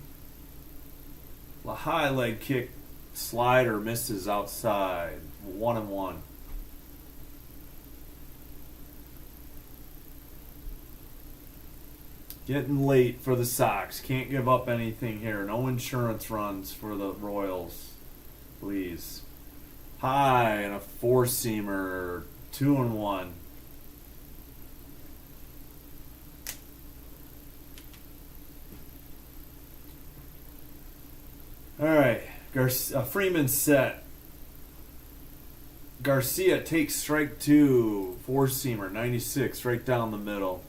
The high leg kick, slider misses outside. 1-1. Getting late for the Sox. Can't give up anything here. No insurance runs for the Royals. Please. High and a four-seamer. 2-1. All right. Freeman set. Garcia takes strike 2. Four-seamer. 96. Right down the middle.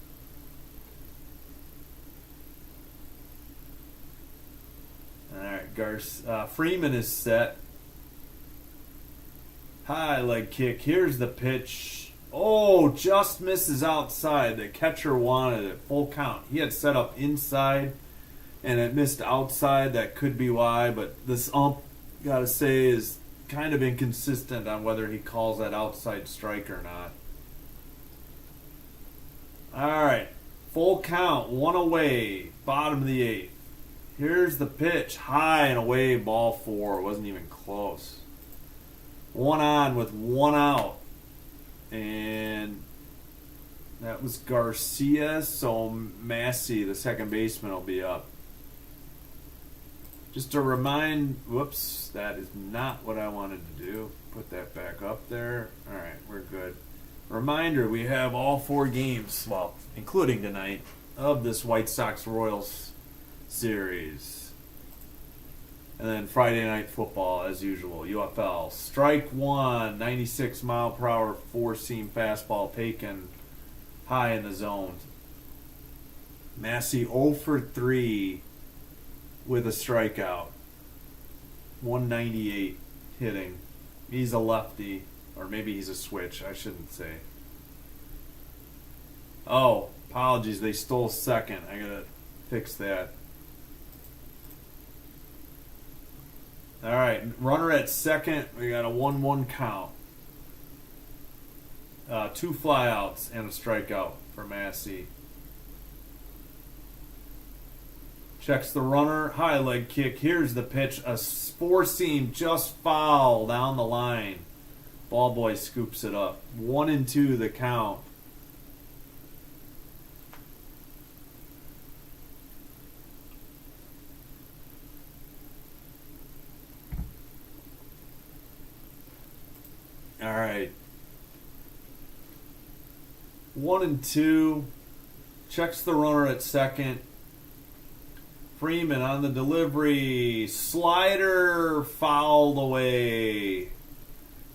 Freeman is set. High leg kick. Here's the pitch. Oh, just misses outside. The catcher wanted it. Full count. He had set up inside, and it missed outside. That could be why, but this ump, gotta say, is kind of inconsistent on whether he calls that outside strike or not. All right. Full count. One away. Bottom of the 8th. Here's the pitch. High and away, ball 4. It wasn't even close. One on with one out. And that was Garcia. So Massey, the second baseman, will be up. Just to remind, whoops, that is not what I wanted to do. Put that back up there. All right, we're good. Reminder, we have all 4 games, well, including tonight, of this White Sox Royals series. And then Friday Night Football, as usual, UFL. Strike one, 96 mile per hour, four-seam fastball taken high in the zone. Massey 0 for 3 with a strikeout. 198 hitting. He's a lefty, or maybe he's a switch, I shouldn't say. Oh, apologies, they stole second. I gotta fix that. All right, runner at second. We got a 1-1 count. 2 flyouts and a strikeout for Massey. Checks the runner, high leg kick. Here's the pitch. A four-seam just foul down the line. Ball boy scoops it up. 1-2 the count. All right. 1-2. Checks the runner at second. Freeman on the delivery. Slider fouled away.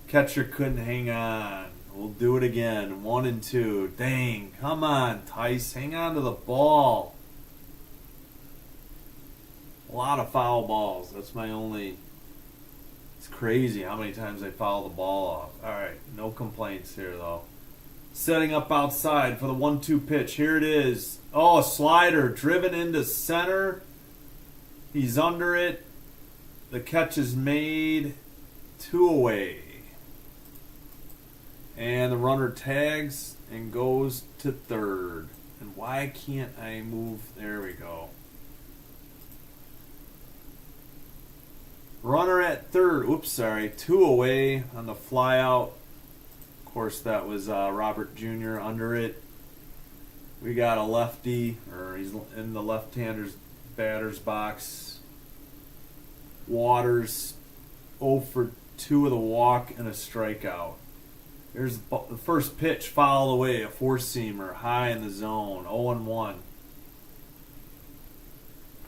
Catcher couldn't hang on. We'll do it again. 1-2. Dang. Come on, Tice. Hang on to the ball. A lot of foul balls. That's my only... It's crazy how many times they foul the ball off. Alright, no complaints here though. Setting up outside for the 1-2 pitch. Here it is. Oh, a slider driven into center. He's under it. The catch is made. 2 away. And the runner tags and goes to third. And why can't I move? There we go. Runner at third. Oops, sorry. 2 away on the fly out. Of course, that was Robert Jr. under it. We got a lefty, or he's in the left-hander's batter's box. Waters 0 for 2 with a walk and a strikeout. Here's the first pitch, foul away, a four-seamer, high in the zone, 0-1.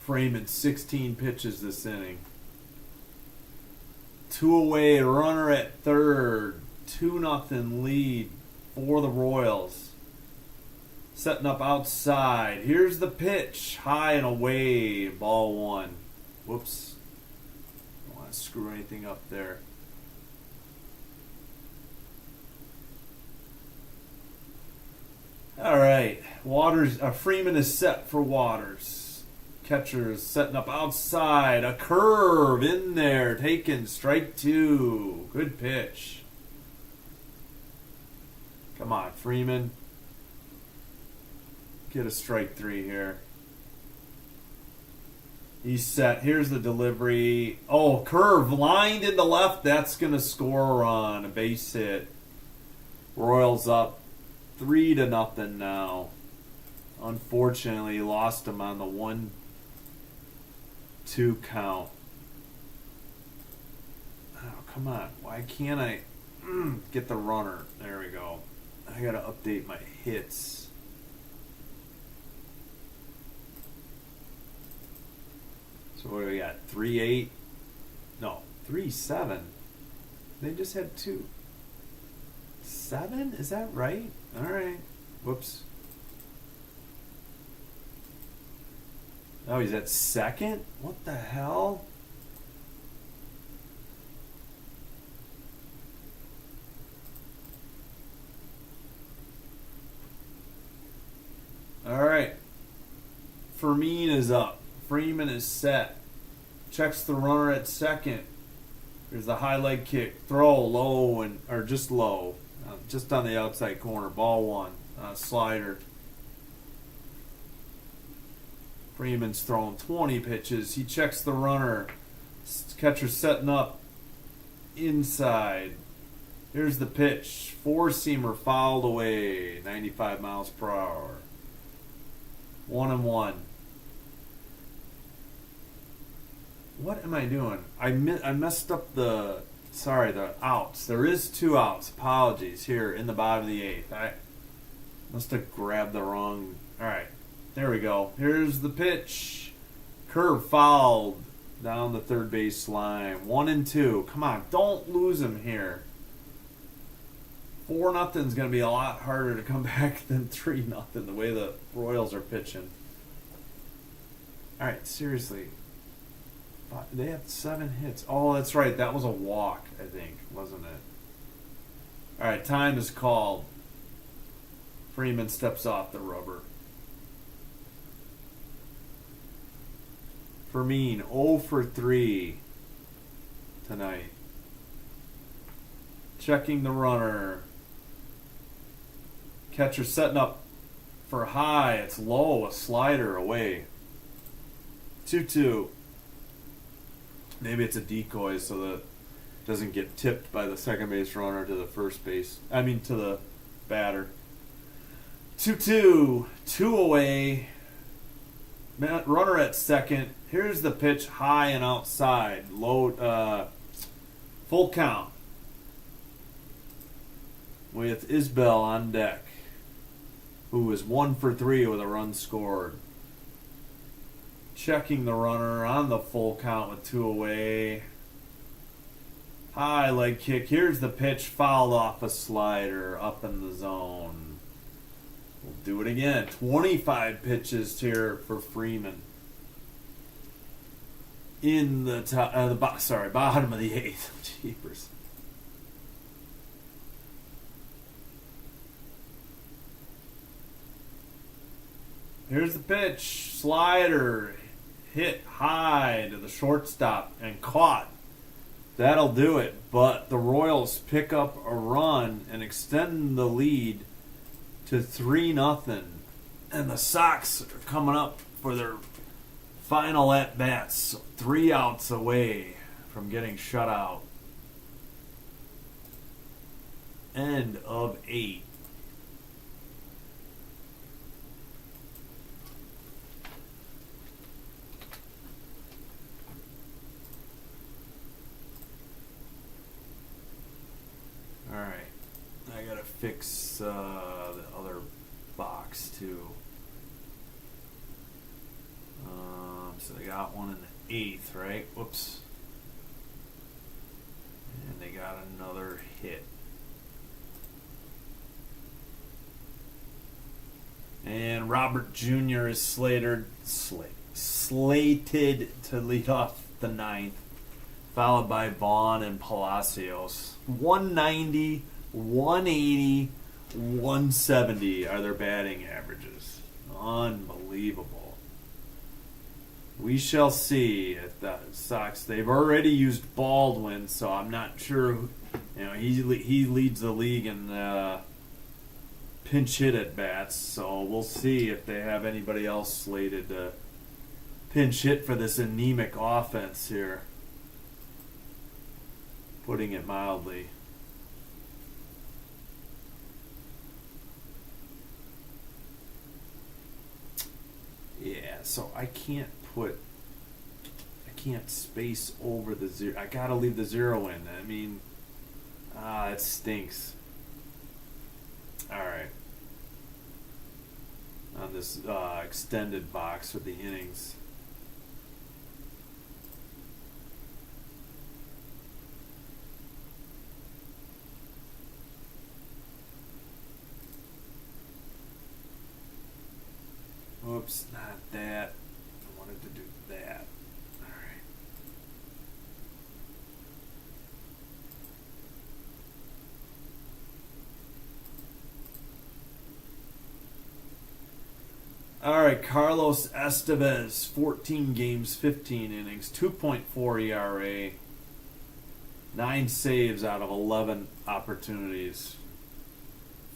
Freeman, 16 pitches this inning. 2 away, runner at third. 2-0 lead for the Royals. Setting up outside. Here's the pitch. High and away. Ball 1. Whoops. Don't want to screw anything up there. All right. Freeman is set for Waters. Catcher is setting up outside. A curve in there. Taken. Strike 2. Good pitch. Come on, Freeman. Get a strike 3 here. He's set. Here's the delivery. Oh, curve lined into left. That's going to score a run. A base hit. Royals up 3-0 now. Unfortunately, lost him on the 1-2 count. Oh, come on. Why can't I get the runner? There we go. I got to update my hits. So what do we got? 3-8? No, 3-7. They just had 2. 7? Is that right? All right. Whoops. Oh, he's at second? What the hell? All right. Fermin is up. Freeman is set. Checks the runner at second. There's the high leg kick. Throw low or just low. Just on the outside corner. Ball 1. Slider. Freeman's throwing 20 pitches. He checks the runner. Catcher setting up inside. Here's the pitch. Four-seamer fouled away. 95 miles per hour. 1-1. What am I doing? I messed up the outs. There is 2 outs. Apologies here in the bottom of the 8th. I must have grabbed the wrong. All right, there we go. Here's the pitch. Curve fouled down the third base line. 1-2. Come on, don't lose him here. 4-0 is going to be a lot harder to come back than 3-0 the way the Royals are pitching. All right, seriously. They had 7 hits. Oh, that's right. That was a walk, I think, wasn't it? All right, time is called. Freeman steps off the rubber. Fermin, 0 for 3 tonight. Checking the runner. Catcher setting up for high. It's low, a slider away. 2-2. Maybe it's a decoy so that it doesn't get tipped by the second base runner to the first base. To the batter. 2-2. 2 away. Runner at second. Here's the pitch, high and outside. Low, full count. With Isbell on deck, who is 1 for 3 with a run scored. Checking the runner on the full count with 2 away. High leg kick. Here's the pitch, fouled off a slider up in the zone. We'll do it again. 25 pitches here for Freeman. In the bottom of the 8th. Jeepers. Here's the pitch. Slider. Hit high to the shortstop and caught. That'll do it. But the Royals pick up a run and extend the lead to 3-0. And the Sox are coming up for their final at-bats. 3 outs away from getting shut out. End of 8. Alright, I gotta fix the other box too. So they got one in the 8th, right? Whoops. And they got another hit. And Robert Jr. is slated to lead off the 9th. Followed by Vaughn and Palacios. 190, 180, 170 are their batting averages. Unbelievable. We shall see at the Sox. They've already used Baldwin, so I'm not sure. He leads the league in pinch hit at bats. So we'll see if they have anybody else slated to pinch hit for this anemic offense here. Putting it mildly. Yeah, so I can't space over the 0. I gotta leave the 0 in. It stinks. Alright. On this extended box with the innings. Oops, not that. I wanted to do that. Alright. Alright, Carlos Estevez, 14 games, 15 innings, 2.4 ERA, 9 saves out of 11 opportunities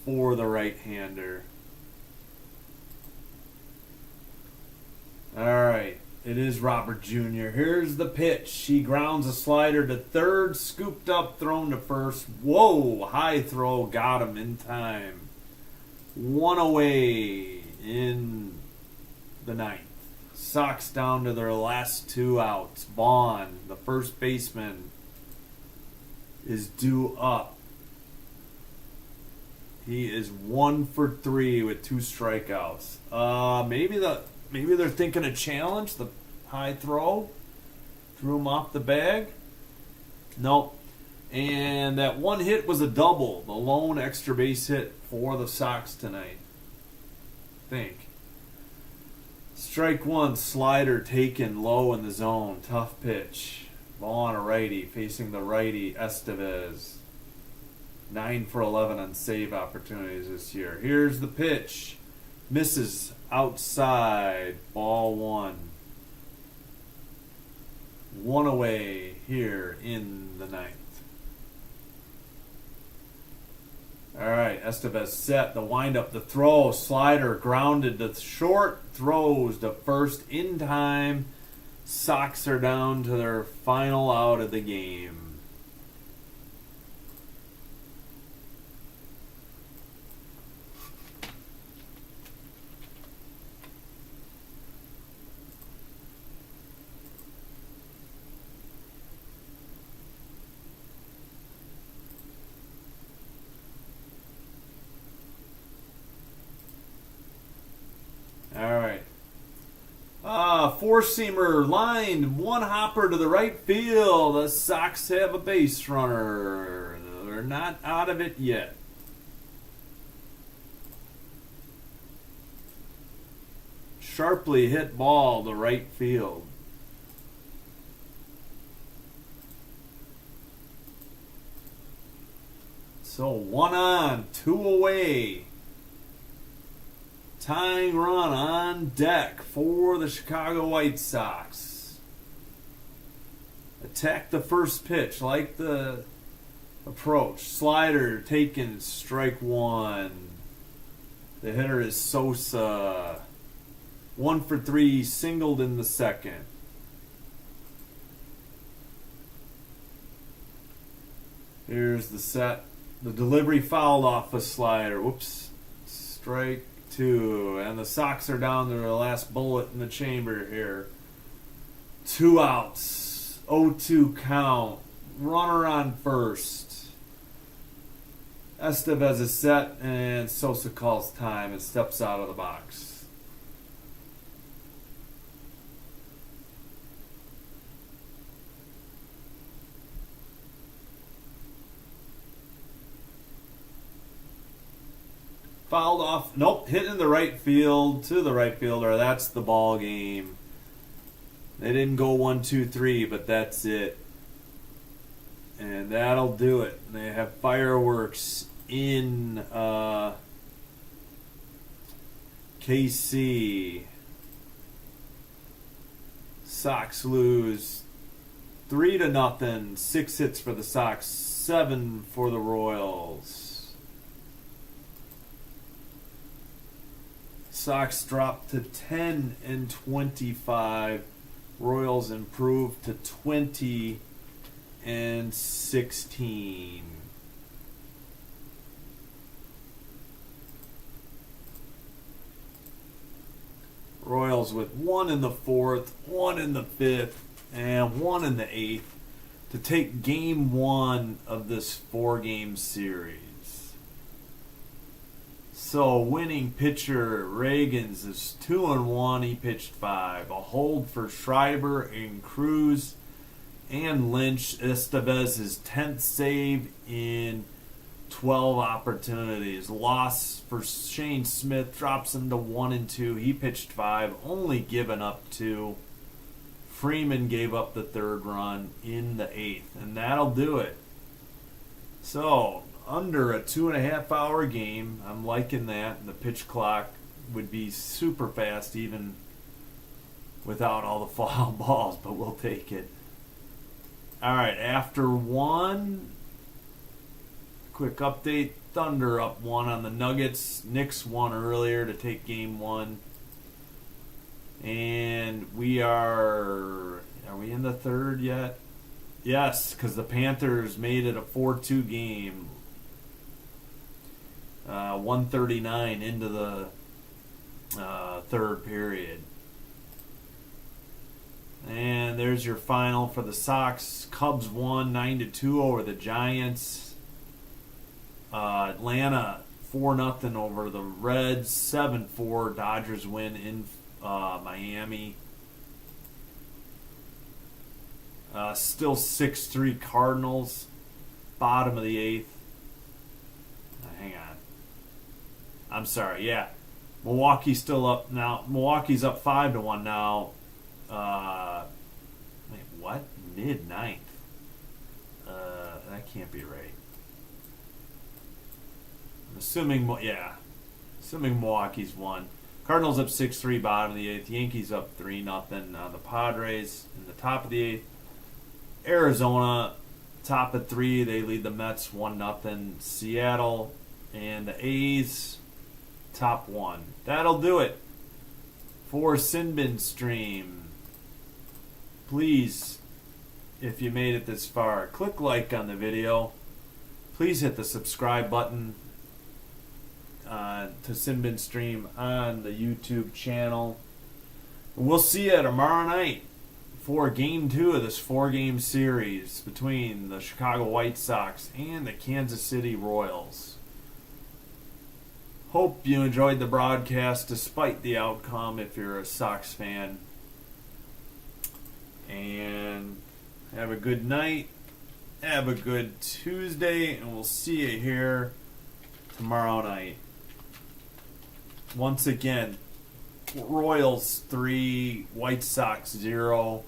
for the right-hander. Alright, it is Robert Jr. Here's the pitch. He grounds a slider to third, scooped up, thrown to first. Whoa, high throw, got him in time. 1 away in the 9th. Sox down to their last 2 outs. Vaughn, the first baseman, is due up. He is 1 for 3 with 2 strikeouts. Maybe they're thinking a challenge, the high throw. Drew him off the bag? Nope. And that one hit was a double. The lone extra base hit for the Sox tonight. I think. Strike one, slider taken low in the zone. Tough pitch. Ball on a righty, facing the righty, Estevez. 9 for 11 on save opportunities this year. Here's the pitch. Misses outside. Ball one. One away here in the ninth. All right, Estevez set. The windup, the throw. Slider grounded to short. Throws to first in time. Sox are down to their final out of the game. Four-seamer lined, one hopper to the right field. The Sox have a base runner. They're not out of it yet. Sharply hit ball to right field. So 1 on, 2 away. Tying run on deck for the Chicago White Sox. Attack the first pitch, like the approach. Slider taken, strike one. The hitter is Sosa. 1 for 3, singled in the second. Here's the set. The delivery fouled off a slider. Whoops. Strike 2, and the Sox are down to their last bullet in the chamber here. 2 outs, 0-2 count, runner on first. Estevez is set, and Sosa calls time and steps out of the box. Fouled off. Nope, hit in the right field to the right fielder. That's the ball game. They didn't go 1, 2, 3, but that's it. And that'll do it. They have fireworks in KC. Sox lose 3-0. 6 hits for the Sox, 7 for the Royals. Sox dropped to 10-25. Royals improved to 20-16. Royals with 1 in the 4th, 1 in the 5th, and 1 in the 8th to take game 1 of this 4-game series. So winning pitcher Reagans is 2-1. He pitched 5. A hold for Schreiber and Cruz and Lynch. Estevez his 10th save in 12 opportunities. Loss for Shane Smith drops him to 1-2. He pitched 5, only given up 2. Freeman gave up the 3rd run in the 8th, and that'll do it. So under a 2.5 hour game. I'm liking that. The pitch clock would be super fast even without all the foul balls, but we'll take it. All right, after 1, quick update. Thunder up 1 on the Nuggets. Knicks won earlier to take game 1. And are we in the 3rd yet? Yes, because the Panthers made it a 4-2 game. 139 into the 3rd period. And there's your final for the Sox. Cubs won 9-2 over the Giants. Atlanta 4-0 over the Reds. 7-4 Dodgers win in Miami. Still 6-3 Cardinals. Bottom of the 8th. Hang on. I'm sorry. Yeah, Milwaukee's still up now. Milwaukee's up 5-1 now. Wait, what? Mid-9th. That can't be right. I'm assuming Milwaukee's won. Cardinals up 6-3, bottom of the 8th. Yankees up 3-0 on the Padres in the top of the 8th. Arizona, top of 3. They lead the Mets 1-0. Seattle and the A's, top 1. That'll do it for Sinbin Stream. Please, if you made it this far, click like on the video. Please hit the subscribe button to Sinbin Stream on the YouTube channel. We'll see you tomorrow night for Game 2 of this 4-game series between the Chicago White Sox and the Kansas City Royals. Hope you enjoyed the broadcast despite the outcome if you're a Sox fan. And have a good night. Have a good Tuesday. And we'll see you here tomorrow night. Once again, Royals 3, White Sox 0.